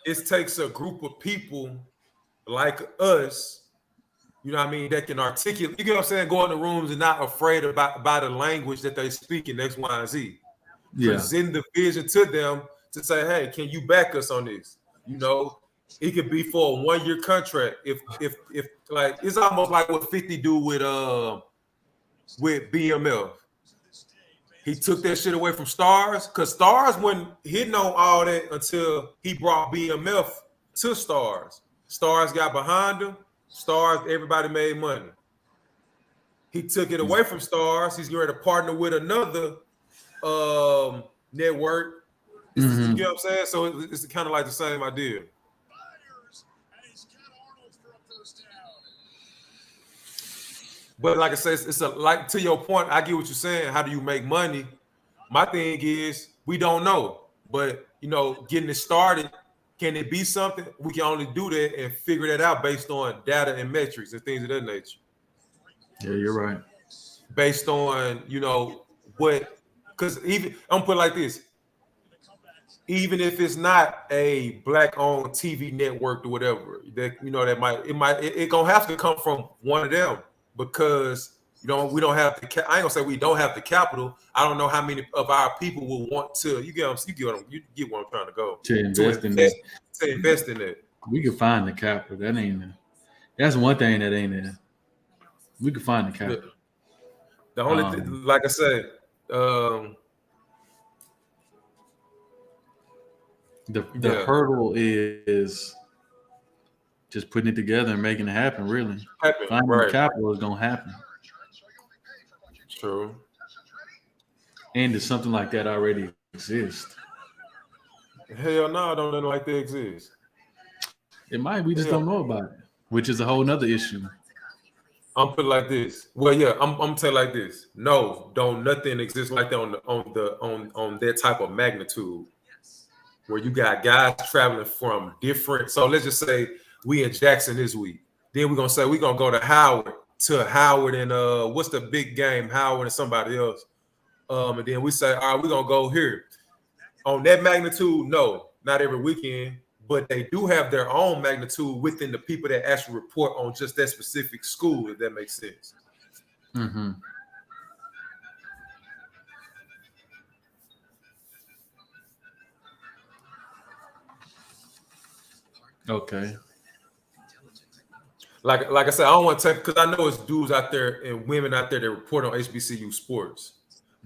It takes a group of people like us, you know what I mean, that can articulate. You get what I'm saying? Go in the rooms and not afraid about the language that they speak in X, Y, and Z. Yeah. Present the vision to them to say, hey, can you back us on this? It could be for a 1-year contract. If like, it's almost like what 50 do with BMF. He took that shit away from Stars because Stars wasn't hitting on all that until he brought BMF to Stars. Stars got behind him. Stars, everybody made money. He took it away from Stars. He's going to partner with another network. You know what I'm saying? So it's kind of like the same idea. But like I said, it's like to your point. I get what you're saying. How do you make money? My thing is we don't know, but getting it started, can it be something? We can only do that and figure that out based on data and metrics and things of that nature. Yeah, you're right. Based on what, because even I'm gonna put it like this. Even if it's not a black-owned TV network or whatever, that it gonna have to come from one of them. Because we don't have the. I ain't gonna say we don't have the capital. I don't know how many of our people will want to. You get what I'm trying to go to invest in that. We can find the capital. That ain't there. That's one thing that ain't there. We can find the capital. The only thing, like I said, the hurdle is just putting it together and making it happen, really. Finding the capital is going to happen. True. And does something like that already exist? Hell no, don't nothing like that exist. It might. We just don't know about it, which is a whole nother issue. I'm put it like this. Well, yeah, I'm tell like this. No, don't nothing exist like that on that type of magnitude where you got guys traveling from different. So let's just say we in Jackson this week. Then we're gonna say we're gonna go to Howard and what's the big game? Howard and somebody else. And then we say, all right, we're gonna go here. On that magnitude, no, not every weekend, but they do have their own magnitude within the people that actually report on just that specific school, if that makes sense. Mm-hmm. Okay. Like I said, I don't want to take, because I know it's dudes out there and women out there that report on HBCU sports,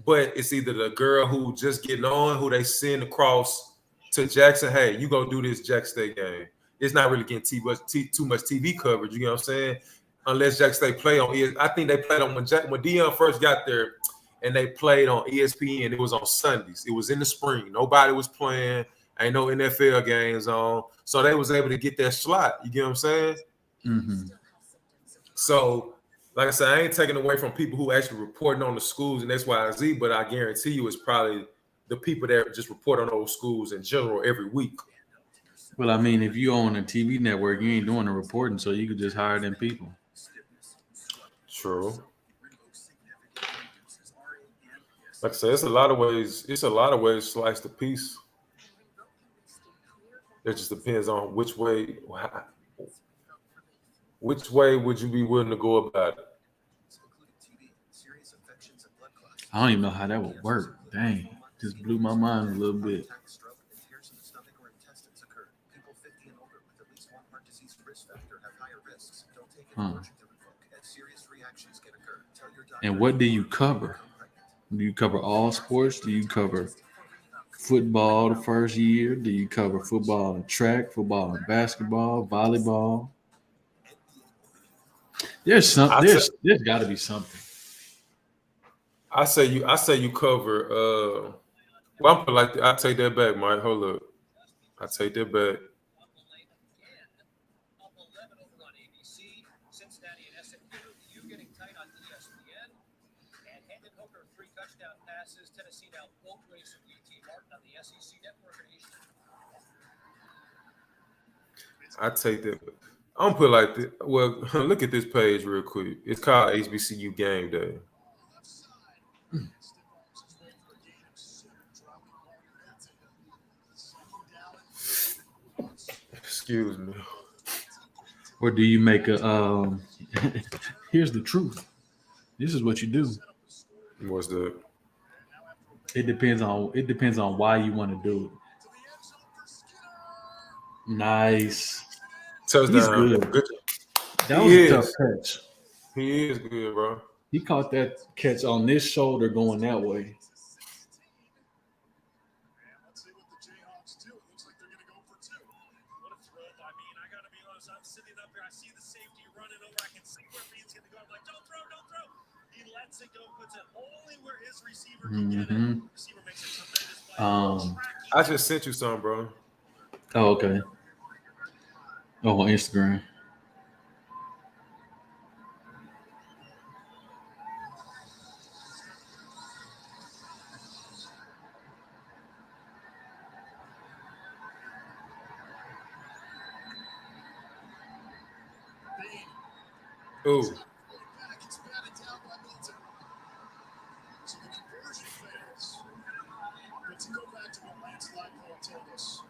but it's either the girl who just getting on, who they send across to Jackson. Hey, you go do this Jackson State game. It's not really getting too much TV coverage. You know what I'm saying? Unless Jackson State play on ESPN. I think they played on when Deion first got there, and they played on ESPN. It was on Sundays. It was in the spring. Nobody was playing. Ain't no NFL games on, so they was able to get that slot. You get what I'm saying? Mm-hmm. So like I said, I ain't taking away from people who actually reporting on the schools and X, Y, and Z, but I guarantee you it's probably the people that just report on those schools in general every week. Well, I mean, if you own a TV network, you ain't doing the reporting, so you could just hire them people. True. Like I said, it's a lot of ways. It's a lot of ways to slice the piece. It just depends on which way. Which way would you be willing to go about it? I don't even know how that would work. Dang, just blew my mind a little bit. Huh. And what do you cover? Do you cover all sports? Do you cover football the first year? Do you cover football and track, football and basketball, volleyball? There's got to be something. I say you cover. Well, I'm like I take that back, Mike. Hold up, I take that back. Cincinnati and SMU getting tight on ESPN. And Hendon Hooker, 3 touchdown passes. Tennessee now both ways from UT Martin on the SEC network. I take that. I'm gonna put it like this. Well, look at this page real quick. It's called HBCU Game Day. Excuse me. Or do you make a? Here's the truth. This is what you do. What's that? It depends on why you want to do it. Nice. Touchdown. He's good. That was a tough catch. He is good, bro. He caught that catch on this shoulder going that way. Let's see what the Jayhawks do. It looks like they're going to go for 2. What a throw by Bean. I got to be honest. I'm sitting up here. I see the safety running over. I can see where Bean's going to go. I'm like, don't throw. He lets it go, puts it only where his receiver can get it. Receiver makes a tremendous play. I just sent you some, bro. Oh, okay. Oh, on Instagram. Ooh. So the conversion fails. But to go back to what Lance Leipold told us,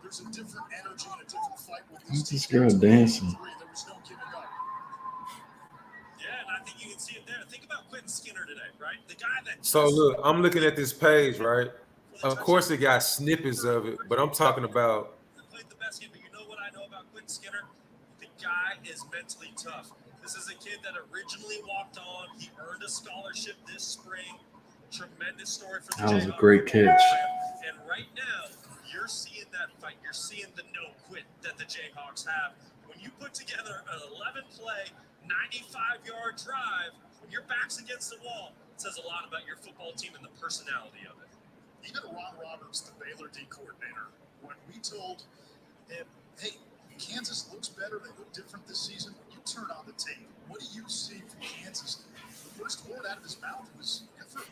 there's a different energy and a different fight with this girl dancing. There was no giving up. Yeah, and I think you can see it there. Think about Quentin Skinner today, right? The guy that. So look, I'm looking at this page, right? Of course, it got snippets of it, but I'm talking about. Played the best game, but you know what I know about Quentin Skinner? The guy is mentally tough. This is a kid that originally walked on. He earned a scholarship this spring. Tremendous story for the That was a Jayhawks great catch. And right now, you're seeing that fight. You're seeing the no quit that the Jayhawks have. When you put together an 11-play, 95-yard drive, when your back's against the wall, it says a lot about your football team and the personality of it. Even Ron Roberts, the Baylor D coordinator, when we told him, hey, Kansas looks better, they look different this season, when you turn on the tape, what do you see from Kansas? The first word out of his mouth was effort.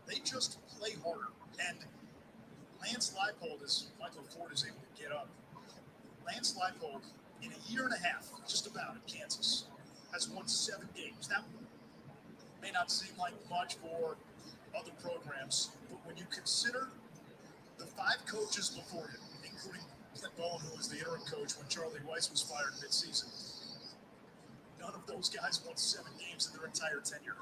They just play harder. And Lance Leipold, as Michael Ford is able to get up, Lance Leipold, in a year and a half, just about in Kansas, has won 7 games. That may not seem like much for other programs, but when you consider the 5 coaches before him, including Clint Bowen, who was the interim coach when Charlie Weiss was fired mid-season, none of those guys won 7 games in their entire tenure.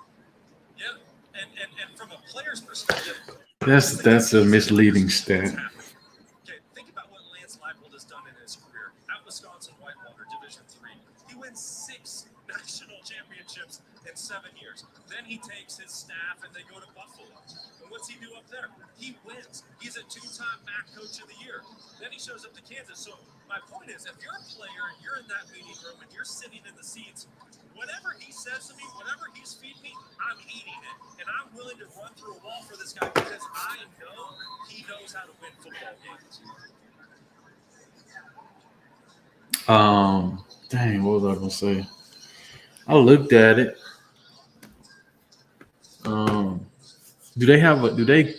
Yeah, and from a player's perspective, That's a misleading stat. Okay, think about what Lance Leipold has done in his career at Wisconsin Whitewater Division III. He wins 6 national championships in 7 years. Then he takes his staff and they go to Buffalo. And what's he do up there? He wins. He's a 2-time MAC Coach of the Year. Then he shows up to Kansas. So my point is, if you're a player and you're in that meeting room and you're sitting in the seats, whatever he says to me, whatever he's feeding me, I'm eating it. And I'm willing to run through a wall for this guy because I know he knows how to win football games. Dang, what was I gonna say? I looked at it. Do they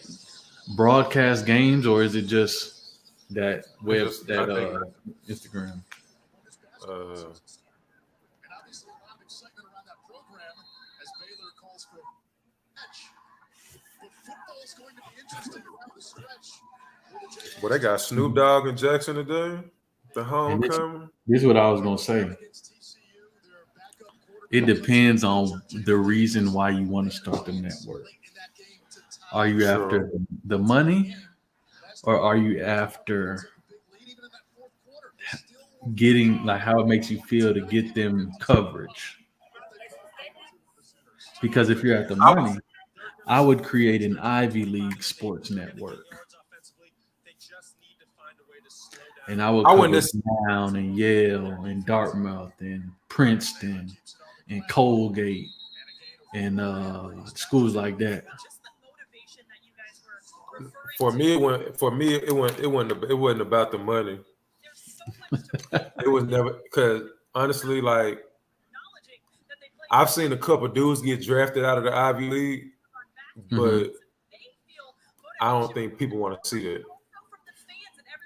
broadcast games, or is it just that Instagram? And obviously a lot of excitement around that program as Baylor calls for match. But football is going to be interesting around the stretch. Well, they got Snoop Dogg and Jackson today. The homecoming. This is what I was gonna say. It depends on the reason why you want to start the network. Are you after the money, or are you after getting like how it makes you feel to get them coverage? Because if you're at the money, I would create an Ivy League sports network. And I would cover Brown and Yale and Dartmouth and Princeton and Colgate and schools like that. For me, it wasn't about the money. It was never, because honestly, like, I've seen a couple dudes get drafted out of the Ivy League, but I don't think people want to see that.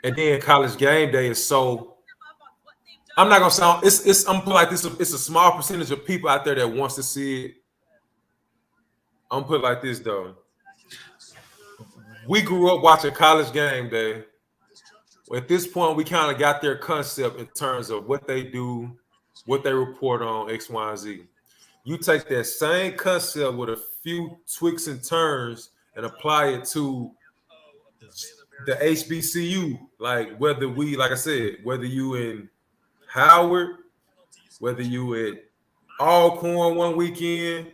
And then College Game Day is so. I'm not gonna sound. I'm put like this. It's a small percentage of people out there that wants to see it. I'm put like this though. We grew up watching College Game Day. At this point, we kind of got their concept in terms of what they do, what they report on X, Y, and Z. You take that same concept with a few tweaks and turns and apply it to the HBCU. Like whether you in Howard, whether you at Alcorn one weekend,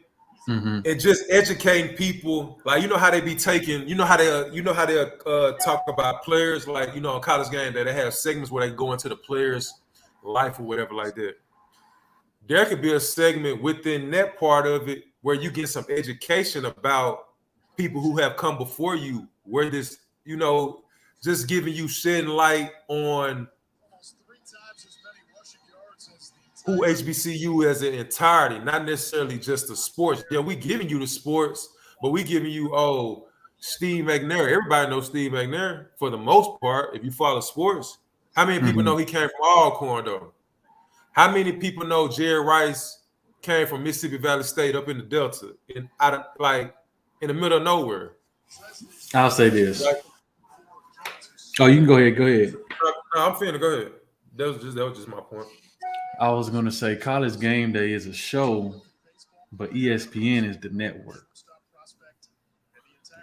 and just educating people. Like, you know how they be taking, you know how they talk about players, like, you know, on College Game Day, they have segments where they go into the player's life or whatever like that. There could be a segment within that part of it where you get some education about people who have come before you, where this, you know, just giving you shedding light on who HBCU as an entirety, not necessarily just the sports. Yeah, we giving you the sports, but we giving you, Steve McNair. Everybody knows Steve McNair for the most part. If you follow sports, how many people know he came from Alcorn though? How many people know Jerry Rice came from Mississippi Valley State up in the Delta, in the middle of nowhere? I'll say this. Oh, you can go ahead. Go ahead. No, I'm finna go ahead. That was just my point. I was gonna say College Game Day is a show, but ESPN is the network.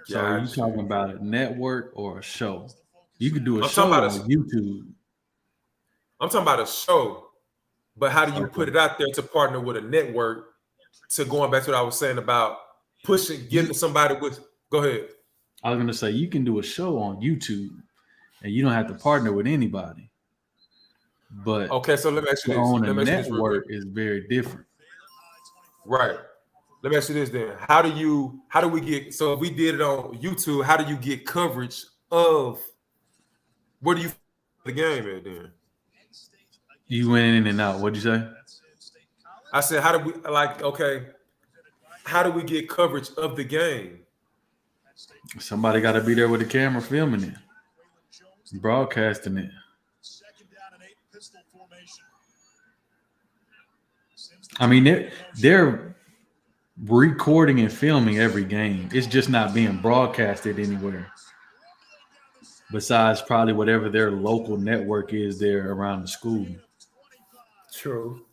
So are you talking about a network or a show? You could do a show on YouTube. I'm talking about a show, but how do you put it out there to partner with a network? To going back to what I was saying about getting somebody with. Go ahead. I was gonna say you can do a show on YouTube, and you don't have to partner with anybody. But okay, so let me ask you this. On a network is very different. Right. Let me ask you this then. How do we get, so if we did it on YouTube, how do you get coverage of, where do you the game at then? You went in and out. What'd you say? I said, how do we get coverage of the game? Somebody got to be there with the camera filming it, broadcasting it. I mean, they're recording and filming every game. It's just not being broadcasted anywhere besides probably whatever their local network is there around the school. True.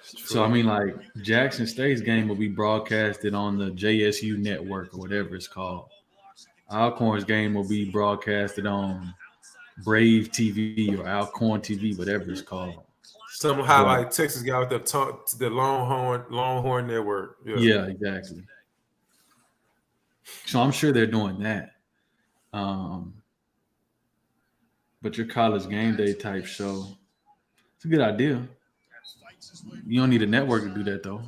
So, I mean, like Jackson State's game will be broadcasted on the JSU network or whatever it's called. Alcorn's game will be broadcasted on Brave TV or Alcorn TV, whatever it's called. Somehow, like Texas got with the Longhorn network. Yeah, exactly. So I'm sure they're doing that. But your College Game Day type show, it's a good idea. You don't need a network to do that though.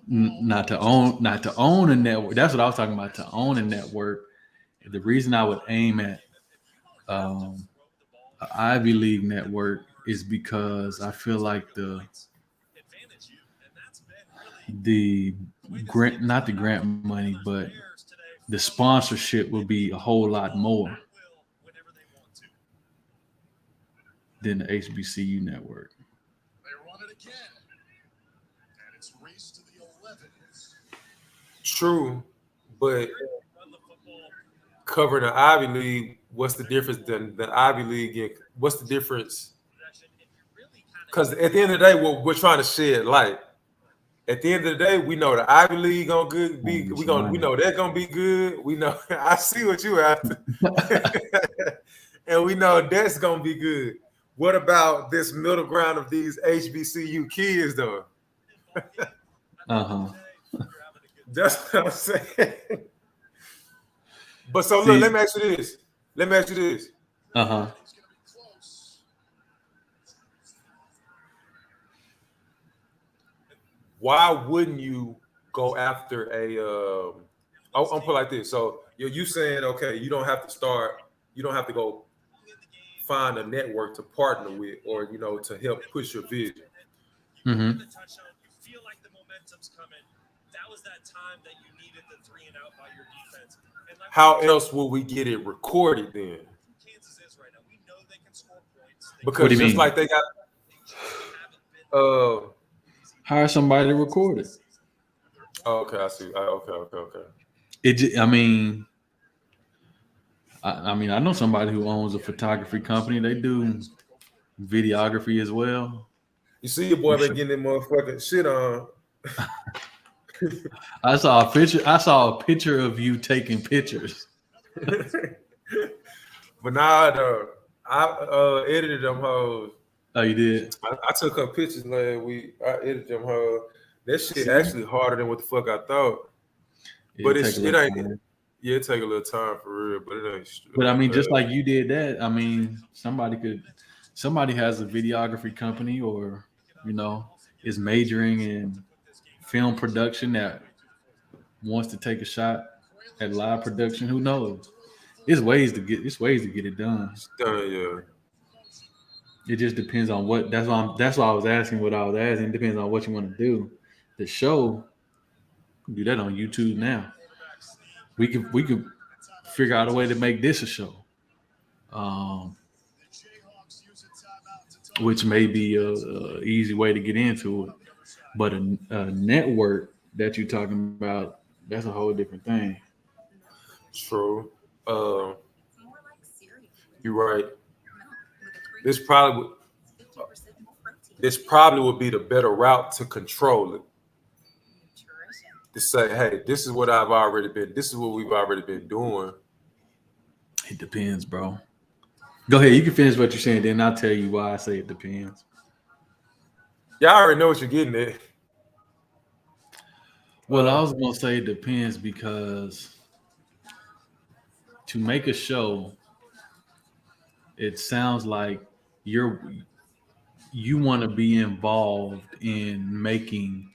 Not to own a network. That's what I was talking about. To own a network. The reason I would aim at a Ivy League network is because I feel like the grant, not the grant money, but the sponsorship will be a whole lot more than the HBCU network. They run it again. And it's race to the 11. True, but covering the Ivy League, what's the difference than the Ivy League? What's the difference? Because at the end of the day, we're trying to shed light. At the end of the day, we know the Ivy League gonna good be. We know they're gonna be good. We know. I see what you after, and we know that's gonna be good. What about this middle ground of these HBCU kids, though? That's what I'm saying. But so look, let me ask you this. Why wouldn't you go after a? I'll put it like this. So you saying, okay, you don't have to go find a network to partner with, or to help push your vision. Mm-hmm. You feel like the momentum's coming. That was that time that you needed the 3 and out by your defense. How else will we get it recorded then? Kansas is right now. We know they can score points. Because just like they got hire somebody to record it. Oh, okay, I see. Okay. I know somebody who owns a photography company. They do videography as well. You see your boy been getting that motherfucking shit on. I saw a picture of you taking pictures. But now I edited them hoes. Oh, you did? I took her pictures last week. I edited them hoes. That shit actually harder than what the fuck I thought. But it ain't. Yeah, it take a little time for real, but it ain't. But I mean, just like you did that, I mean, somebody has a videography company, or is majoring in film production that wants to take a shot at live production. Who knows? It's ways to get it done. Yeah. It just depends on what. That's why I was asking what I was asking. It depends on what you want to do. The show, do that on YouTube now. We could figure out a way to make this a show, which may be a easy way to get into it. But a network that you're talking about, that's a whole different thing. True. You're right. This probably would be the better route to control it. To say, hey, this is what we've already been doing. It depends, bro. Go ahead, you can finish what you're saying, then I'll tell you why I say it depends. Y'all already know what you're getting at. Well, I was gonna say it depends because to make a show, it sounds like you want to be involved in making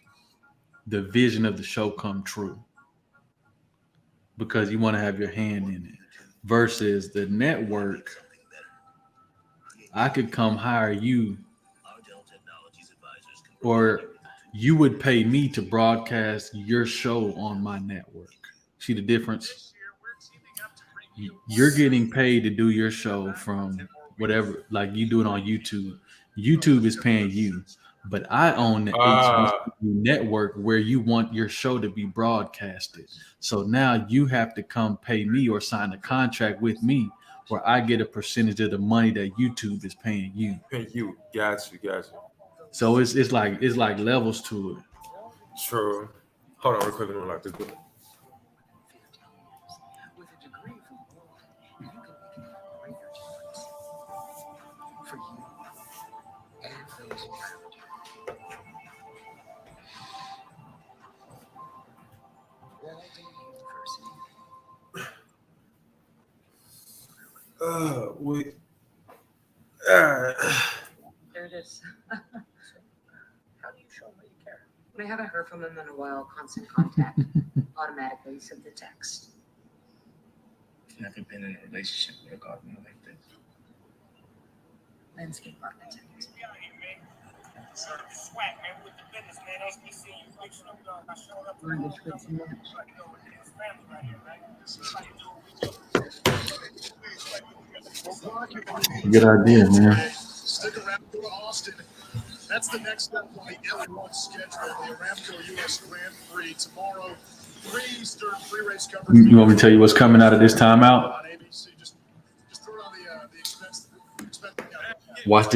the vision of the show come true because you want to have your hand in it. Versus the network, I could come hire you, or you would pay me to broadcast your show on my network. See the difference? You're getting paid to do your show from whatever, like you do it on YouTube. YouTube is paying you, but I own the HBCU network where you want your show to be broadcasted. So now you have to come pay me or sign a contract with me where I get a percentage of the money that YouTube is paying you. Gotcha. So it's like levels to it. True. Hold on, real quick. Like this. For you and those around you. Walden University. There it is. How do you show them that you care? I haven't heard from him in a while. Constant contact. Automatically send the text. never been in a relationship with a gardener like this. Landscape architect. Good idea, man. Stick around, go to Austin. That's the next step on the L1 schedule. The Aramco US Grand Prix tomorrow. 3 Eastern, 3 race coverage. You want me to tell you what's coming out of this timeout? On ABC. Just throw it on the expense. Watch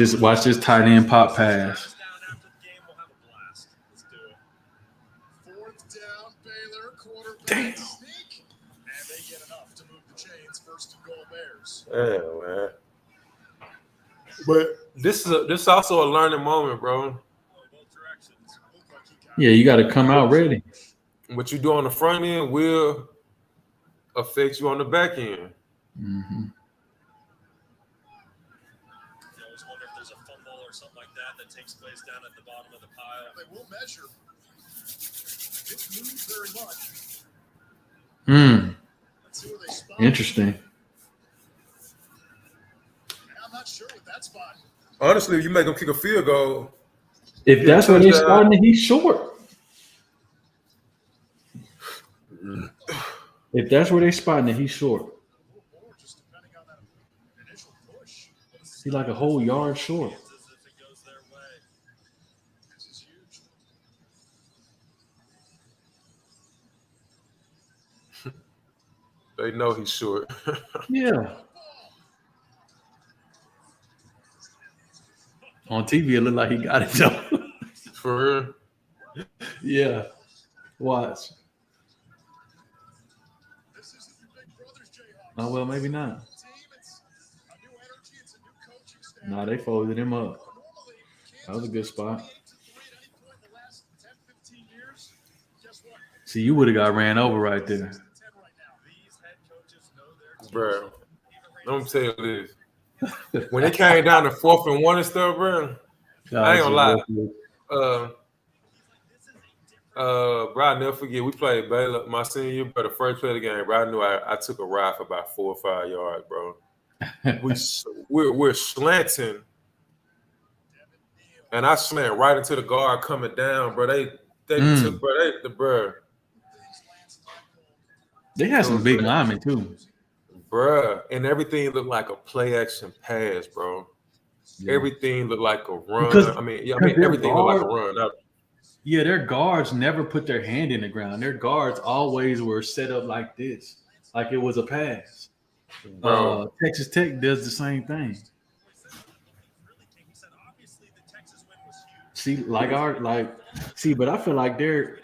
this tight end pop pass. Fourth down, Baylor, quarterback Damn. sneak. And they get enough to move the chains. First and goal Bears. Yeah, man. But this is also a learning moment, bro. Yeah, you got to come out ready. What you do on the front end will affect you on the back end. Mm-hmm. I always wonder if there's a fumble or something like that takes place down at the bottom of the pile. They will measure. It moves very much. Let's see where they spot. Interesting. I'm not sure with that spot. Honestly, if you make him kick a field goal, If that's where they're starting it, he's short. If that's where they're spotting it, he's short. He's like a whole yard short. they know he's short. Yeah. On TV, it looked like he got it though. For real? Yeah. Watch. Oh, well, maybe not. Nah, they folded him up. That was a good spot. See, you would have got ran over right there. Bro, let me tell you this. When it came down to 4th and 1 and stuff, bro, I ain't gonna lie. Bro, I'll never forget. We played Baylor my senior year, but the first play of the game, bro, I knew I took a ride for about 4 or 5 yards, bro. We're slanting, and I slant right into the guard coming down, bro. They took, bro. They had some big linemen too, bro, and everything looked like a play action pass, bro. Yeah. Everything looked like a run. Because everything looked like a run. Yeah, their guards never put their hand in the ground. Their guards always were set up like this, like it was a pass. Texas Tech does the same thing. See, but I feel like they're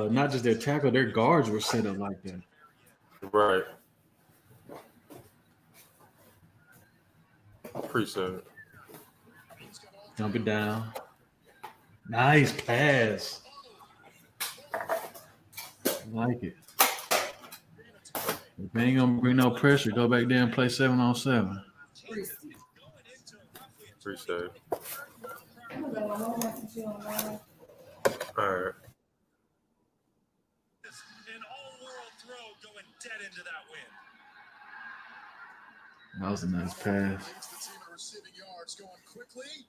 not just their tackle, their guards were set up like that. Right. Appreciate it. Dump it down. Nice pass. I like it. If they ain't gonna bring no pressure, go back there and play 7-on-7. Appreciate it. All right. An all-world throw going dead into that wind. That was a nice pass. The team in receiving yards going quickly.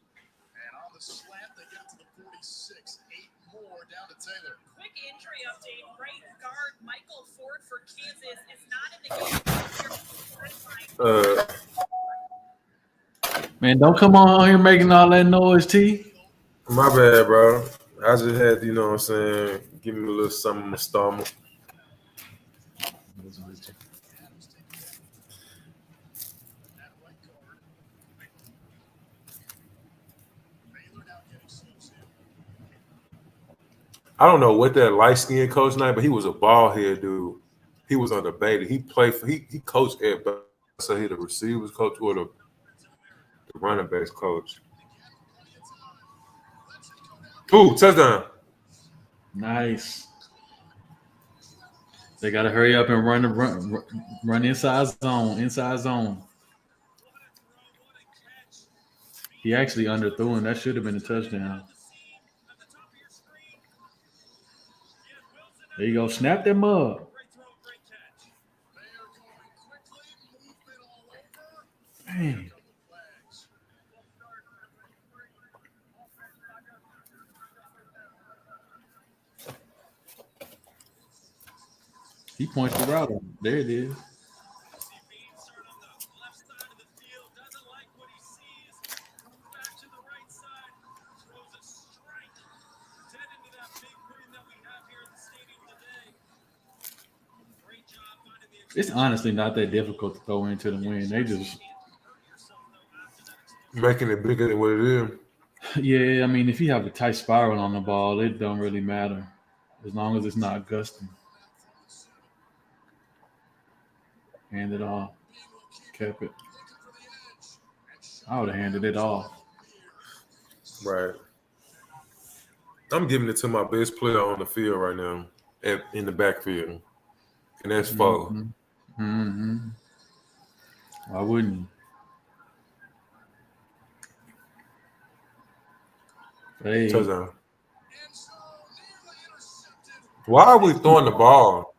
And on the slant, they get to the 46. 8 more down to Taylor. Quick injury update. Right guard Michael Ford for Kansas is not in the game. Man, don't come on here making all that noise, T. My bad, bro. I just had, you know what I'm saying, give me a little something in my stomach. I don't know what that light-skinned coach name, but he was a bald-head dude. He was on the Baylor. He played for he coached at Baylor. So he the receivers coach or the running backs coach. Ooh, touchdown. Nice. They gotta hurry up and run inside zone. He actually underthrew him. That should have been a touchdown. There you go. Snap them up. He points the route. There it is. It's honestly not that difficult to throw into the wind. They just making it bigger than what it is. Yeah, I mean, if you have a tight spiral on the ball, it don't really matter as long as it's not gusting. Hand it off. Kept it. I would have handed it off. Right. I'm giving it to my best player on the field right now, in the backfield, and that's Foe. Mm-hmm. Why wouldn't you? Hey. Touchdown. Why are we throwing the ball?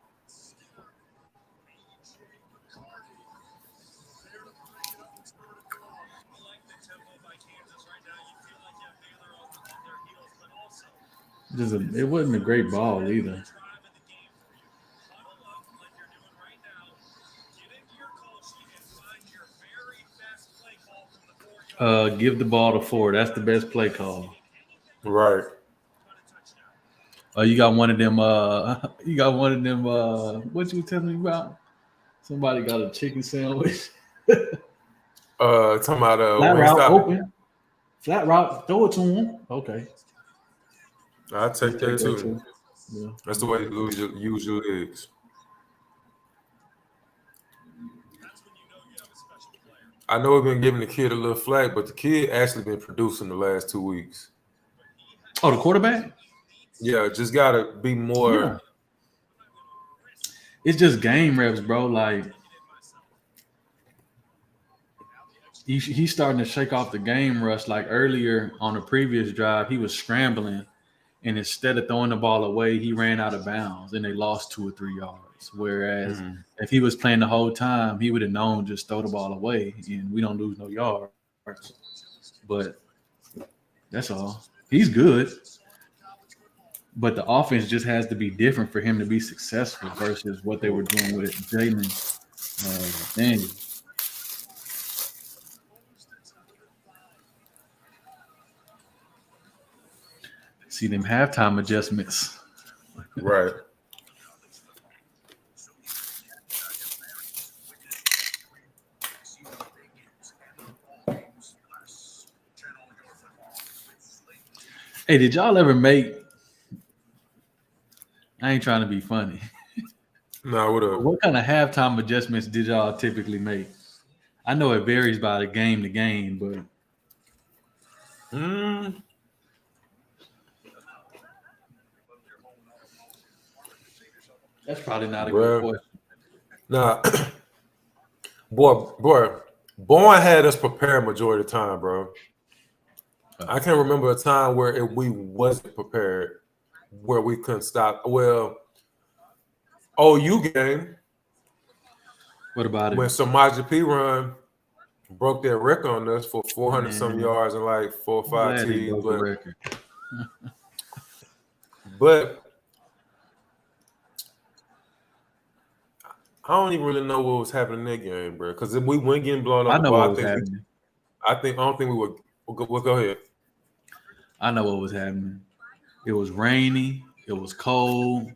It wasn't a great ball either. Give the ball to Ford. That's the best play call. Right. You got one of them. You got one of them. What you were telling me about? Somebody got a chicken sandwich. Talking about flat route open. Flat route. Throw it to him. Okay. I'll take that too. Yeah. That's the way you use your legs. I know we've been giving the kid a little flack, but the kid actually been producing the last 2 weeks. Oh, the quarterback? Yeah, just gotta be more. Yeah. It's just game reps, bro. Like he's starting to shake off the game rush. Like earlier on the previous drive, he was scrambling, and instead of throwing the ball away, he ran out of bounds, and they lost 2 or 3 yards. Whereas if he was playing the whole time, he would have known just throw the ball away, and we don't lose no yards. But that's all. He's good. But the offense just has to be different for him to be successful versus what they were doing with Jalen Daniel. See them halftime adjustments. Right. Hey, did y'all ever make? I ain't trying to be funny. No, what kind of halftime adjustments did y'all typically make? I know it varies by the game to game, but that's probably not a good question. Nah, boy, Bourne had us prepared majority of the time, bro. I can't remember a time where we wasn't prepared, where we couldn't stop. Well, OU game. What about it? When Samaje Perine broke that record on us for 400 some yards and like 4 or 5 TDs, but I don't even really know what was happening in that game, bro. Because if we weren't getting blown up, I know what was happening. I don't think we would. We'll go ahead. I know what was happening. It was rainy. It was cold.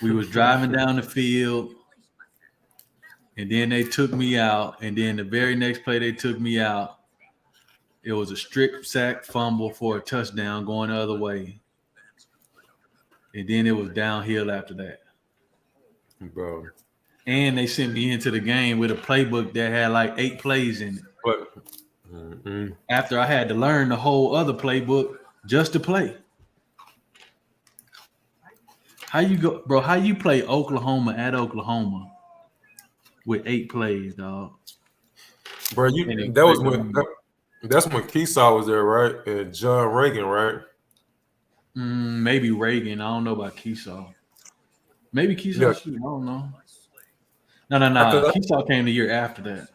We was driving down the field, and then they took me out. And then the very next play they took me out, it was a strip sack fumble for a touchdown going the other way. And then it was downhill after that. Bro. And they sent me into the game with a playbook that had like 8 plays in it. But after I had to learn the whole other playbook just to play. How you go, bro? How you play Oklahoma at Oklahoma with 8 plays, dog? Bro, that's when Keesaw was there, right? And John Reagan, right? Maybe Reagan. I don't know about Keesaw. Maybe Keesaw. Yeah. I don't know. No. Keesaw came the year after that.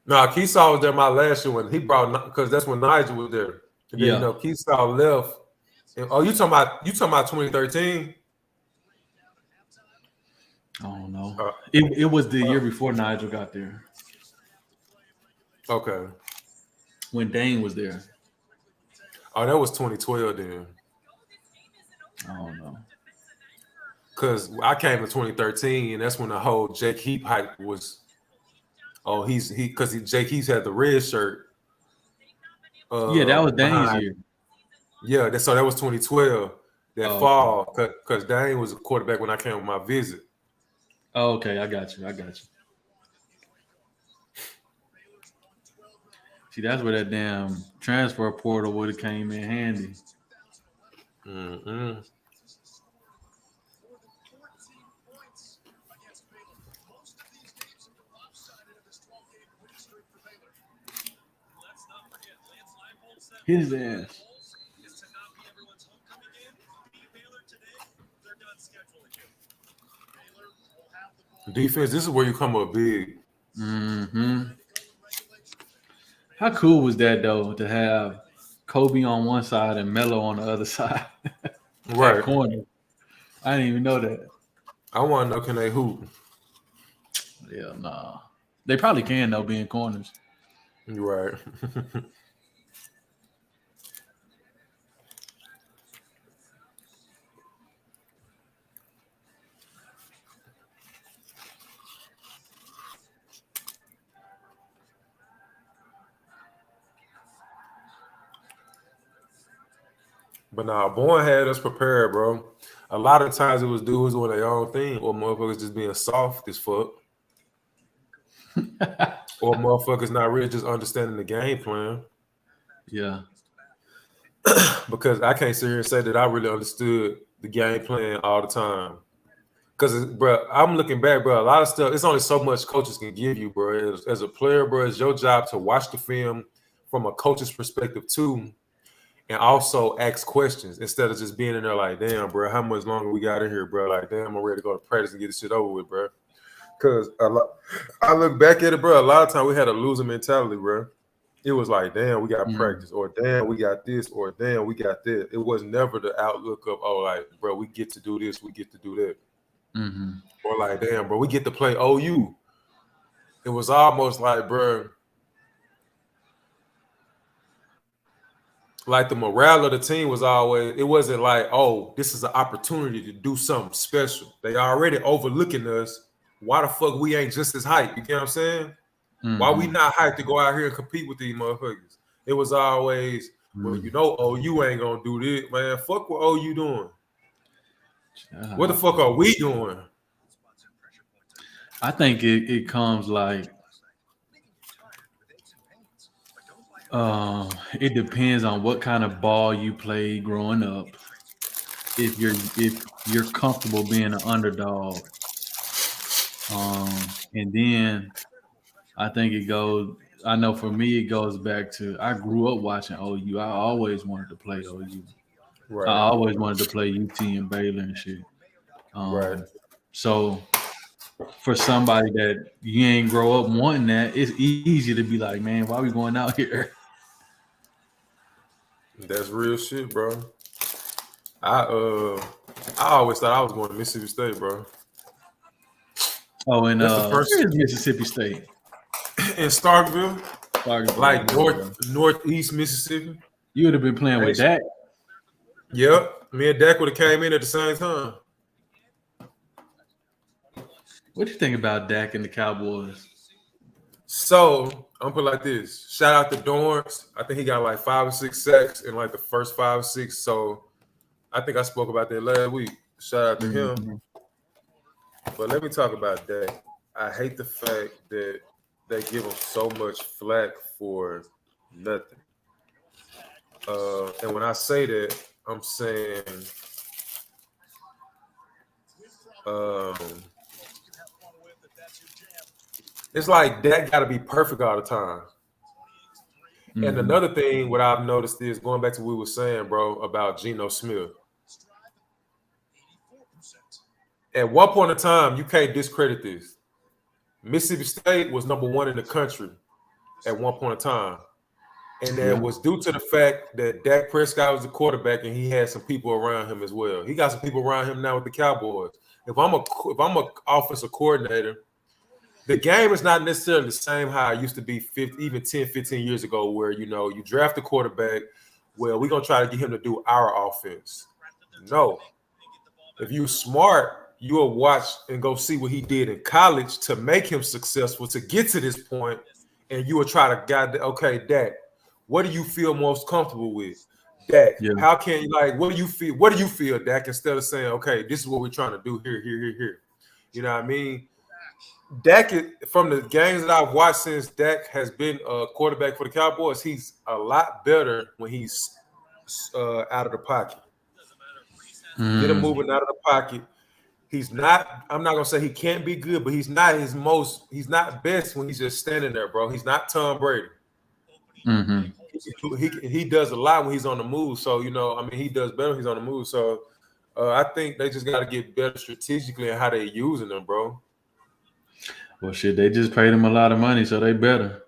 No, Keesaw was there my last year when he brought, because that's when Nigel was there. And then, Keesaw left. And, you talking about 2013? I don't know. It was the year before Nigel got there. Okay. When Dane was there. Oh, that was 2012 then. I don't know. Because I came in 2013, and that's when the whole Jake Heap hype was. Oh, because Jake Heap had the red shirt. Yeah, that was Dane's behind. year. Yeah, so that was 2012. That fall, because Dane was a quarterback when I came with my visit. Oh, okay, I got you. See, that's where that damn transfer portal would have came in handy. Mm-hmm. His ass. Defense, this is where you come up big. Mm-hmm. How cool was that though to have Kobe on one side and Melo on the other side? Right. Corner. I didn't even know that. I want to know, can they hoop? Yeah, nah. They probably can though, being corners. Right. But nah, Bourne had us prepared, bro. A lot of times it was dudes doing their own thing, or motherfuckers just being soft as fuck. Or motherfuckers not really just understanding the game plan. Yeah. Because I can't sit here and say that I really understood the game plan all the time. Because, bro, I'm looking back, bro, a lot of stuff, it's only so much coaches can give you, bro. As a player, bro, it's your job to watch the film from a coach's perspective, too, and also ask questions instead of just being in there like, damn, bro, how much longer we got in here, bro? Like, damn, I'm ready to go to practice and get this shit over with, bro. Because I look back at it, bro, a lot of times we had a loser mentality, bro. It was like, damn, we got practice, or damn, we got this, or damn, we got that. It was never the outlook of, oh, like, bro, we get to do this, we get to do that. Mm-hmm. Or like, damn, bro, we get to play OU. It was almost like, bro, like the morale of the team was always, it wasn't like, oh, this is an opportunity to do something special. They already overlooking us. Why the fuck we ain't just as hyped? You get what I'm saying? Mm-hmm. Why we not hyped to go out here and compete with these motherfuckers? It was always, well, you know, OU ain't gonna do this, man. Fuck what OU doing. What the fuck are we doing? I think it comes like it depends on what kind of ball you play growing up. If you're comfortable being an underdog, and then I think it goes. I know for me, it goes back to I grew up watching OU. I always wanted to play OU. Right. I always wanted to play UT and Baylor and shit. Right. So for somebody that you ain't grow up wanting that, it's easy to be like, man, why we going out here? That's real shit, bro. I always thought I was going to Mississippi State, bro. Oh, and that's the first where is Mississippi State? In Starkville, like bro. northeast Mississippi. You would have been playing with Dak. Yep, me and Dak would have came in at the same time. What do you think about Dak and the Cowboys? So I'm put it like this: shout out to Dorrance. I think he got like 5 or 6 sacks in like the first 5 or 6. So I think I spoke about that last week. Shout out to him. But let me talk about Dak. I hate the fact that they give him so much flack for nothing. And when I say that, I'm saying it's like Dak got to be perfect all the time. And another thing, what I've noticed is going back to what we were saying, bro, about Geno Smith. At one point in time, you can't discredit this. Mississippi State was number 1 in the country at one point in time. And that was due to the fact that Dak Prescott was the quarterback and he had some people around him as well. He got some people around him now with the Cowboys. if I'm a offensive coordinator, the game is not necessarily the same how it used to be 10, 15 years ago, where you draft a quarterback. Well, we're gonna try to get him to do our offense. No. If you're smart, you'll watch and go see what he did in college to make him successful to get to this point, and you will try to guide okay, Dak, what do you feel most comfortable with? Dak, how can you what do you feel? What do you feel, Dak? Instead of saying, okay, this is what we're trying to do here. You know what I mean? Dak, from the games that I've watched since Dak has been a quarterback for the Cowboys, he's a lot better when he's out of the pocket. Get him moving out of the pocket. He's not. I'm not gonna say he can't be good, but he's not He's not best when he's just standing there, bro. He's not Tom Brady. He does a lot when he's on the move. So he does better when he's on the move. So I think they just got to get better strategically in how they're using them, bro. Well, shit, they just paid him a lot of money, so they better.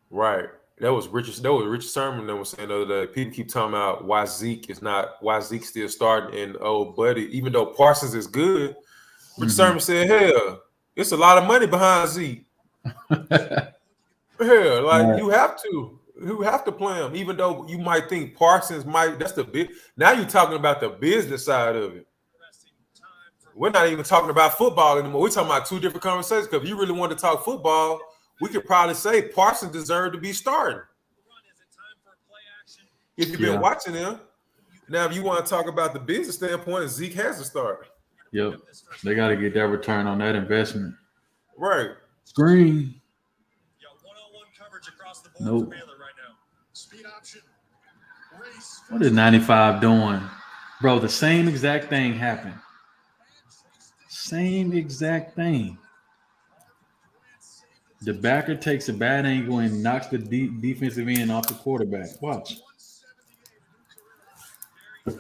Right. That was Richard Sherman that was saying the other day. People keep talking about why Zeke's still starting, and buddy, even though Parsons is good, Richard Sherman said, hell, it's a lot of money behind Zeke. Hell, Right. you have to play him, even though you might think Parsons might. That's the big. Now you're talking about the business side of it. We're not even talking about football anymore. We're talking about two different conversations. Because if you really want to talk football, we could probably say Parsons deserved to be starting. If you've been watching him. Now, if you want to talk about the business standpoint, Zeke has to start. Yep. They got to get that return on that investment. Right. Screen. One-on-one coverage across the board Nope. for Baylor right now. Speed option. Race. What is 95 doing? Bro, the same exact thing happened. Same exact thing. The backer takes a bad angle and knocks the defensive end off the quarterback. Watch. Bro.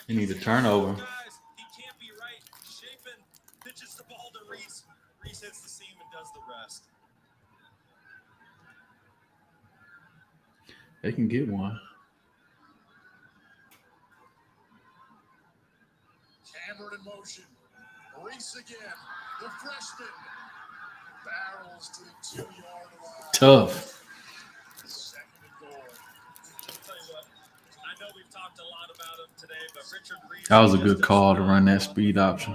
You need a turnover. He can't be right. Chapin pitches the ball to Reese. Reese hits the seam and does the rest. They can get one. Cameron in motion. Reese again. The freshman barrels to the 2-yard line. Tough. Second and goal. I'll tell you what, I know we've talked a lot about him today, but Richard Reese. That was a good call to run that speed option.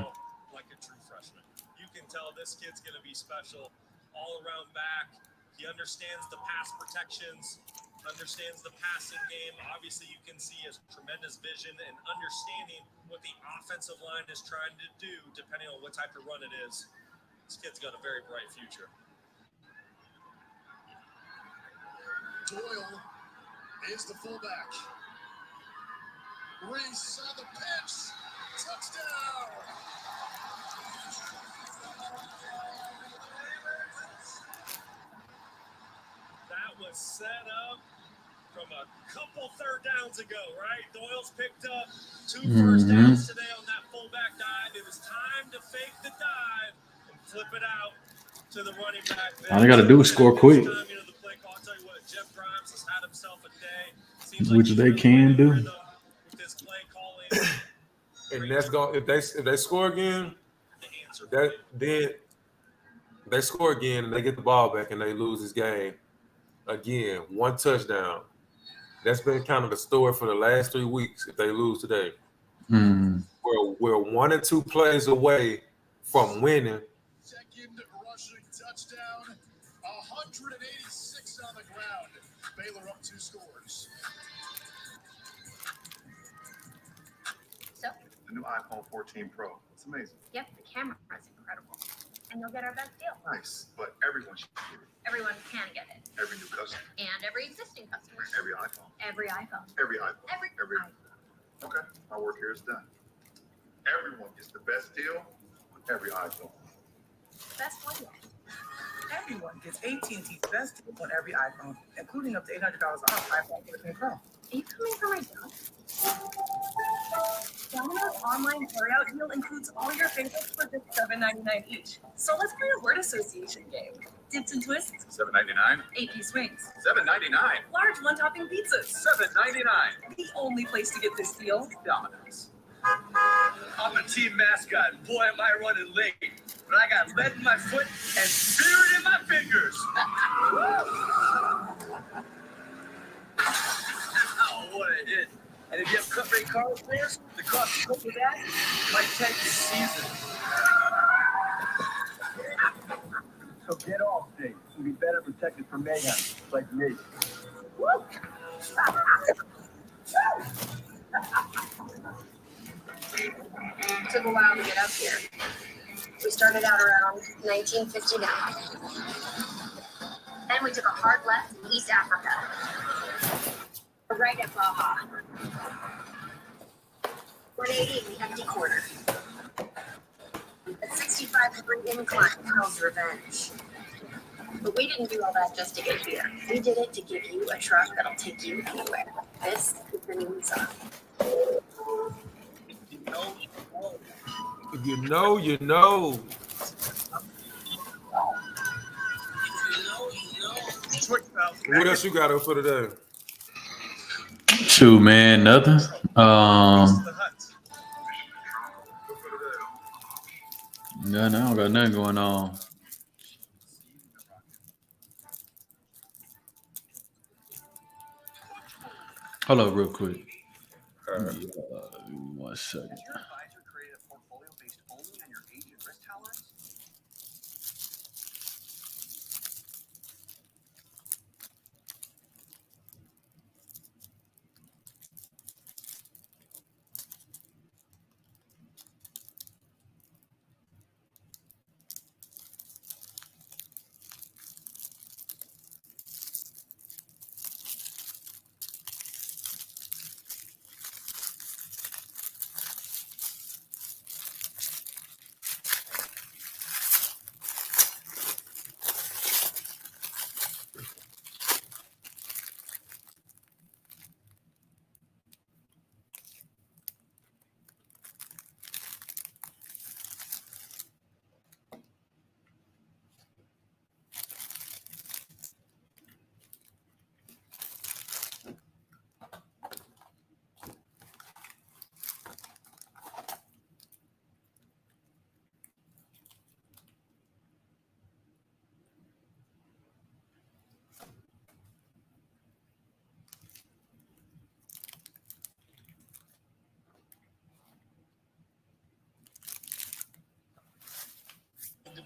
Like a true freshman. You can tell this kid's going to be special all around back. He understands the pass protections, understands the passing game. Obviously, you can see his tremendous vision and understanding what the offensive line is trying to do, depending on what type of run it is. This kid's got a very bright future. Doyle is the fullback. Reese on the pitch. Touchdown. That was set up from a couple third downs ago, right? Doyle's picked up 2 first downs today on that fullback dive. It was time to fake the dive and flip it out to the running back. All they got to do is score quick. I'll tell you what, Jeff Grimes has had himself a day. Which they can do. With this play calling. And that's going if they score again, then they score again and they get the ball back and they lose this game. Again, 1 touchdown. That's been kind of the story for the last 3 weeks. If they lose today, we're 1 and 2 plays away from winning. Second rushing touchdown, 186 on the ground. Baylor up 2 scores. So, The new iPhone 14 Pro. It's amazing. yep, the camera is incredible. And you'll get our best deal. Nice, but everyone should get it. Everyone can get it. Every new customer, And every existing customer. every iPhone, Every iPhone. every iPhone, Every iPhone. Okay, my work here is done. Everyone gets the best deal with every iPhone. Best one yet. Everyone gets AT&T's best deal on every iPhone, including up to $800 off iPhone 14 Pro. Are you coming for my job? Domino's online carryout deal includes all your favorites for just $7.99 each. So let's play a word association game. Dips and twists, $7.99. 8-piece wings, $7.99. large one-topping pizzas. $7.99. The only place to get this deal. Domino's. I'm a team mascot. Boy, am I running late. But I got lead in my foot and spirit in my fingers. Oh, what a hit. And if you have cut rate car repairs, the cost to cope with that might take your season. So get off things and be better protected from mayhem, like me. Took a while to get up here. We started out around 1959. Then we took a hard left in East Africa. Right at Baja. 180 in the empty quarter. A 65-degree incline, hell's revenge. But we didn't do all that just to get here. We did it to give you a truck that'll take you anywhere. This is the new Nissan. If you know, you know. What else you got up for today? Shoot, man, nothing. No, I don't got nothing going on. Hold up real quick. Give me, 1 second. Did your advisor create a portfolio based only on your age and risk tolerance?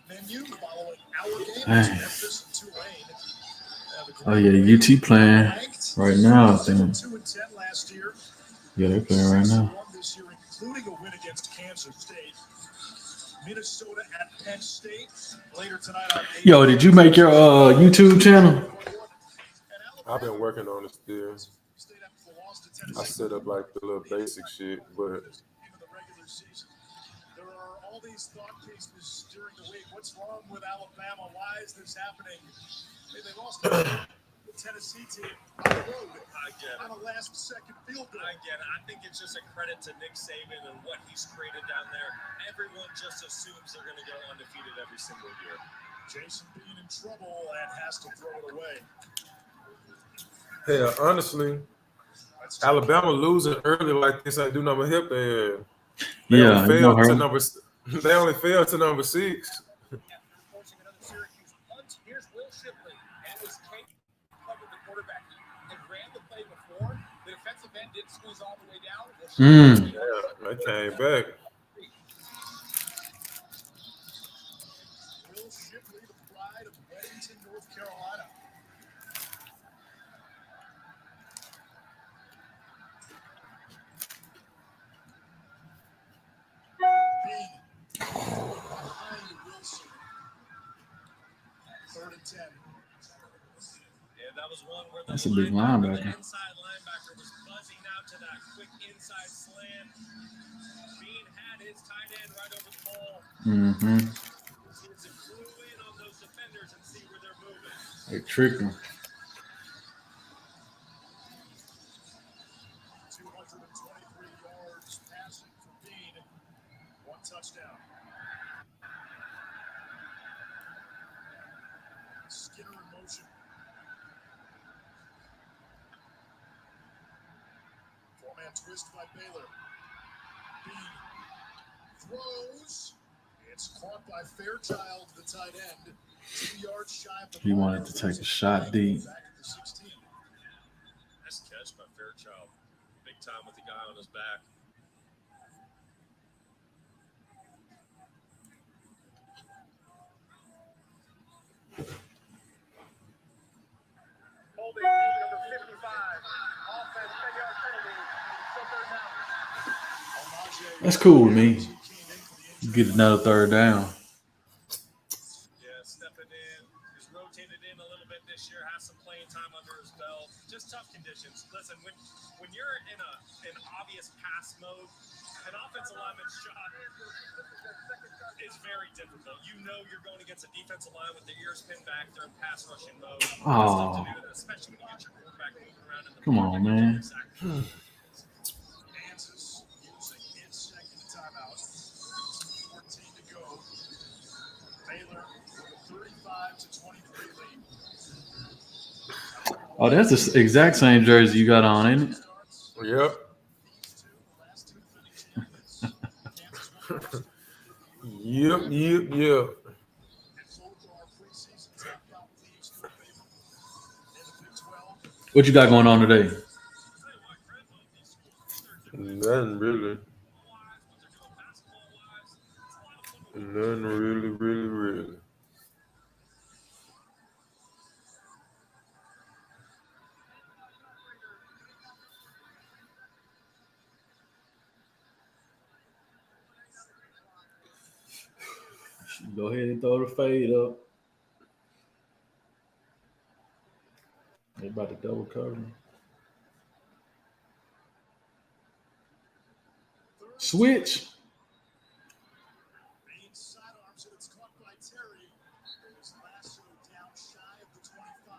Menu following our game. Dang. Memphis and Tulane. Oh yeah, UT playing right now. I think. 2 and 10 last year. Yeah, they're playing right now. This year, including a win against Kansas State. Minnesota at Penn State later tonight on Yo, did you make your YouTube channel? I've been working on it still. I set up like the little basic shit, but there are all these thought pieces during the week. What's wrong with Alabama? Why is this happening? They lost to the Tennessee team on the road. On a last-second field goal. I get it. I think it's just a credit to Nick Saban and what he's created down there. Everyone just assumes they're going to go undefeated every single year. Jason being in trouble and has to throw it away. hell, honestly, Alabama losing early like this ain't do nothing but help their ass. They only failed to number 6. Forcing another Syracuse punt. Here's Will Shipley. And was covered the quarterback. Had ran the play before. The defensive end didn't squeeze all the way down. Yeah, they came back. Will Shipley, the pride of Weddington, North Carolina. That was one where That's a big linebacker. the inside linebacker was buzzing out to that quick inside slant. Bean had his tight end right over the ball. Mm-hmm. He needs to glue in on those defenders and see where they're moving. They tricked him. 223 yards Skinner in motion. Four-man twist by Baylor. Bean throws. It's caught by Fairchild, the tight end. 2 yards shy of the He wanted to take a shot deep. back at the 16. Nice catch by Fairchild. Big time with the guy on his back. Holding number 55. Offense, 10-yard penalty. Still third down. That's cool with me. Get another third down. Yeah, stepping in. He's rotated in a little bit this year. Has some playing time under his belt. Just tough conditions. Listen, when you're in an obvious pass mode, an offensive lineman's job is very difficult. You know you're going against a defensive line with their ears pinned back. They're in pass rushing mode. It's tough to do that, especially when you get your quarterback moving around in the Come on, man. Kansas using his second timeout. 14 to go. Baylor with a 35-23 lead. Oh, that's the exact same jersey you got on, ain't it? Yep. Yep. What you got going on today? Nothing really. Nothing really. Go ahead and throw the fade up. They about to double cover. Switch. Sidearms and it's caught by Terry. His lasso down shy of the 25.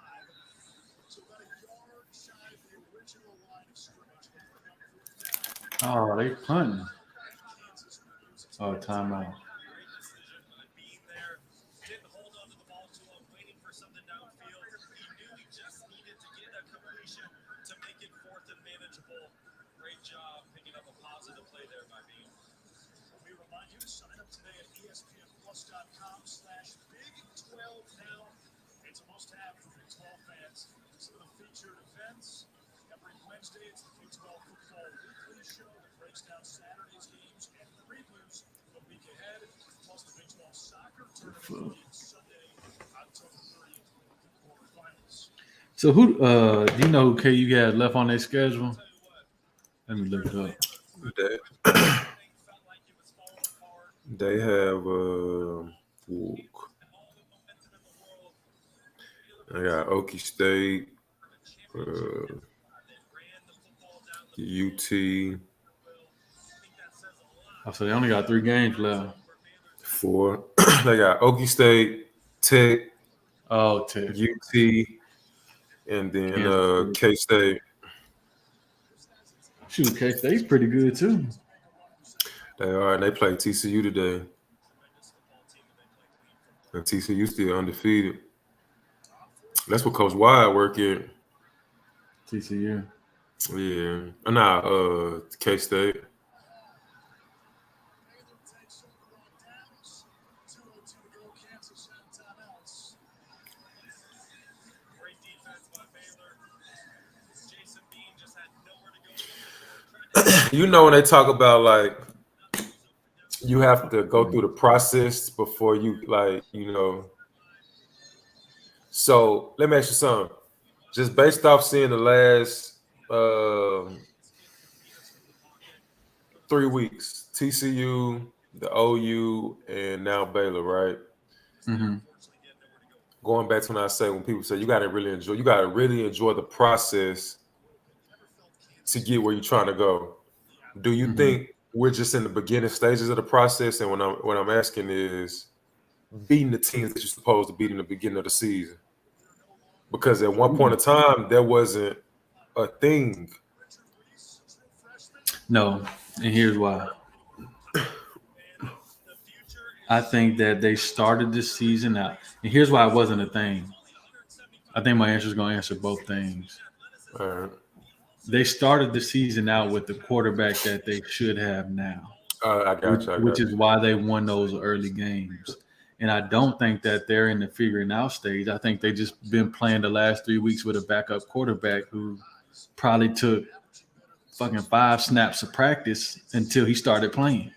So about a yard shy of the original line of scrimmage. Oh, they punting. Oh, timeout. Didn't hold on to the ball too long, waiting for something downfield. He knew he just needed to get a completion to make it fourth and manageable. Great job picking up a positive play there by Bean. We remind you to sign up today at ESPNplus.com/Big 12 now. It's a must-have for Big 12 fans. Some of the featured events. Every Wednesday, it's the Big 12 Football Weekly Show that breaks down Saturday's games and previews the week ahead. Plus the Big 12 Soccer Tournament on Sunday, October 30th, the quarterfinals. So who do you know who KU had left on their schedule? Let me look it up. They have I got Okie State, UT. Oh, so they only got 3 games left. 4. They got Okie State, Tech, Tech, UT, and then K-State. Shoot, K-State's pretty good too. They are, and they play TCU today. And TCU still undefeated. That's what Coach Wide work at. TCU. Yeah. K-State. Great defense by Baylor. Jason Bean just had nowhere to go. You know when they talk about like you have to go through the process before you So let me ask you something. Just based off seeing the last 3 weeks, TCU, the OU, and now Baylor, right? Mm-hmm. Going back to when people say you got to really enjoy the process to get where you're trying to go. Do you think we're just in the beginning stages of the process? And what I'm asking is beating the teams that you're supposed to beat in the beginning of the season. Because at one point in time, there wasn't a thing. No, and here's why. I think that they started this season out. And here's why it wasn't a thing. I think my answer is going to answer both things. All right. They started the season out with the quarterback that they should have now, I got you. which is why they won those early games. And I don't think that they're in the figuring out stage. I think they just been playing the last 3 weeks with a backup quarterback who probably took fucking 5 snaps of practice until he started playing.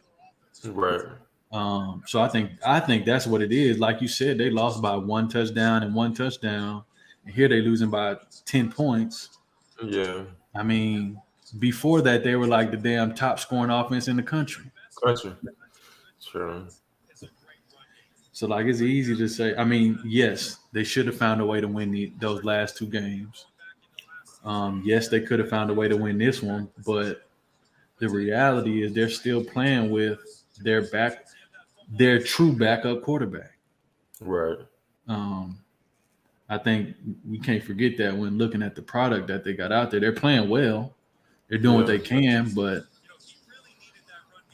Right. So I think that's what it is. Like you said, they lost by 1 touchdown and 1 touchdown. And here they losing by 10 points. Yeah. I mean, before that, they were like the damn top scoring offense in the country. Sure. So, like, it's easy to say. I mean, yes, they should have found a way to win those last 2 games. Yes, they could have found a way to win this one, but the reality is they're still playing with their true backup quarterback. Right. I think we can't forget that when looking at the product that they got out there. They're playing well. They're doing what they can, but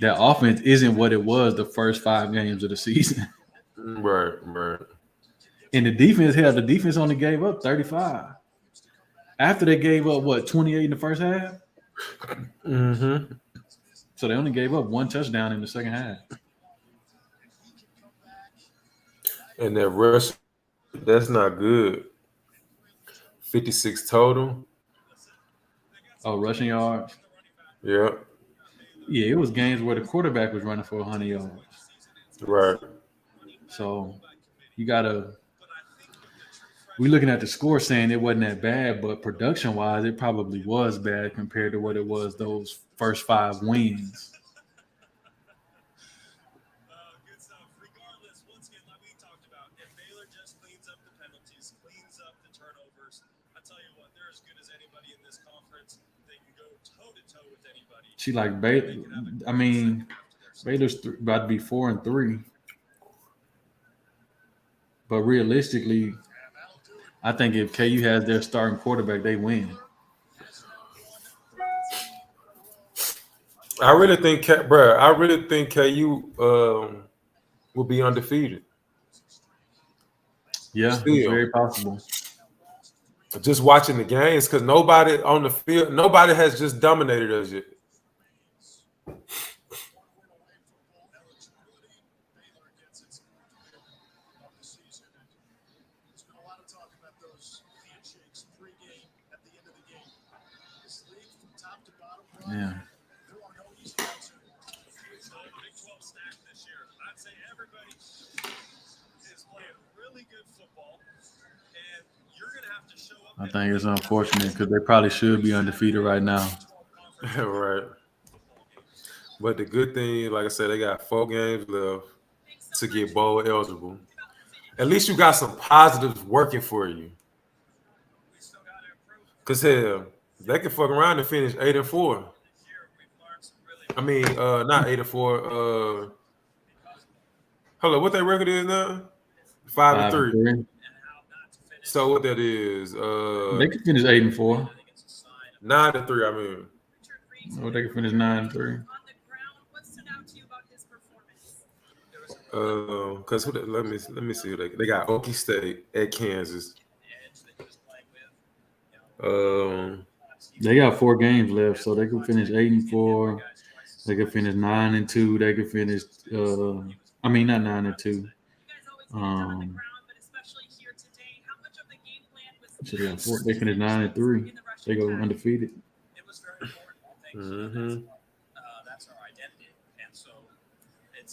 that offense isn't what it was the first 5 games of the season. Right. And the defense only gave up 35. After they gave up, 28 in the first half? Mm-hmm. So they only gave up 1 touchdown in the second half. And that rush, that's not good. 56 total. Oh, rushing yards? Yeah. Yeah, it was games where the quarterback was running for 100 yards. Right. So you got to – we're looking at the score saying it wasn't that bad, but production-wise, it probably was bad compared to what it was those first 5 wins. Good stuff. Regardless, once again, like we talked about, if Baylor just cleans up the penalties, cleans up the turnovers, I tell you what, they're as good as anybody in this conference. They can go toe-to-toe with anybody. She like Baylor. I mean, Baylor's about to be 4-3. But realistically, I think if KU has their starting quarterback, they win. I really think KU will be undefeated. Yeah, Still. it's very possible. Just watching the games, because nobody on the field, nobody has just dominated us yet. Yeah. I think it's unfortunate because they probably should be undefeated right now. Right. But the good thing, like I said, they got 4 games left to get bowl eligible. At least you got some positives working for you. Because hell, they can fuck around and finish 8-4. I mean, not 8-4. Hold on, what their record is now? 5-3. So what that is? They can finish 8-4. 9-3. I mean, or they can finish 9-3. Because let me see who they got. Okie State at Kansas. They got 4 games left, so they could finish 8-4. They could finish 9-2. They could finish. I mean, not 9-2. So they got 4. They finish 9-3. They go undefeated. Mm-hmm. That's our identity, and so it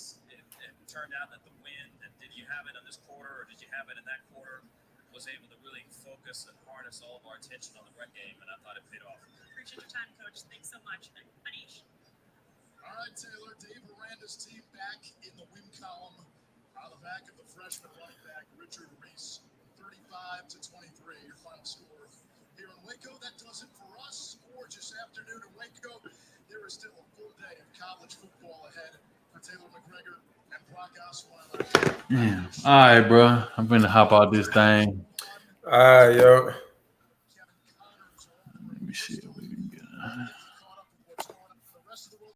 turned out that the win. And did you have it in this quarter, or did you have it in that quarter? Was able to really focus and harness all of our attention on the run game, and I thought it paid off. Appreciate your time, Coach. Thanks so much. Anish. All right, Taylor. Dave Miranda's team back in the win column on the back of the freshman running back Richard Reese, 35-23. Your final score here in Waco. That does it for us. Gorgeous afternoon in Waco. There is still a full day of college football ahead for Taylor McGregor and Brock Osweiler. Yeah. All right, bro. I'm gonna hop out this thing. All right, yo. Let me see if we can get